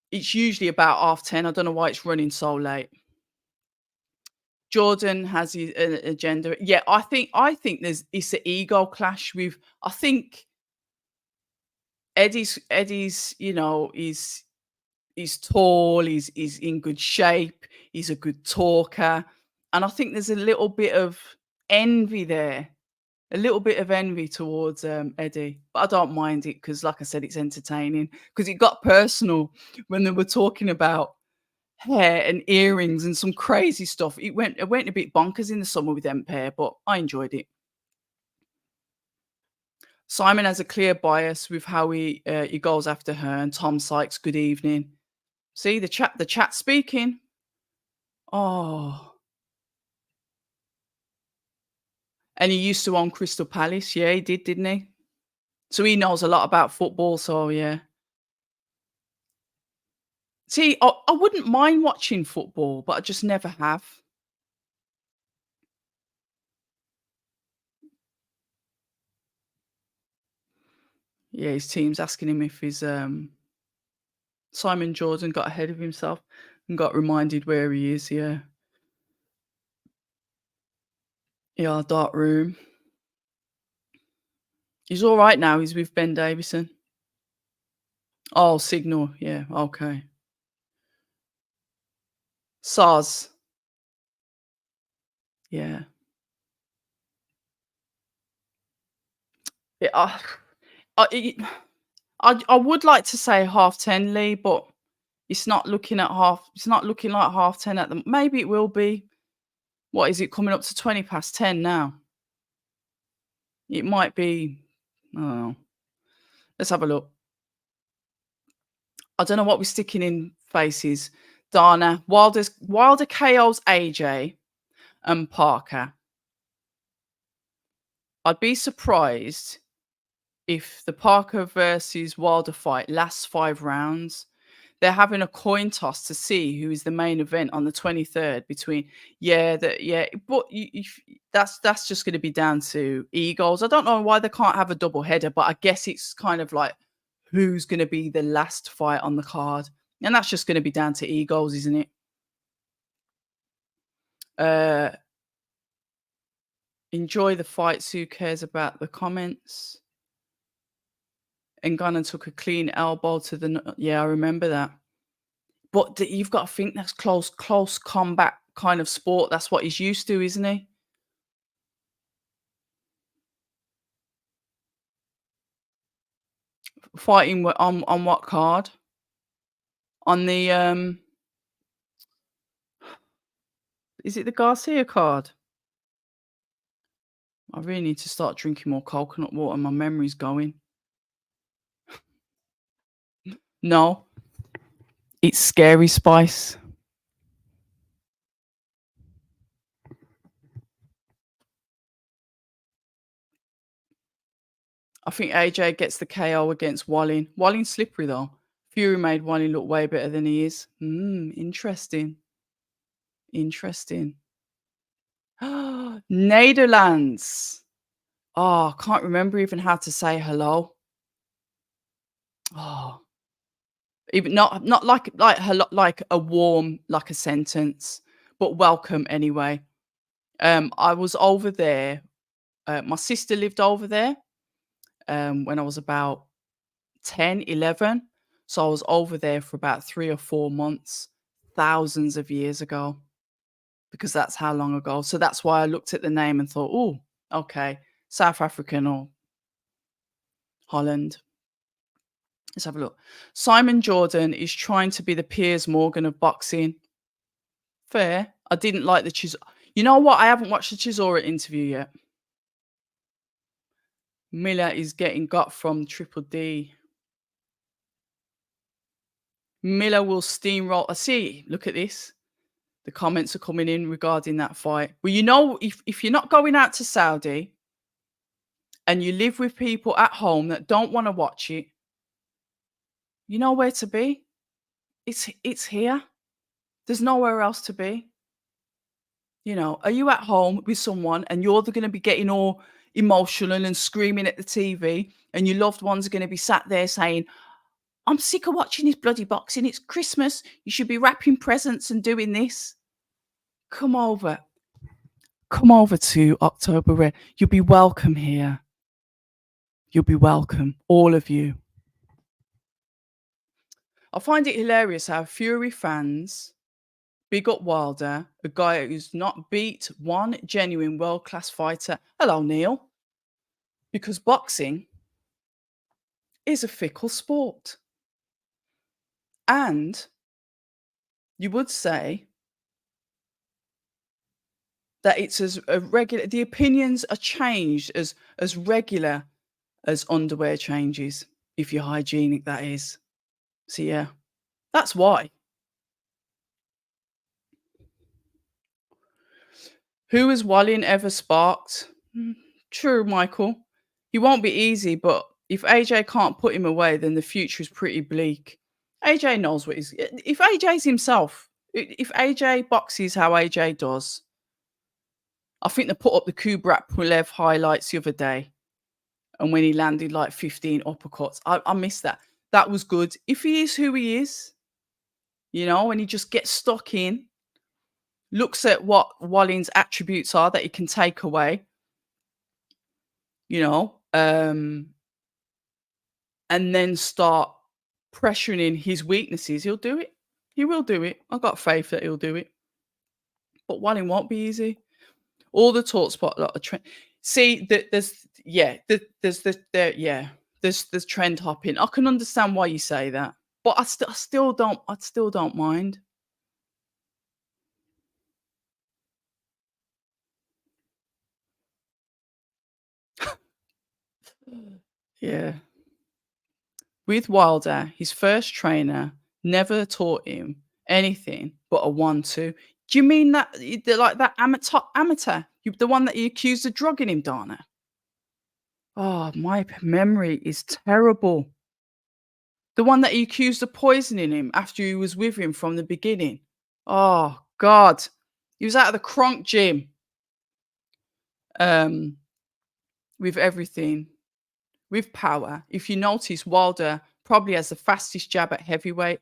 It's usually about 10:30. I don't know why it's running so late. Jordan has his agenda. Yeah, I think it's an ego clash with. I think Eddie's he's tall, he's in good shape, he's a good talker, and I think there's a little bit of envy there. A little bit of envy towards Eddie, but I don't mind it because, like I said, it's entertaining. Because it got personal when they were talking about hair and earrings and some crazy stuff. It went a bit bonkers in the summer with them pair, but I enjoyed it. Simon has a clear bias with how he goes after her, and Tom Sykes, good evening. See the chat speaking. Oh, and he used to own Crystal Palace. Yeah, he did, didn't he? So he knows a lot about football. So yeah. See, I wouldn't mind watching football, but I just never have. Yeah, his team's asking him if his Simon Jordan got ahead of himself and got reminded where he is. Yeah, yeah, dark room. He's all right now. He's with Ben Davison. Oh, Signal. Yeah, okay. SARS. Yeah. Yeah. I, I would like to say 10:30, Lee, but it's not looking at half. It's not looking like 10:30 at the. Maybe it will be. What is it coming up to 10:20 now? It might be. Oh, let's have a look. I don't know what we're sticking in faces. Dana, Wilder KO's AJ and Parker. I'd be surprised if the Parker versus Wilder fight lasts 5 rounds. They're having a coin toss to see who is the main event on the 23rd between but that's just going to be down to egos. I don't know why they can't have a double header, but I guess it's kind of like who's going to be the last fight on the card, and that's just going to be down to egos, isn't it? Enjoy the fights. Who cares about the comments? And Gunner took a clean elbow to the. Yeah, I remember that. But you've got to think that's close combat kind of sport. That's what he's used to, isn't he? Fighting on what card? On the is it the Garcia card? I really need to start drinking more coconut water. My memory's going. No, it's Scary Spice. I think AJ gets the KO against Wallin. Wallin's slippery though. Fury made Wallin look way better than he is. Interesting. Interesting. Netherlands. Oh, I can't remember even how to say hello. Oh, even not like hello, like a warm, like a sentence, but welcome anyway. I was over there. My sister lived over there when I was about 10, 11. So I was over there for about 3 or 4 months, thousands of years ago, because that's how long ago. So that's why I looked at the name and thought, oh, okay, South African or Holland. Let's have a look. Simon Jordan is trying to be the Piers Morgan of boxing. Fair. I didn't like the You know what? I haven't watched the Chisora interview yet. Miller is getting got from Triple D. Miller will steamroll. I see. Look at this. The comments are coming in regarding that fight. Well, you know, if you're not going out to Saudi and you live with people at home that don't want to watch it, you know where to be. It's here. There's nowhere else to be. You know, are you at home with someone and you're going to be getting all emotional and screaming at the TV, and your loved ones are going to be sat there saying, I'm sick of watching this bloody boxing. It's Christmas. You should be wrapping presents and doing this. Come over. Come over to October Red. You'll be welcome here. You'll be welcome, all of you. I find it hilarious how Fury fans big up Wilder, a guy who's not beat one genuine world-class fighter. Hello, Neil. Because boxing is a fickle sport. And you would say that it's as a regular, the opinions are changed as regular as underwear changes, if you're hygienic, that is. So yeah, that's why. Who has Wallin ever sparked? True, Michael. He won't be easy, but if AJ can't put him away, then the future is pretty bleak. AJ knows what he's. If AJ's himself, if AJ boxes how AJ does, I think they put up the Kubrat Pulev highlights the other day, and when he landed like 15 uppercuts, I missed that. That was good. If he is who he is, you know, and he just gets stuck in, looks at what Wallin's attributes are that he can take away, you know, and then start pressuring his weaknesses, he'll do it. He will do it. I've got faith that he'll do it. But Wallin won't be easy. All the talk spot lot of trend. See, there's there's trend hopping. I can understand why you say that, but I still don't mind. Yeah. With Wilder, his first trainer never taught him anything but a 1-2. Do you mean that like that amateur? The one that you accused of drugging him, Dana? Oh, my memory is terrible. The one that he accused of poisoning him after he was with him from the beginning. Oh God. He was out of the Kronk gym. With everything. With power. If you notice, Wilder probably has the fastest jab at heavyweight.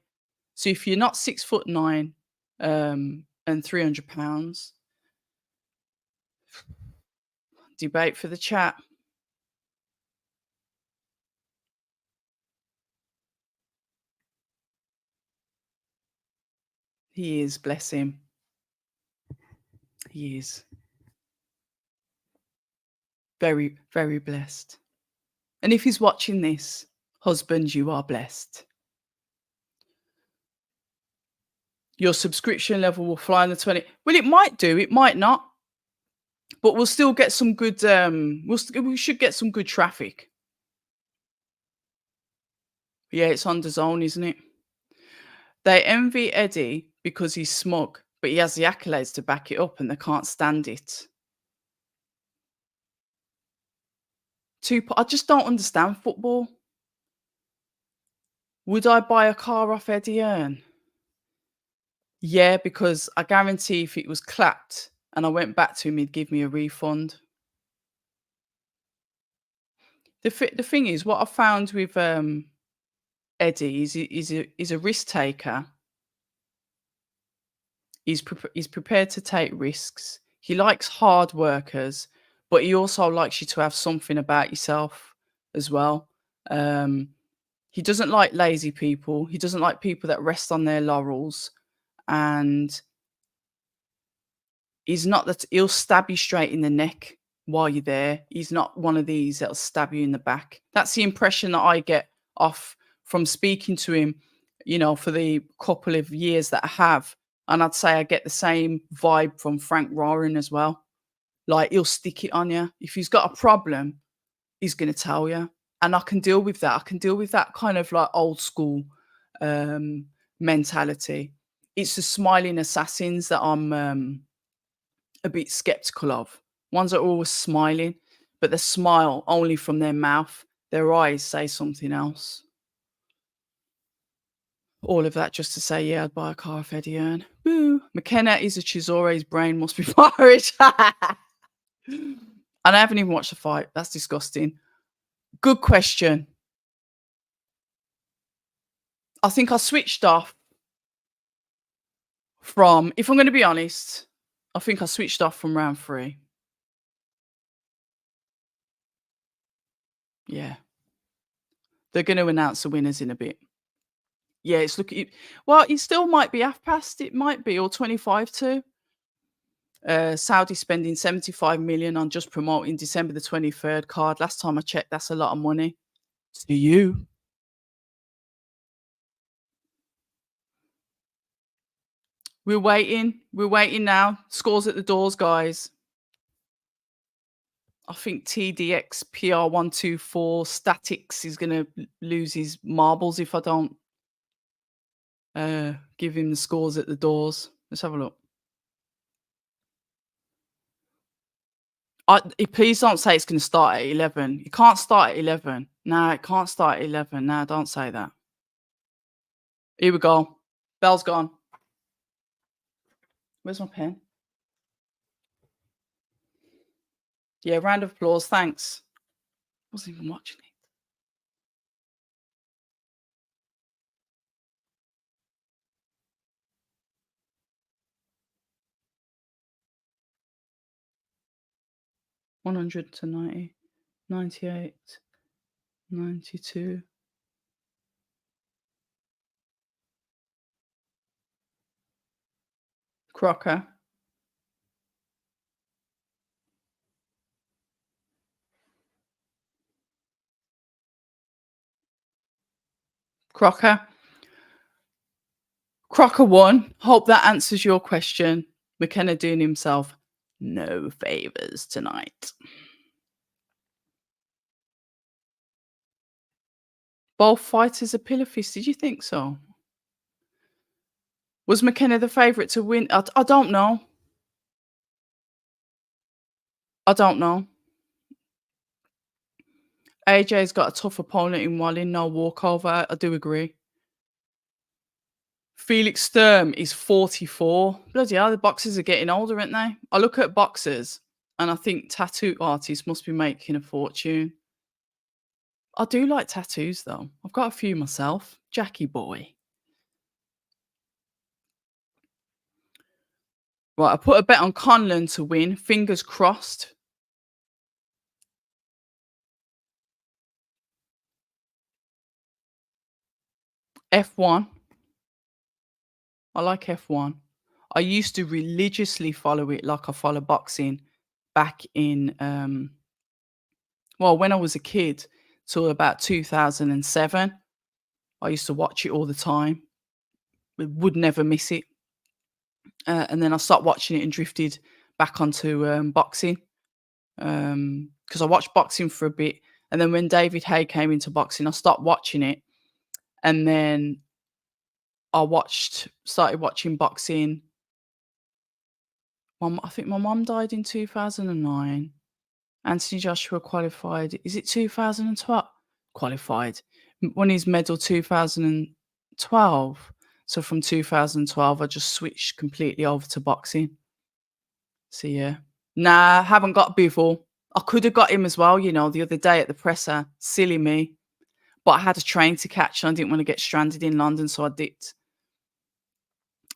So if you're not 6'9", and 300 pounds, debate for the chat. He is, bless him. He is. Very, very blessed. And if he's watching this, husband, you are blessed. Your subscription level will fly in the 20. Well, it might do, it might not. But we'll still get some good, we should get some good traffic. Yeah, it's on the zone, isn't it? They envy Eddie because he's smug, but he has the accolades to back it up and they can't stand it. I just don't understand football. Would I buy a car off Eddie Earn? Yeah, because I guarantee if it was clapped and I went back to him, he'd give me a refund. The thing is, what I found with Eddie is he's a risk taker. He's prepared to take risks. He likes hard workers, but he also likes you to have something about yourself as well. Um, he doesn't like lazy people. He doesn't like people that rest on their laurels, and he's not that he'll stab you straight in the neck while you're there. He's not one of these that'll stab you in the back. That's the impression that I get off from speaking to him, for the couple of years that I have. And I'd say I get the same vibe from Frank Roaring as well. Like he'll stick it on you. If he's got a problem, he's gonna tell you. And I can deal with that. I can deal with that kind of like old school um mentality. It's the smiling assassins that I'm a bit skeptical of. Ones that are always smiling, but they smile only from their mouth. Their eyes say something else. All of that just to say, yeah, I'd buy a car if Eddie Earn. Woo. McKenna is a Chisore. His brain must be porridge. And I haven't even watched the fight. That's disgusting. Good question. I think I switched off from, if I'm going to be honest, I think I switched off from round 3. Yeah. They're going to announce the winners in a bit. Yeah, it's looking. Well, it still might be half past. It might be, or 25 to. Saudi spending 75 million on just promoting December the 23rd card. Last time I checked, that's a lot of money. To you. We're waiting. We're waiting now. Scores at the doors, guys. I think TDX PR124 Statics is going to lose his marbles if I don't give him the scores at the doors. Let's have a look. Please don't say it's going to start at 11. You can't start at 11. No, it can't start at 11. No, don't say that. Here we go. Bell's gone. Where's my pen? Yeah, round of applause. Thanks. Wasn't even watching it. $100 to 90, 98, 92. Crocker. Crocker. Crocker won. Hope that answers your question. McKenna doing himself no favors tonight. Both fighters are pillar fists. Did you think so? Was McKenna the favourite to win? I don't know. I don't know. AJ's got a tough opponent in Wallin. No walkover. I do agree. Felix Sturm is 44. Bloody hell, the boxers are getting older, aren't they? I look at boxers and I think tattoo artists must be making a fortune. I do like tattoos, though. I've got a few myself. Jackie boy. Right, I put a bet on Conlan to win. Fingers crossed. F1. I like F1. I used to religiously follow it like I follow boxing back in, when I was a kid till about 2007. I used to watch it all the time. Would never miss it. And then I stopped watching it and drifted back onto boxing because I watched boxing for a bit. And then when David Hay came into boxing, I stopped watching it. And then started watching boxing. I think my mum died in 2009. Anthony Joshua qualified. Is it 2012? Qualified. Won his medal 2012. So from 2012, I just switched completely over to boxing. So yeah. Nah, haven't got Bivol. I could have got him as well, the other day at the presser. Silly me. But I had a train to catch and I didn't want to get stranded in London, so I dipped.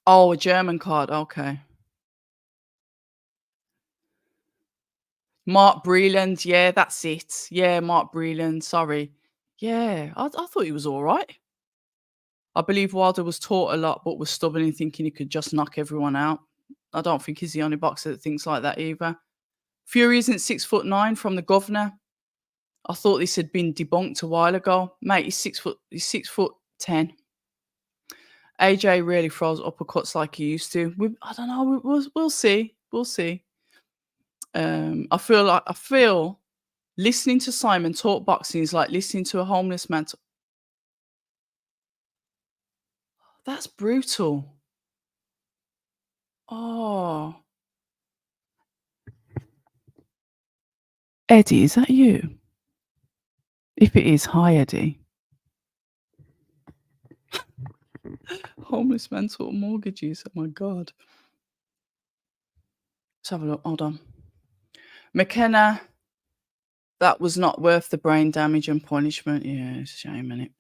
Oh, a German card. Okay. Mark Breland. Yeah, that's it. Yeah, Mark Breland. Sorry. Yeah, I thought he was all right. I believe Wilder was taught a lot, but was stubborn in thinking he could just knock everyone out. I don't think he's the only boxer that thinks like that either. Fury isn't 6'9" from the governor. I thought this had been debunked a while ago. Mate, he's 6'10". AJ really throws uppercuts like he used to. I don't know. We'll see. We'll see. I feel listening to Simon talk boxing is like listening to a homeless man. That's brutal. Oh, Eddie, is that you? If it is, hi Eddie. Homeless man talk mortgages. Oh my god. Let's have a look. Hold on. McKenna, that was not worth the brain damage and punishment. Yeah, it's a shame, innit?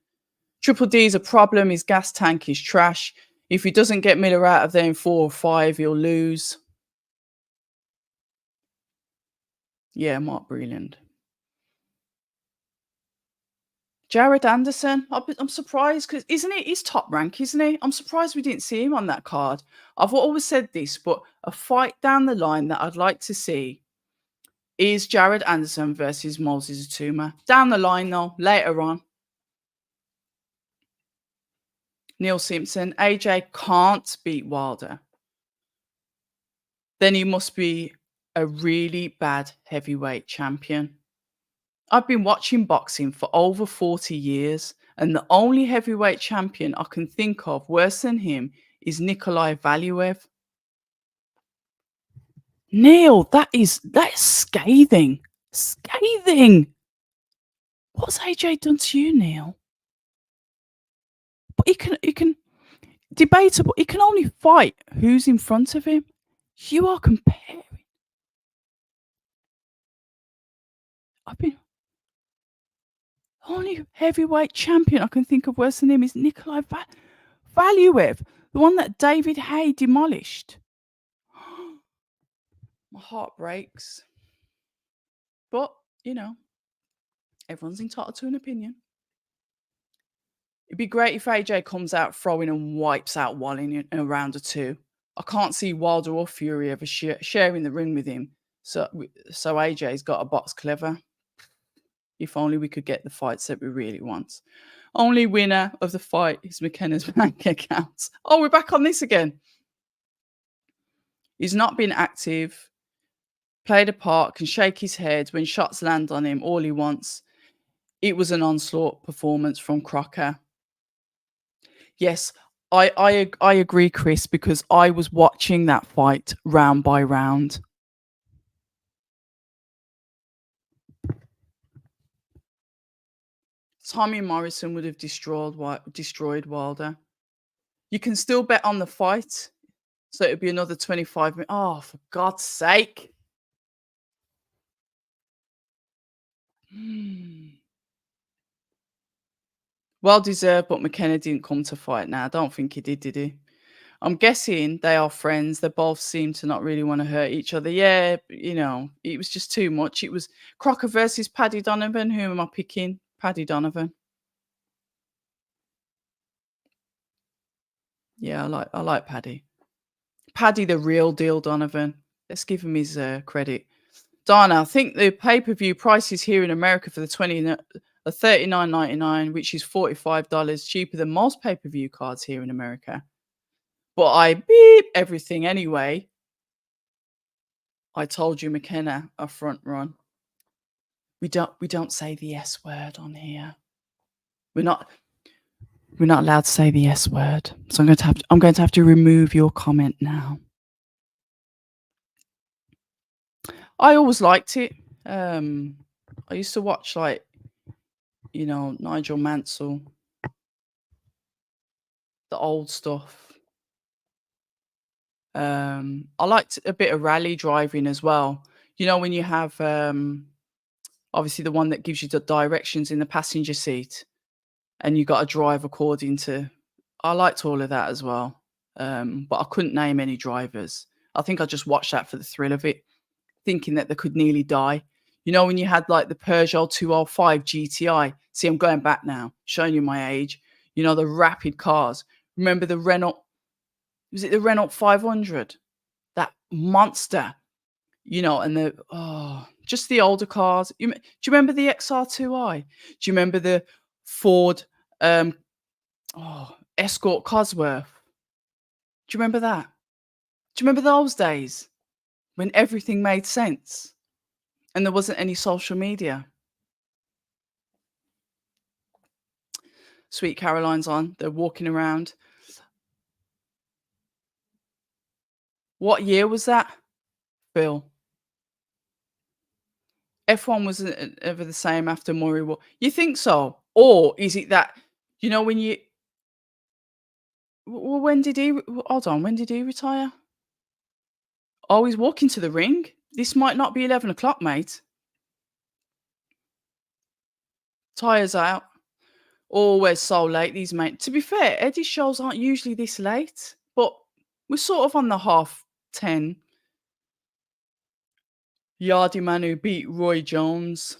Triple D is a problem. His gas tank is trash. If he doesn't get Miller out of there in 4 or 5, he'll lose. Yeah, Mark Breland. Jared Anderson. I'm surprised because he's top rank, isn't he? I'm surprised we didn't see him on that card. I've always said this, but a fight down the line that I'd like to see is Jared Anderson versus Moses Atuma. Down the line, though, later on. Neil Simpson. AJ can't beat Wilder. Then he must be a really bad heavyweight champion. I've been watching boxing for over 40 years, and the only heavyweight champion I can think of worse than him is Nikolai Valuev. Neil, that is scathing. Scathing. What's AJ done to you, Neil? But he can debatable. He can only fight who's in front of him. You are comparing. I've been only heavyweight champion I can think of worse than him is Nikolai Valuev, the one that David Hay demolished. My heart breaks. But, everyone's entitled to an opinion. It'd be great if AJ comes out throwing and wipes out Wallin in a round or two. I can't see Wilder or Fury ever sharing the ring with him. So AJ's got a box clever. If only we could get the fights that we really want. Only winner of the fight is McKenna's bank account. Oh, we're back on this again. He's not been active, played a part, can shake his head when shots land on him, all he wants. It was an onslaught performance from Crocker. Yes, I agree, Chris, because I was watching that fight round by round. Tommy Morrison would have destroyed Wilder. You can still bet on the fight, so it would be another 25 minutes. Oh, for God's sake. Well deserved, but McKenna didn't come to fight now. I don't think he did he? I'm guessing they are friends. They both seem to not really want to hurt each other. Yeah, it was just too much. It was Crocker versus Paddy Donovan. Who am I picking? Paddy Donovan. Yeah, I like Paddy. Paddy, the real deal, Donovan. Let's give him his credit. Dana, I think the pay-per-view prices here in America for the $39.99, which is $45 cheaper than most pay-per-view cards here in America. But I beep everything anyway. I told you, McKenna, a front run. We don't say the S word on here. We're not. We're not allowed to say the S word, so I'm going to have to remove your comment now. I always liked it. Um, I used to watch, like, Nigel Mansell, the old stuff. I liked a bit of rally driving as well. When you have, obviously the one that gives you the directions in the passenger seat and you got to drive according to. I liked all of that as well. But I couldn't name any drivers. I think I just watched that for the thrill of it, thinking that they could nearly die. When you had like the Peugeot 205 GTI. See, I'm going back now, showing you my age. The rapid cars. Remember the Renault? Was it the Renault 500? That monster. And just the older cars. Do you remember the XR2i? Do you remember the Ford um, Escort Cosworth? Do you remember that? Do you remember those days when everything made sense and there wasn't any social media? Sweet Caroline's on. They're walking around. What year was that, Phil? F1 wasn't ever the same after Murray Wa. You think so? Or is it that, when you when did he hold on, when did he retire? Oh, he's walking to the ring? This might not be 11 o'clock, mate. Tyres out. Always so late, these mate. To be fair, Eddie's shows aren't usually this late, but we're sort of on the 10:30. Yardy man who beat Roy Jones.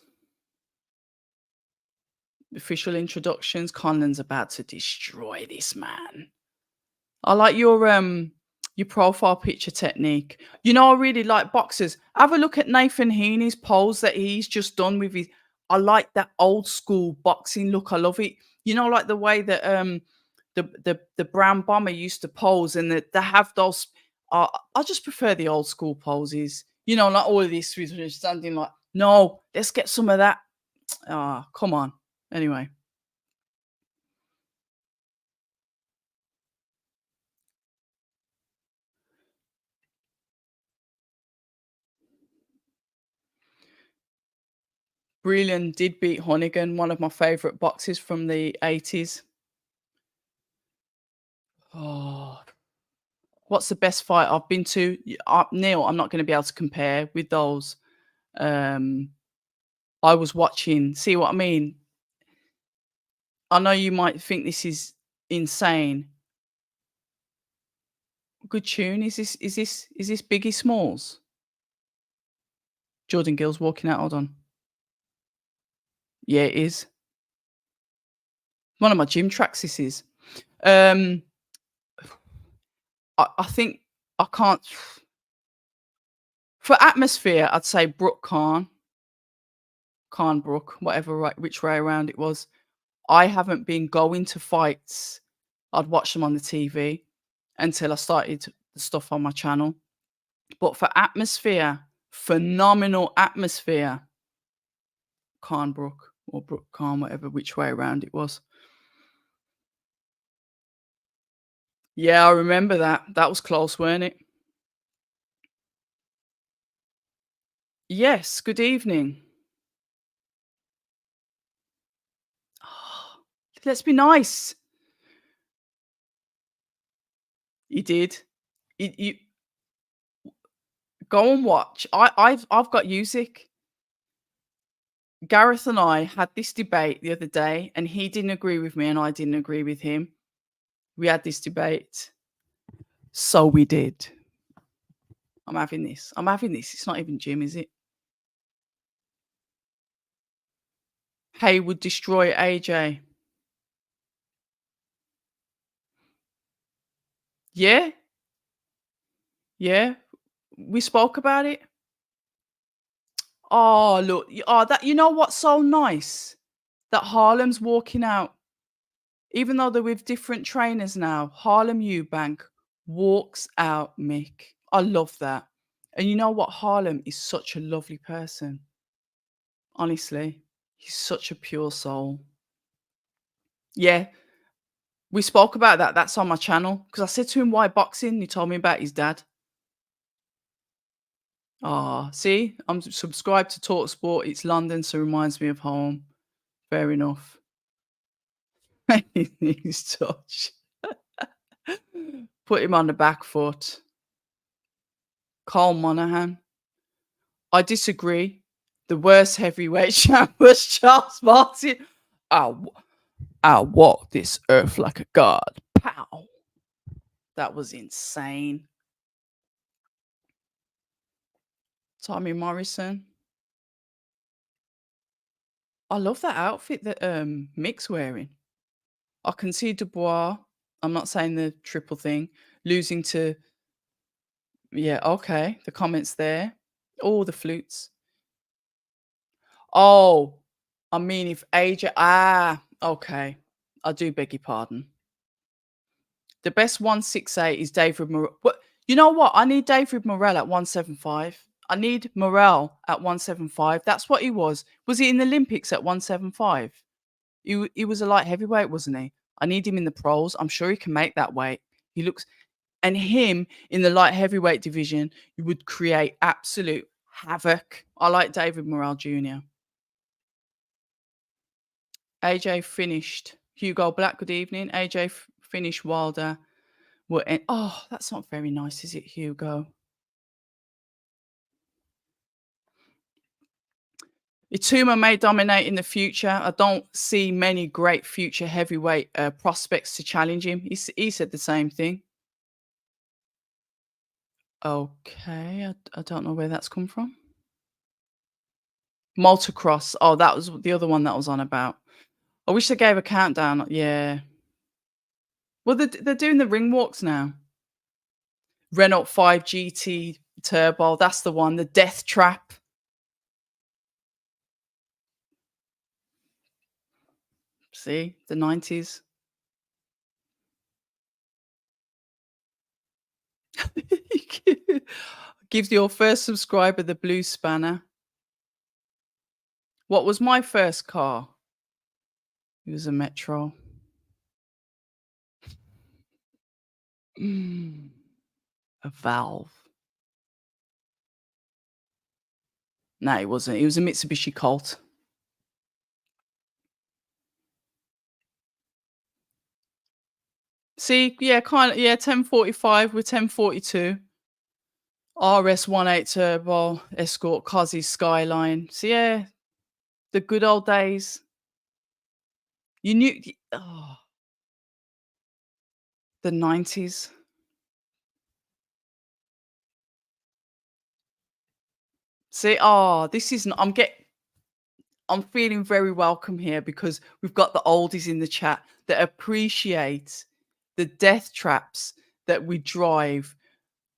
Official introductions. Conlan's about to destroy this man. I like your profile picture technique. I really like boxers. Have a look at Nathan Heaney's pose that he's just done with his. I like that old school boxing look. I love it. Like the way that the brown bomber used to pose, and that they have those. I just prefer the old school poses. Like all of this with standing like. No, let's get some of that. Ah, come on. Anyway. Breland did beat Honnigan, one of my favourite boxers from the 80s. Oh, what's the best fight I've been to? Neil, I'm not going to be able to compare with those. Um, I was watching. See what I mean? I know you might think this is insane. Good tune. Is this Biggie Smalls? Jordan Gill's walking out. Hold on. Yeah, it is. One of my gym tracks. This is. Um, I think I can't. For atmosphere, I'd say Brooke Khan Brook, whatever, which way around it was. I haven't been going to fights. I'd watch them on the TV until I started the stuff on my channel. But for atmosphere, phenomenal atmosphere, Khan Brook or Brook Khan, whatever, which way around it was. Yeah, I remember that. That was close, weren't it? Yes, good evening. Let's be nice. You did. You go and watch. I've got music. Gareth and I had this debate the other day, and he didn't agree with me, and I didn't agree with him. We had this debate. So we did. I'm having this. I'm having this. It's not even Jim, is it? Haywood destroy AJ. Yeah. Yeah. We spoke about it. Oh, look. Oh, that, what's so nice? That Harlem's walking out. Even though they're with different trainers now, Harlem Eubank walks out, Mick. I love that. And you know what? Harlem is such a lovely person. Honestly, he's such a pure soul. Yeah. We spoke about that. That's on my channel because I said to him, "Why boxing?" He told me about his dad. Ah, see, I'm subscribed to Talksport. It's London, so it reminds me of home. Fair enough. He needs touch. Put him on the back foot. Carl Monaghan. I disagree. The worst heavyweight champ was Charles Martin. I walk this earth like a god. Pow. That was insane. Tommy Morrison. I love that outfit that Mick's wearing. I can see Dubois. I'm not saying the triple thing. Losing to yeah, okay. The comments there. All the flutes. Oh, I mean if AJ okay. I do beg your pardon. The best 168 is David Morrell. What you know what? I need David Morrell at 175. I need Morrell at 175. That's what he was. Was he in the Olympics at 175? He was a light heavyweight, wasn't he? I need him in the pros. I'm sure he can make that weight. He looks and him in the light heavyweight division, you would create absolute havoc. I like David Morrell Jr. AJ finished. Hugo Black, good evening. AJ finished Wilder. Oh, that's not very nice, is it, Hugo? Ituma may dominate in the future. I don't see many great future heavyweight prospects to challenge him. He said the same thing. Okay, I don't know where that's come from. Multicross. Oh, that was the other one that was on about. I wish they gave a countdown. Yeah. Well, they're doing the ring walks now. Renault 5 GT Turbo. That's the one. The Death Trap. See the 90s. Gives your first subscriber the blue spanner. What was my first car? It was a Metro. A Valve. No, it wasn't. It was a Mitsubishi Colt. See, yeah, kind of, yeah, 1045 with 1042. RS 18 Turbo, Escort, Cozzy, Skyline. So yeah, the good old days. You knew the 90s. See, this isn't I'm feeling very welcome here because we've got the oldies in the chat that appreciate the death traps that we drive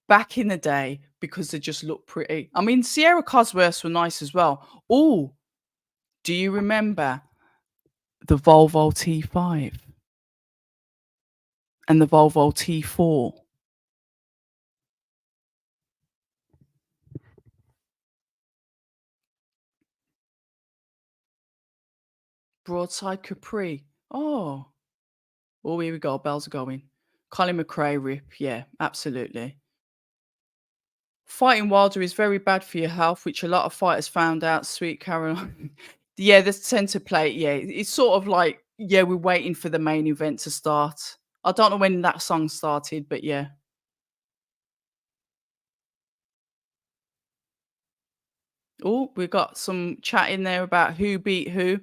back in the day because they just look pretty. I mean, Sierra Cosworths were nice as well. Oh, do you remember the Volvo T5 and the Volvo T4? Broadside Capri. Oh, here we go. Bells are going. Colin McRae rip. Yeah, absolutely. Fighting Wilder is very bad for your health, which a lot of fighters found out. Sweet Caroline. Yeah, the centre plate. Yeah, it's sort of like, yeah, we're waiting for the main event to start. I don't know when that song started, but yeah. Oh, we got some chat in there about who beat who.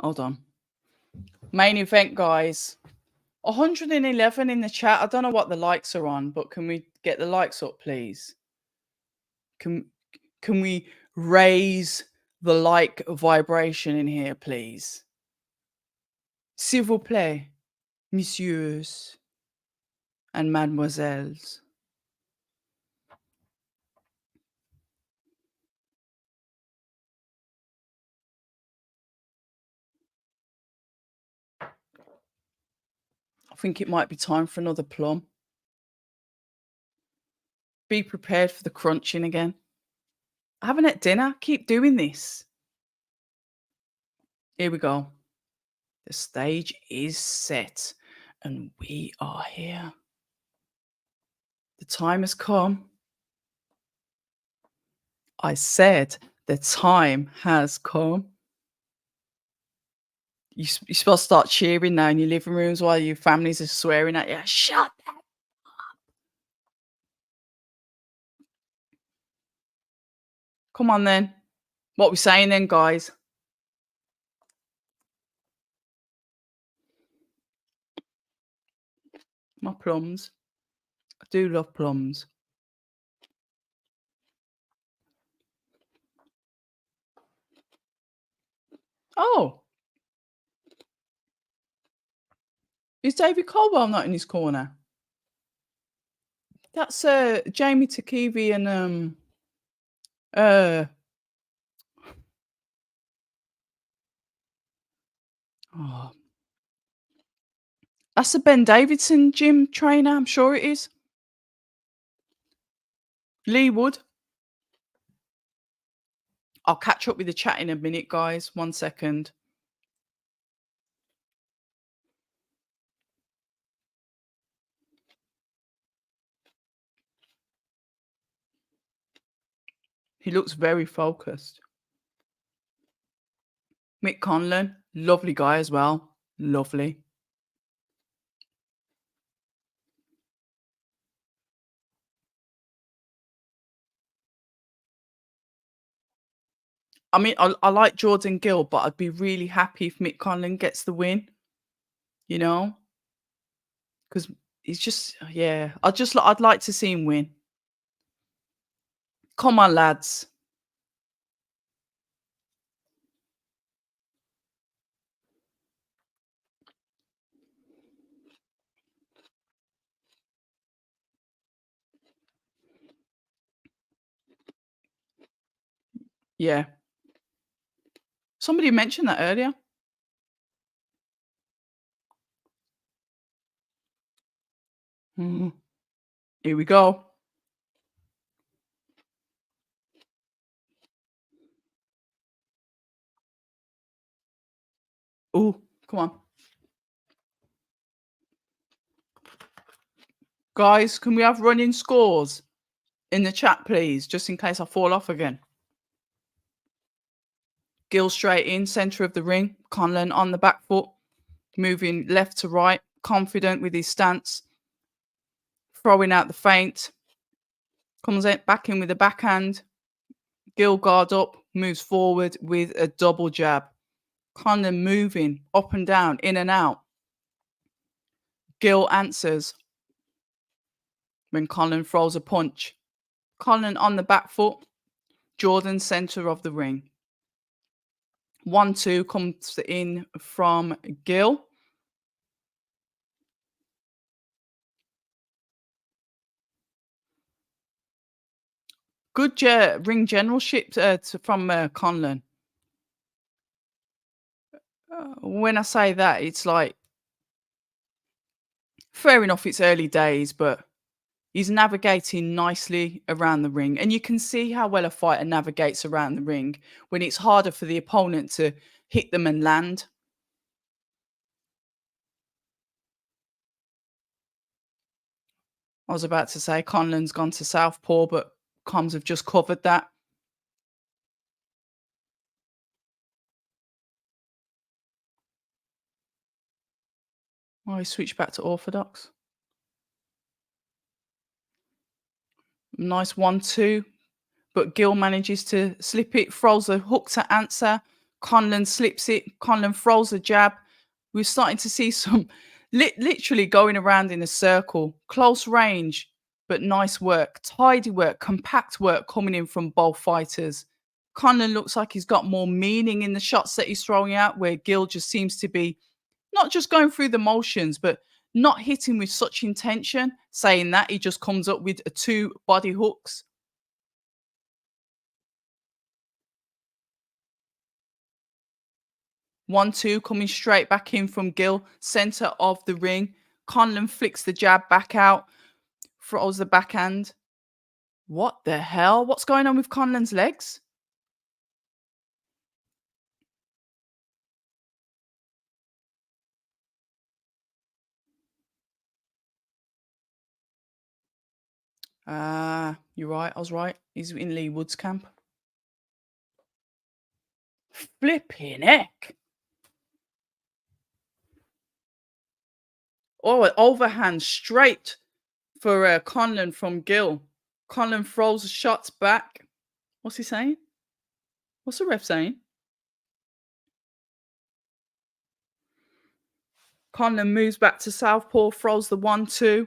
Hold on. Main event, guys. 111 in the chat. I don't know what the likes are on, but can we get the likes up, please? Can can we raise the like vibration in here, please? S'il vous plaît, messieurs and mademoiselles. think it might be time for another plum. Be prepared for the crunching again. I haven't had dinner. Keep doing this. Here we go. The stage is set and we are here. The time has come. I said the time has come. You're supposed to start cheering now in your living rooms while your families are swearing at you. Shut up. Come on then. What we saying then, guys? My plums. I do love plums. Oh, is David Colwell not in his corner? That's Jamie Takivi and uh oh, that's a Ben Davidson gym trainer, I'm sure it is. Lee Wood. I'll catch up with the chat in a minute, guys. 1 second. He looks very focused. Mick Conlan, lovely guy as well. Lovely. I mean, I like Jordan Gill, but I'd be really happy if Mick Conlan gets the win, you know? Because he's just, yeah, I'd like to see him win. Come on, lads. Yeah. Somebody mentioned that earlier. Mhm. Here we go. Oh, come on. Guys, can we have running scores in the chat, please? Just in case I fall off again. Gill straight in, centre of the ring. Conlan on the back foot, moving left to right, confident with his stance, throwing out the feint. Comes back in with a backhand. Gill guard up, moves forward with a double jab. Conlan moving up and down, in and out. Gill answers when Conlan throws a punch. Conlan on the back foot. Jordan centre of the ring. 1-2 comes in from Gill. Good ring generalship from Conlan. When I say that, it's like, fair enough, it's early days, but he's navigating nicely around the ring. And you can see how well a fighter navigates around the ring when it's harder for the opponent to hit them and land. I was about to say Conlan's gone to southpaw, but comms have just covered that. Oh, he switched back to orthodox. Nice 1-2. But Gill manages to slip it, throws a hook to answer. Conlan slips it. Conlan throws a jab. We're starting to see some literally going around in a circle. Close range, but nice work. Tidy work, compact work coming in from both fighters. Conlan looks like he's got more meaning in the shots that he's throwing out, where Gill just seems to be not just going through the motions, but not hitting with such intention. Saying that, he just comes up with 2 body hooks. 1-2 coming straight back in from Gill, centre of the ring. Conlan flicks the jab back out, throws the backhand. What the hell? What's going on with Conlan's legs? Ah, you're right. I was right. He's in Lee Wood's camp. Flipping heck. Oh, an overhand straight for Conlan from Gill. Conlan throws the shots back. What's he saying? What's the ref saying? Conlan moves back to southpaw, throws the 1-2.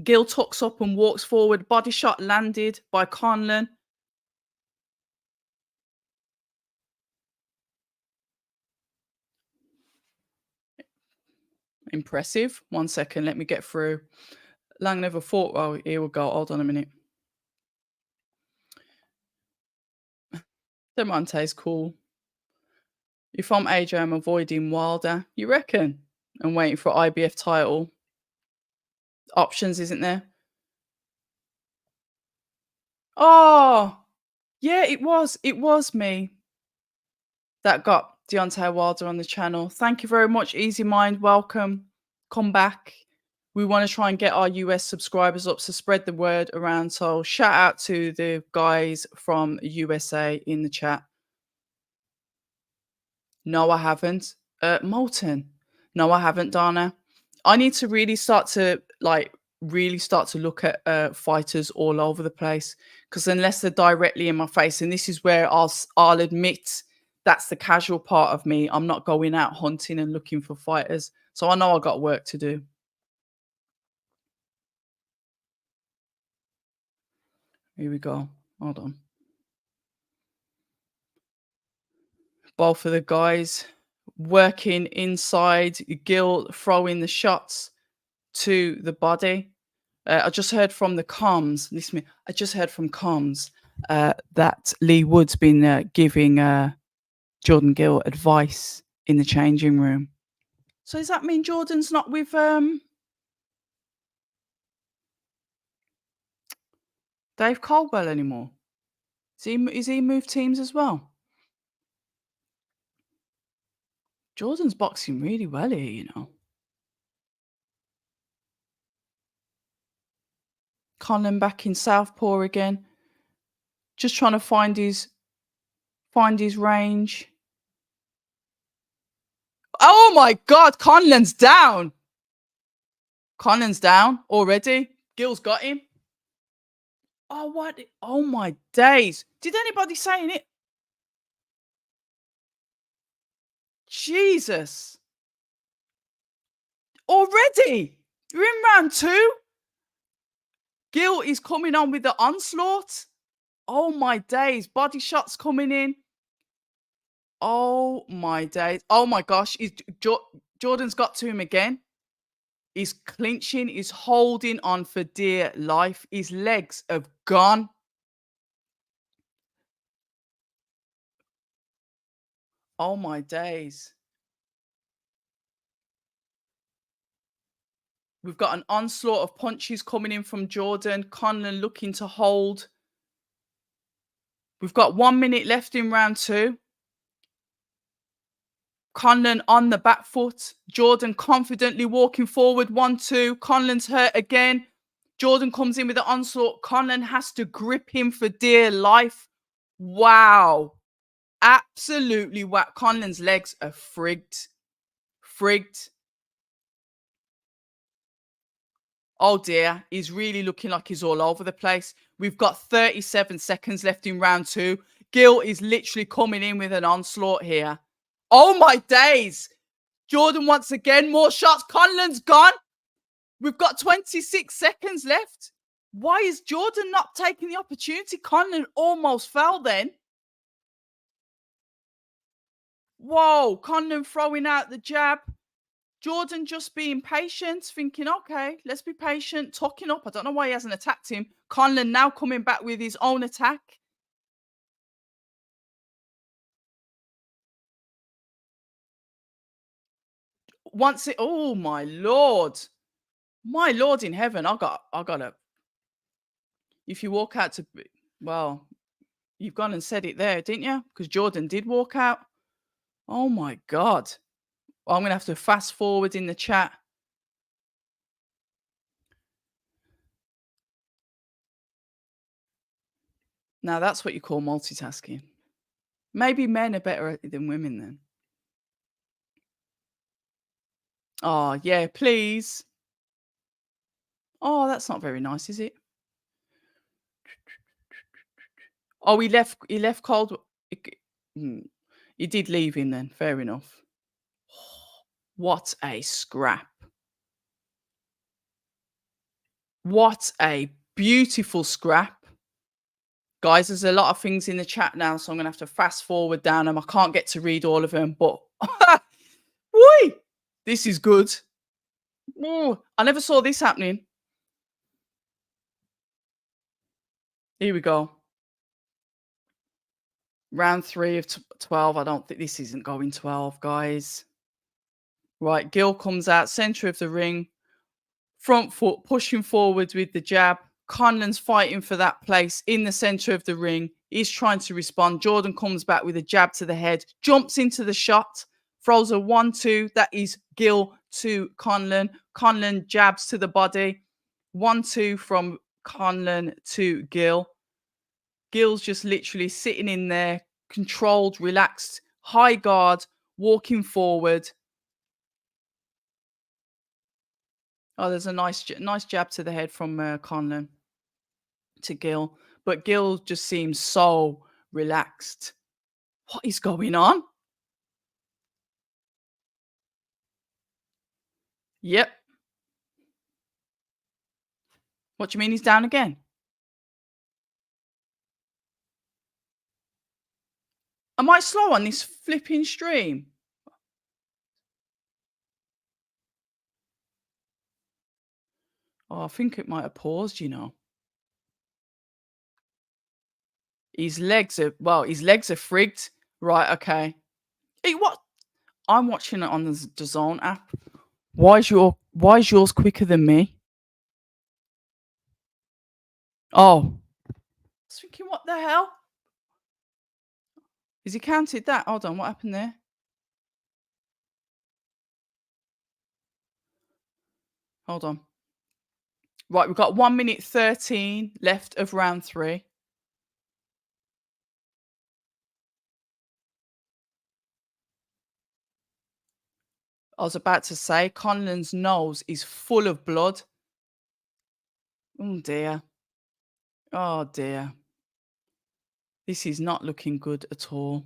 Gill tucks up and walks forward. Body shot landed by Conlan. Impressive. 1 second. Let me get through. Lang never fought. Oh, here we go. Hold on a minute. Demonte's cool. If I'm AJ, I'm avoiding Wilder. You reckon? And waiting for IBF title. Options, isn't there? Oh, yeah, it was. It was me that got Deontay Wilder on the channel. Thank you very much, Easy Mind. Welcome. Come back. We want to try and get our US subscribers up, so spread the word around. So shout out to the guys from USA in the chat. No, I haven't. Molten. No, I haven't, Dana. I need to really start to look at fighters all over the place, because unless they're directly in my face, and this is where I'll admit that's the casual part of me. I'm not going out hunting and looking for fighters. So I know I got work to do. Here we go. Hold on. Both of the guys working inside. Gill throwing the shots to the body. I just heard from the comms. Listen, I just heard from comms that Lee Wood's been giving Jordan Gill advice in the changing room. So does that mean Jordan's not with Dave Caldwell anymore? Is he moved teams as well? Jordan's boxing really well here, you know. Conlan back in southpaw again. Just trying to find his range. Oh my God, Conlan's down. Conlan's down already. Gill's got him. Oh, what? Oh my days. Did anybody say it? Jesus. Already? You're in round 2? Gill is coming on with the onslaught. Oh my days. Body shots coming in. Oh my days. Oh my gosh. Jordan's got to him again. He's clinching. He's holding on for dear life. His legs have gone. Oh my days. We've got an onslaught of punches coming in from Jordan. Conlan looking to hold. We've got 1 minute left in round 2. Conlan on the back foot. Jordan confidently walking forward. 1-2. Conlan's hurt again. Jordan comes in with the onslaught. Conlan has to grip him for dear life. Wow. Absolutely wow. Conlan's legs are frigged. Frigged. Oh dear, he's really looking like he's all over the place. We've got 37 seconds left in round 2. Gill is literally coming in with an onslaught here. Oh my days. Jordan once again, more shots. Conlan's gone. We've got 26 seconds left. Why is Jordan not taking the opportunity? Conlan almost fell then. Whoa, Conlan throwing out the jab. Jordan just being patient, thinking, okay, let's be patient, tucking up. I don't know why he hasn't attacked him. Conlan now coming back with his own attack. Once it oh my lord. My lord in heaven, I gotta if you walk out to well, you've gone and said it there, didn't you? Because Jordan did walk out. Oh my god. Well, I'm gonna have to fast forward in the chat. Now that's what you call multitasking. Maybe men are better at it than women then. Oh, yeah, please. Oh, that's not very nice, is it? Oh, he left cold. Hmm, he did leave him then. Fair enough. What a scrap. What a beautiful scrap. Guys, there's a lot of things in the chat now, so I'm gonna have to fast forward down them. I can't get to read all of them, but whee! This is good. Ooh, I never saw this happening. Here we go. Round 3 of 12. I don't think this isn't going 12, guys. Right, Gill comes out, center of the ring, front foot pushing forward with the jab. Conlan's fighting for that place in the center of the ring. He's trying to respond. Jordan comes back with a jab to the head, jumps into the shot, throws a 1-2. That is Gill to Conlan. Conlan jabs to the body. 1-2 from Conlan to Gill. Gill's just literally sitting in there, controlled, relaxed, high guard, walking forward. Oh, there's a nice jab to the head from Conlan to Gill. But Gill just seems so relaxed. What is going on? Yep. What do you mean he's down again? Am I slow on this flipping stream? Oh, I think it might have paused, you know. His legs are frigged. Right, okay. Hey, what? I'm watching it on the DAZN app. Why is yours quicker than me? Oh. I was thinking, what the hell? Is he counted that? Hold on, what happened there? Hold on. Right, we've got 1 minute 13 left of round 3. I was about to say, Conlan's nose is full of blood. Oh dear. Oh dear. This is not looking good at all.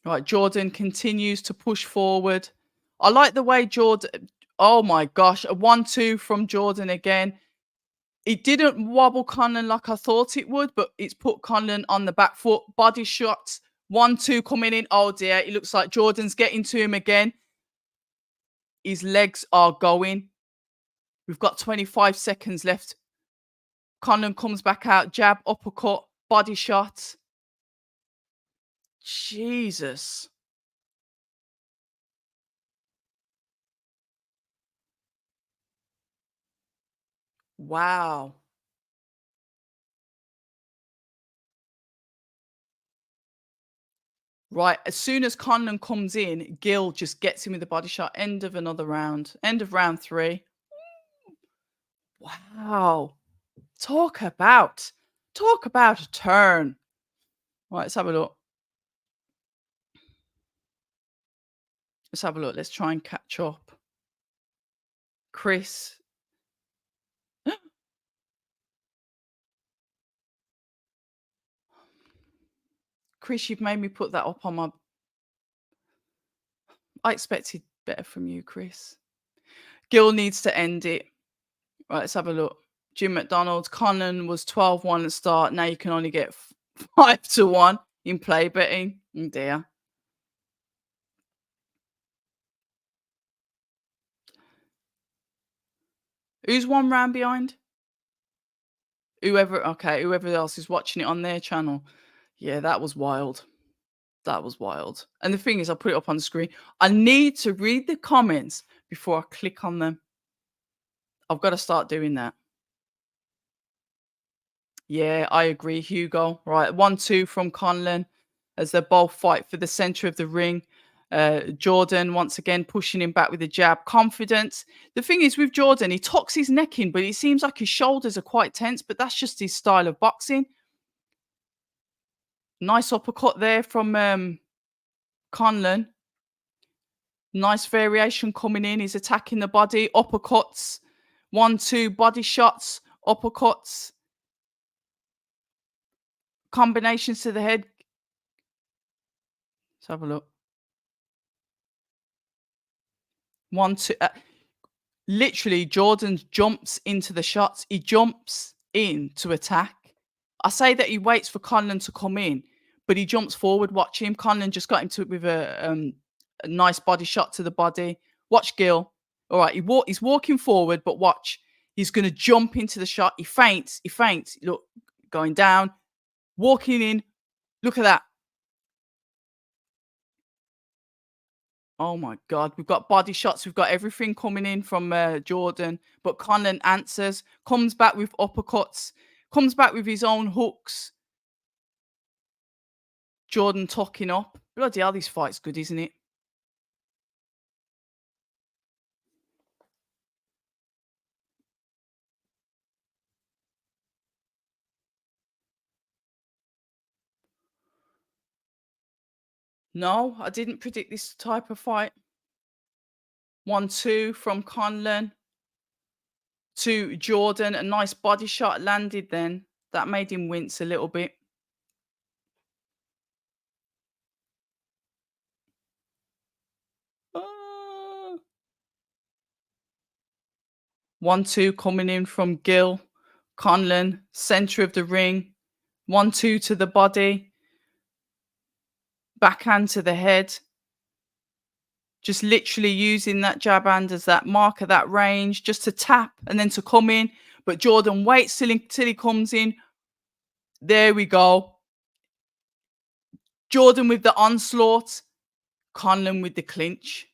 Right, Jordan continues to push forward. I like the way Jordan. Oh my gosh, a 1-2 from Jordan again. It didn't wobble Conlan like I thought it would, but it's put Conlan on the back foot. Body shots. 1-2 coming in. Oh dear, it looks like Jordan's getting to him again. His legs are going. We've got 25 seconds left. Conlan comes back out. Jab, uppercut, body shot. Jesus. Wow. Right, as soon as Conlan comes in, Gill just gets him with the body shot. End of another round. End of round 3. Wow. Talk about a turn. Right, let's have a look. Let's have a look. Let's try and catch up. Chris. Chris, you've made me put that up on my. I expected better from you, Chris. Gill needs to end it. Right, let's have a look. Jim McDonald. Conlan was 12-1 at the start. Now you can only get 5-1 in play betting. Oh dear. Who's 1 round behind? Whoever else is watching it on their channel. Yeah, that was wild. That was wild. And the thing is, I put it up on the screen. I need to read the comments before I click on them. I've got to start doing that. Yeah, I agree, Hugo. Right, 1-2 from Conlan as they both fight for the center of the ring. Jordan once again pushing him back with a jab. Confidence. The thing is with Jordan, he tucks his neck in, but it seems like his shoulders are quite tense. But that's just his style of boxing. Nice uppercut there from Conlan. Nice variation coming in. He's attacking the body. Uppercuts. 1-2 body shots. Uppercuts. Combinations to the head. Let's have a look. 1-2. Literally, Jordan jumps into the shots. He jumps in to attack. I say that he waits for Conlan to come in, but he jumps forward. Watch him. Conlan just got into it with a nice body shot to the body. Watch Gill. All right, he's walking forward, but watch. He's going to jump into the shot. He feints. He feints. Look, going down, walking in. Look at that. Oh my God. We've got body shots. We've got everything coming in from Jordan. But Conlan answers, comes back with uppercuts, comes back with his own hooks. Jordan tucking up. Bloody hell, this fight's good, isn't it? No, I didn't predict this type of fight. 1-2 from Conlan to Jordan. A nice body shot landed then. That made him wince a little bit. Ah. 1-2 coming in from Gill. Conlan, center of the ring. 1-2 to the body. Backhand to the head. Just literally using that jab hand as that marker, that range, just to tap and then to come in. But Jordan waits till he comes in. There we go. Jordan with the onslaught. Conlan with the clinch.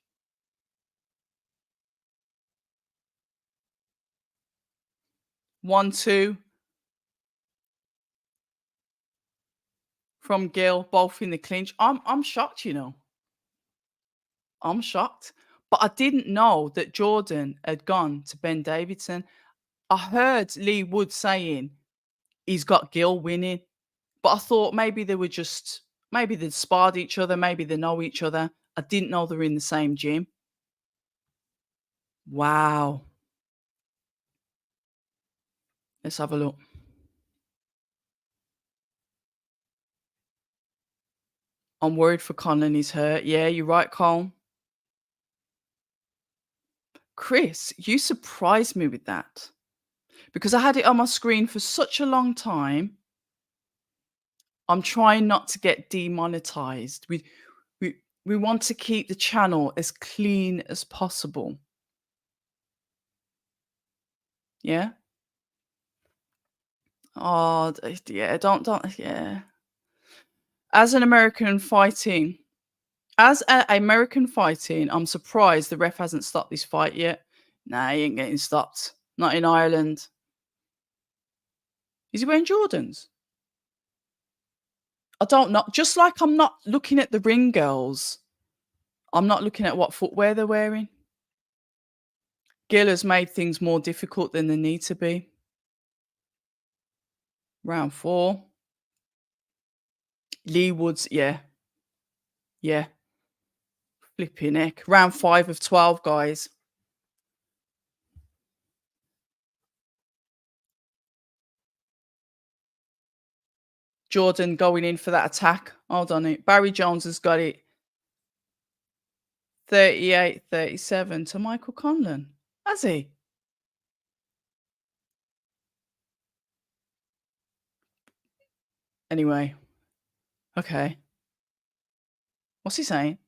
1-2 from Gill, both in the clinch. I'm shocked, you know. I'm shocked. But I didn't know that Jordan had gone to Ben Davidson. I heard Lee Wood saying he's got Gill winning. But I thought maybe they were just, maybe they'd sparred each other, maybe they know each other. I didn't know they were in the same gym. Wow. Let's have a look. I'm worried for Conlan, he's hurt. Yeah, you're right, Cole. Chris, you surprised me with that because I had it on my screen for such a long time. I'm trying not to get demonetized. We want to keep the channel as clean as possible. Yeah. Oh, yeah. Don't. Yeah. As an American fighting, American fighting, I'm surprised the ref hasn't stopped this fight yet. Nah, he ain't getting stopped. Not in Ireland. Is he wearing Jordans? I don't know. Just like I'm not looking at the ring girls, I'm not looking at what footwear they're wearing. Gill has made things more difficult than they need to be. Round 4. Lee Woods, yeah. Yeah. Flipping heck. Round 5 of 12, guys. Jordan going in for that attack. Hold on it. Barry Jones has got it. 38-37 to Michael Conlan. Has he? Anyway. Okay. What's he saying?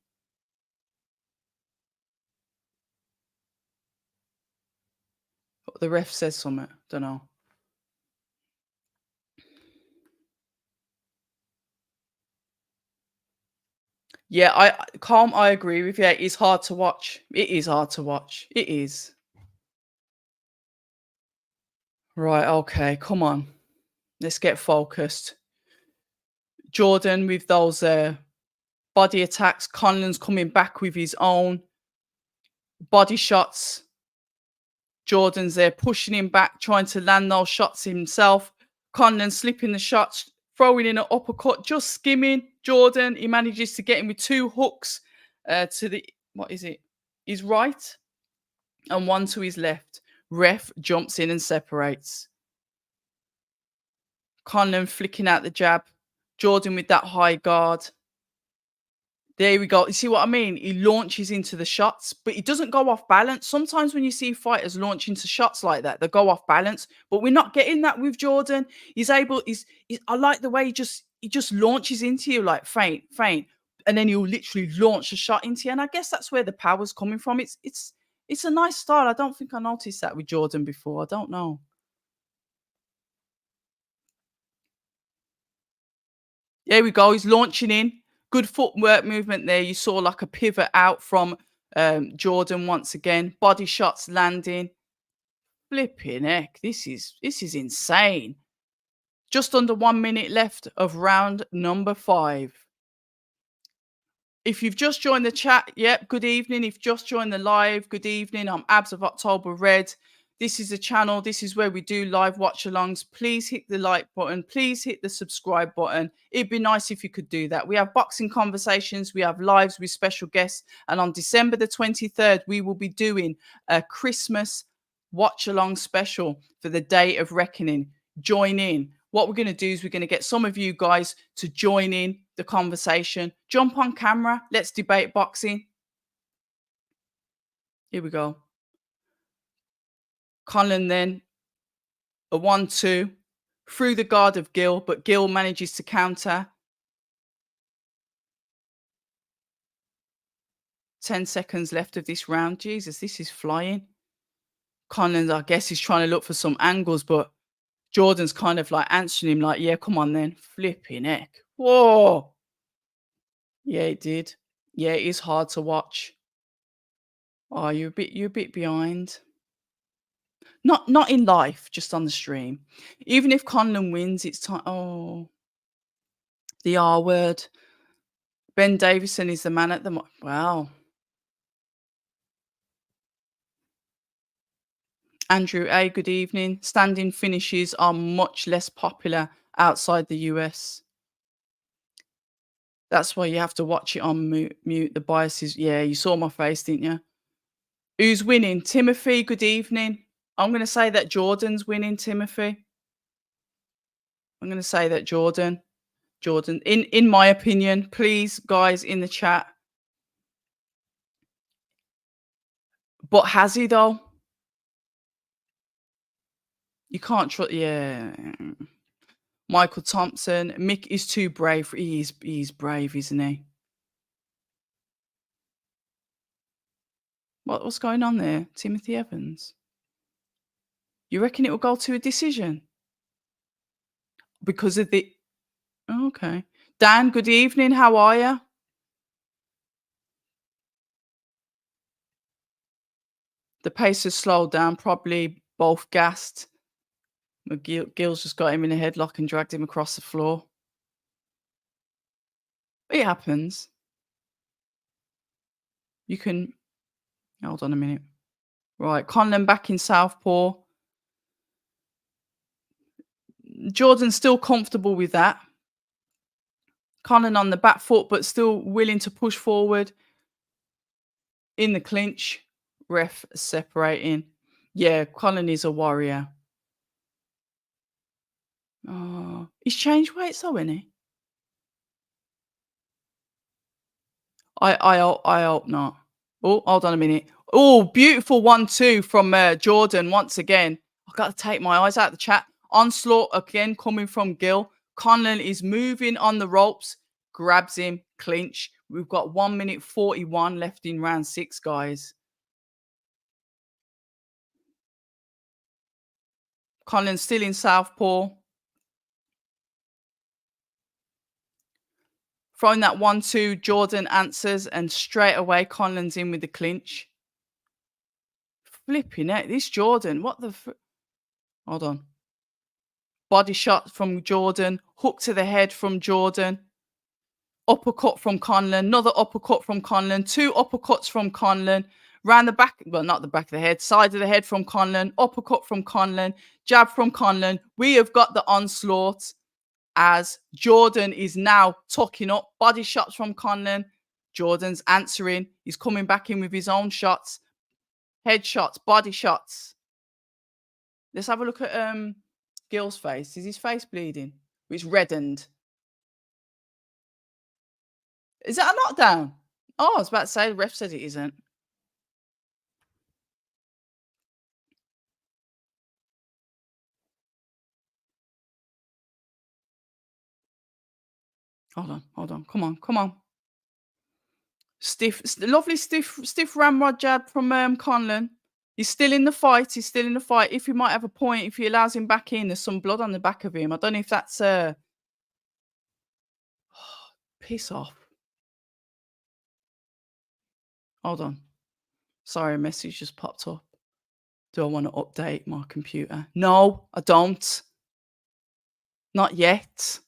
The ref says something. Don't know. Yeah, Calm, I agree with you. It's hard to watch. It is hard to watch. It is. Right, okay, come on. Let's get focused. Jordan with those body attacks. Conlan's coming back with his own body shots. Jordan's there pushing him back, trying to land those shots himself. Conlan slipping the shots, throwing in an uppercut, just skimming. Jordan, he manages to get him with two hooks to the, what is it? His right and one to his left. Ref jumps in and separates. Conlan flicking out the jab. Jordan with that high guard. There we go. You see what I mean? He launches into the shots, but he doesn't go off balance. Sometimes when you see fighters launch into shots like that, they go off balance. But we're not getting that with Jordan. I like the way he just launches into you like faint, faint, and then he'll literally launch a shot into you. And I guess that's where the power's coming from. It's a nice style. I don't think I noticed that with Jordan before. I don't know. There we go. He's launching in. Good footwork movement there. You saw like a pivot out from Jordan once again. Body shots landing. Flipping heck. This is insane. Just under 1 minute left of round number 5. If you've just joined the chat, yep, good evening. If you've just joined the live, good evening. I'm Abs of October Red. This is the channel. This is where we do live watch alongs. Please hit the like button. Please hit the subscribe button. It'd be nice if you could do that. We have boxing conversations. We have lives with special guests. And on December the 23rd, we will be doing a Christmas watch along special for the Day of Reckoning. Join in. What we're going to do is we're going to get some of you guys to join in the conversation. Jump on camera. Let's debate boxing. Here we go. Conlan then, a 1-2 through the guard of Gill, but Gill manages to counter. 10 seconds left of this round. Jesus, this is flying. Conlan, I guess, is trying to look for some angles, but Jordan's kind of like answering him like, yeah, come on then. Flipping heck. Whoa. Yeah, it did. Yeah, it is hard to watch. Oh, you're a bit behind. Not in life, just on the stream. Even if Conlan wins, it's time. Oh, the R word. Ben Davison is the man at the wow. Andrew A, good evening. Standing finishes are much less popular outside the US. That's why you have to watch it on mute. The biases. Yeah, you saw my face, didn't you? Who's winning? Timothy, good evening. I'm going to say that Jordan's winning, Timothy. I'm going to say that Jordan, in my opinion, please, guys in the chat. But has he though? You can't trust. Yeah, Michael Thompson. Mick is too brave. He's brave, isn't he? What's going on there, Timothy Evans? You reckon it will go to a decision because of the? Oh, okay, Dan. Good evening. How are you? The pace has slowed down. Probably both gassed. Gill's just got him in a headlock and dragged him across the floor. It happens. You can hold on a minute. Right, Conlan back in southpaw. Jordan's still comfortable with that. Conlan on the back foot, but still willing to push forward in the clinch. Ref separating. Yeah, Conlan is a warrior. Oh, he's changed weight, so isn't he? I hope not. Oh, hold on a minute. Oh, beautiful 1-2 from Jordan once again. I've got to take my eyes out of the chat. Onslaught again coming from Gill. Conlan is moving on the ropes. Grabs him. Clinch. We've got 1 minute 41 left in round 6, guys. Conlan still in southpaw. Throwing that 1-2, Jordan answers, and straight away Conlan's in with the clinch. Flipping it. This Jordan, what the hold on. Body shot from Jordan, hook to the head from Jordan, uppercut from Conlan, another uppercut from Conlan, two uppercuts from Conlan, round the back, well, not the back of the head, side of the head from Conlan, uppercut from Conlan, jab from Conlan. We have got the onslaught as Jordan is now tucking up, body shots from Conlan. Jordan's answering. He's coming back in with his own shots, head shots, body shots. Let's have a look at Gill's face. Is his face bleeding? It's reddened. Is that a knockdown? Oh, I was about to say the ref said it isn't. Hold on. Come on. Lovely stiff ramrod jab from Conlan. He's still in the fight. If he might have a point, if he allows him back in, there's some blood on the back of him. I don't know if that's piss off. Hold on. Sorry, a message just popped up. Do I want to update my computer? No, I don't. Not yet.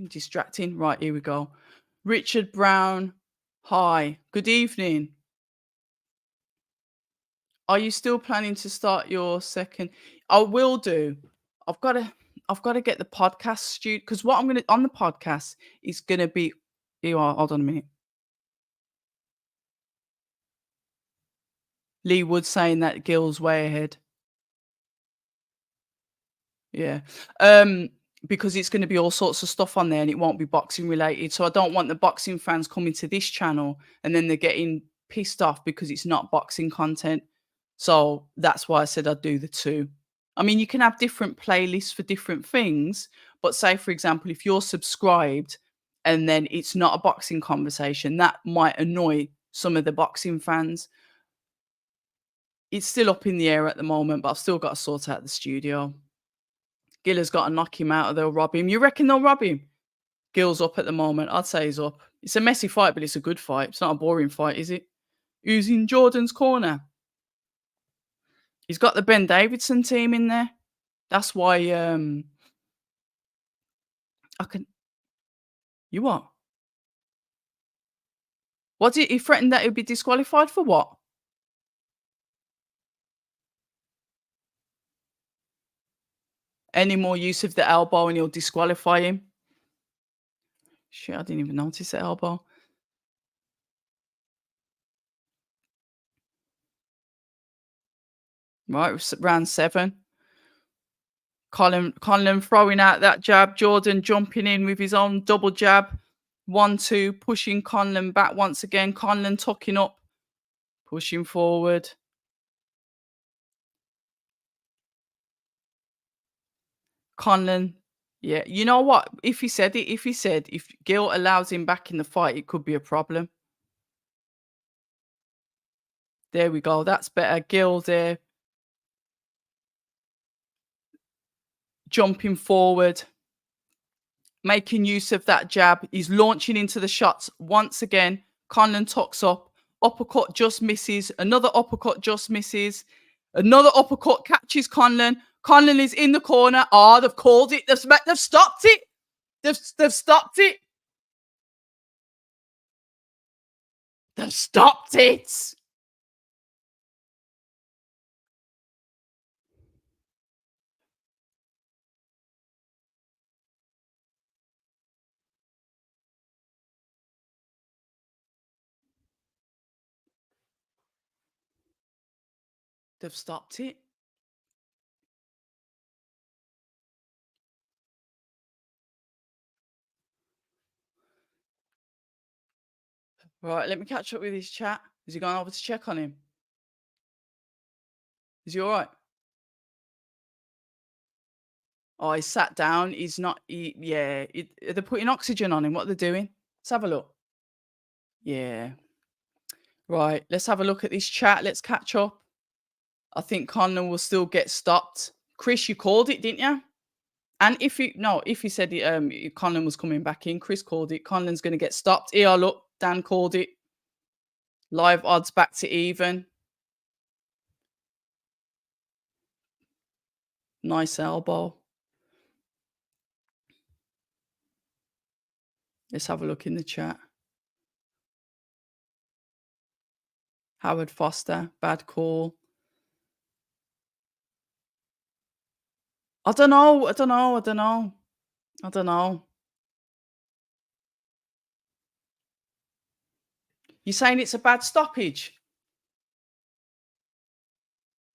Distracting. Right, here we go. Richard Brown. Hi. Good evening. Are you still planning to start your second? I will do. I've got to get the podcast studio, because what I'm gonna on the podcast is gonna be. You are. Hold on a minute. Lee Wood saying that Gill's way ahead. Yeah. Because it's going to be all sorts of stuff on there and it won't be boxing related. So I don't want the boxing fans coming to this channel and then they're getting pissed off because it's not boxing content. So that's why I said I'd do the two. I mean, you can have different playlists for different things, but say, for example, if you're subscribed and then it's not a boxing conversation, that might annoy some of the boxing fans. It's still up in the air at the moment, but I've still got to sort out the studio. Gill has got to knock him out or they'll rob him. You reckon they'll rob him? Gill's up at the moment. I'd say he's up. It's a messy fight, but it's a good fight. It's not a boring fight, is it? Who's in Jordan's corner? He's got the Ben Davidson team in there. That's why I can. You what? What did he threaten that he'd be disqualified for what? Any more use of the elbow and he'll disqualify him. Shit, I didn't even notice the elbow. Right, round 7. Conlan throwing out that jab. Jordan jumping in with his own double jab. 1-2, pushing Conlan back once again. Conlan tucking up, pushing forward. Conlan, yeah. You know what? If Gill allows him back in the fight, it could be a problem. There we go. That's better. Gill there. Jumping forward. Making use of that jab. He's launching into the shots once again. Conlan tucks up. Uppercut just misses. Another uppercut just misses. Another uppercut catches Conlan. Conlan is in the corner. Oh, they've called it. They've stopped it. They've stopped it. They've stopped it. They've stopped it. Right, let me catch up with his chat. Is he going over to check on him? Is he all right? Oh, he's sat down. He's not. They're putting oxygen on him. What are they doing? Let's have a look. Yeah. Right. Let's have a look at this chat. Let's catch up. I think Conlan will still get stopped. Chris, you called it, didn't you? And if he said Conlan was coming back in, Chris called it. Conlan's going to get stopped. Here, look, Dan called it. Live odds back to even. Nice elbow. Let's have a look in the chat. Howard Foster, bad call. I don't know. I don't know. I don't know. I don't know. You're saying it's a bad stoppage?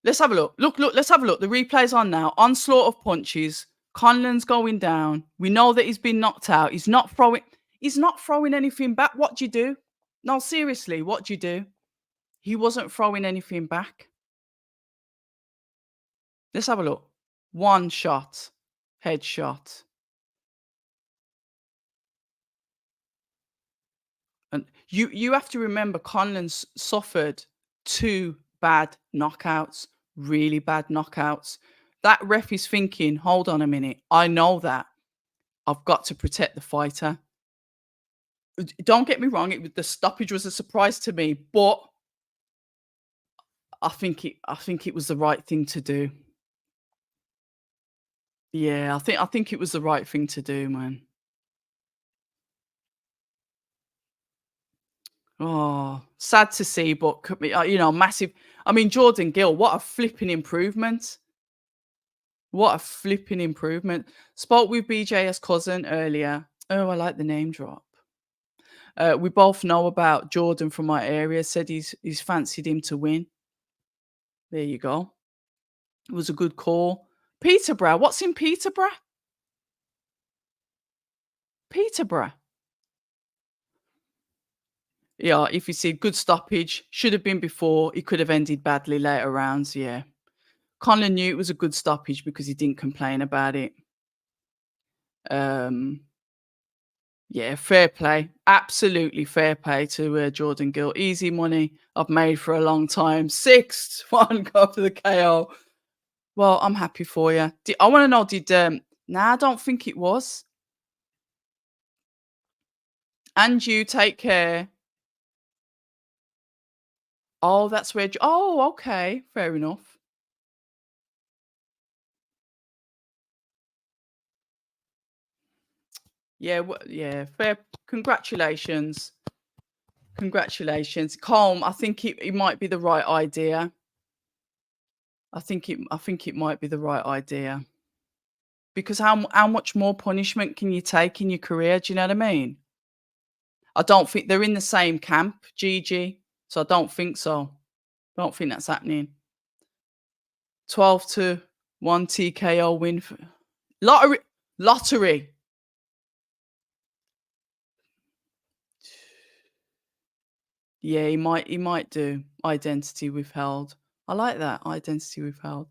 Let's have a look. Look, let's have a look. The replay's on now. Onslaught of punches. Conlan's going down. We know that he's been knocked out. He's not throwing anything back. What do you do? No, seriously, what do you do? He wasn't throwing anything back. Let's have a look. One shot. Headshot. And you have to remember Conlan's suffered 2 bad knockouts, really bad knockouts. That ref is thinking, hold on a minute. I know that. I've got to protect the fighter. Don't get me wrong, the stoppage was a surprise to me, but I think it was the right thing to do. Yeah, I think it was the right thing to do, man. Oh, sad to see, but massive. I mean, Jordan Gill, what a flipping improvement. What a flipping improvement. Spoke with BJ's cousin earlier. Oh, I like the name drop. We both know about Jordan from my area. Said he's fancied him to win. There you go. It was a good call. Peterborough. What's in Peterborough? Peterborough. Yeah, if you see good stoppage, should have been before. It could have ended badly later rounds. Yeah. Conlan knew it was a good stoppage because he didn't complain about it. Yeah, fair play. Absolutely fair play to Jordan Gill. Easy money I've made for a long time. 6-1 go for the KO. Well, I'm happy for you. I want to know, nah, I don't think it was. And you take care. Oh, that's where. Oh, okay. Fair enough. Yeah, yeah. Fair. Congratulations. Congratulations. Calm. I think it might be the right idea. I think it might be the right idea. Because how much more punishment can you take in your career? Do you know what I mean? I don't think they're in the same camp, GG. So I don't think so. Don't think that's happening. 12-1 TKO win for lottery. Lottery. Yeah, he might do identity withheld. I like that. Identity withheld.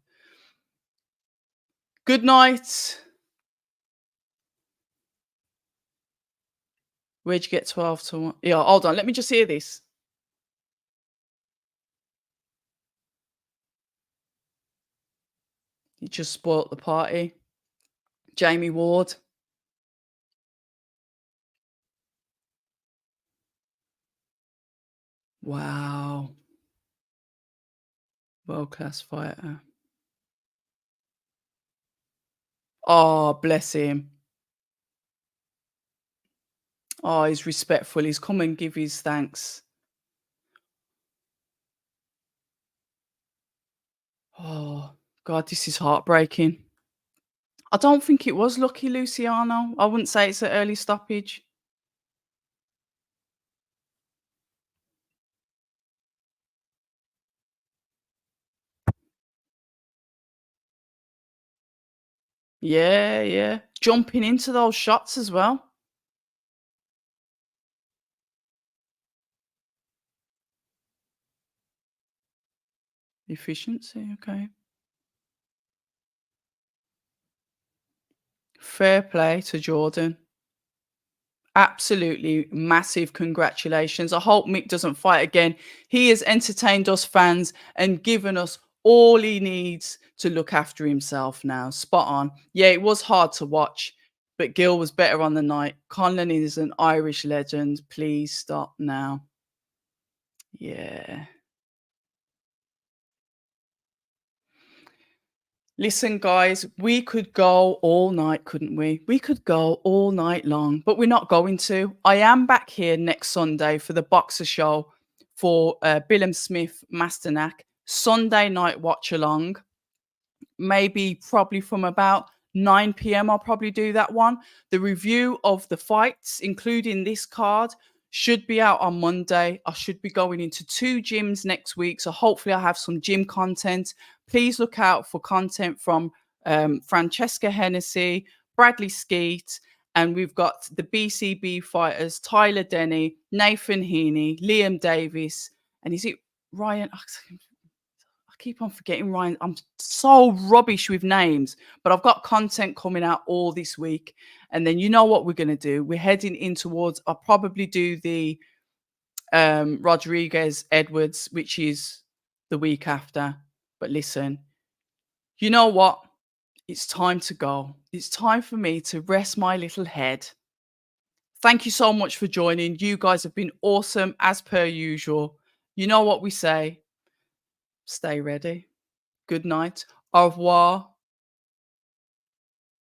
Good night. Where'd you get 12-1? Yeah, hold on. Let me just hear this. You just spoilt the party. Jamie Ward. Wow. World-class fighter. Oh, bless him. Oh, he's respectful. He's come and give his thanks. Oh, God, this is heartbreaking. I don't think it was lucky, Luciano. I wouldn't say it's an early stoppage. Yeah, yeah. Jumping into those shots as well. Efficiency, okay. Fair play to Jordan. Absolutely massive congratulations. I hope Mick doesn't fight again. He has entertained us fans and given us all he needs to look after himself now. Spot on. Yeah, it was hard to watch, but Gill was better on the night. Conlan is an Irish legend. Please stop now. Yeah. Listen, guys, we could go all night, couldn't we? We could go all night long, but we're not going to. I am back here next Sunday for the Boxer Show for Bill and Smith Masternack Sunday night watch along. Maybe probably from about 9 p.m. I'll probably do that one. The review of the fights, including this card, should be out on Monday. I should be going into 2 gyms next week. So hopefully I'll have some gym content. Please look out for content from Francesca Hennessy, Bradley Skeet, and we've got the BCB fighters, Tyler Denny, Nathan Heaney, Liam Davis, and is it Ryan? I keep on forgetting Ryan. I'm so rubbish with names, but I've got content coming out all this week. And then you know what we're going to do? We're heading in towards, I'll probably do the Rodriguez Edwards, which is the week after. But listen, you know what? It's time to go. It's time for me to rest my little head. Thank you so much for joining. You guys have been awesome as per usual. You know what we say. Stay ready. Good night. Au revoir.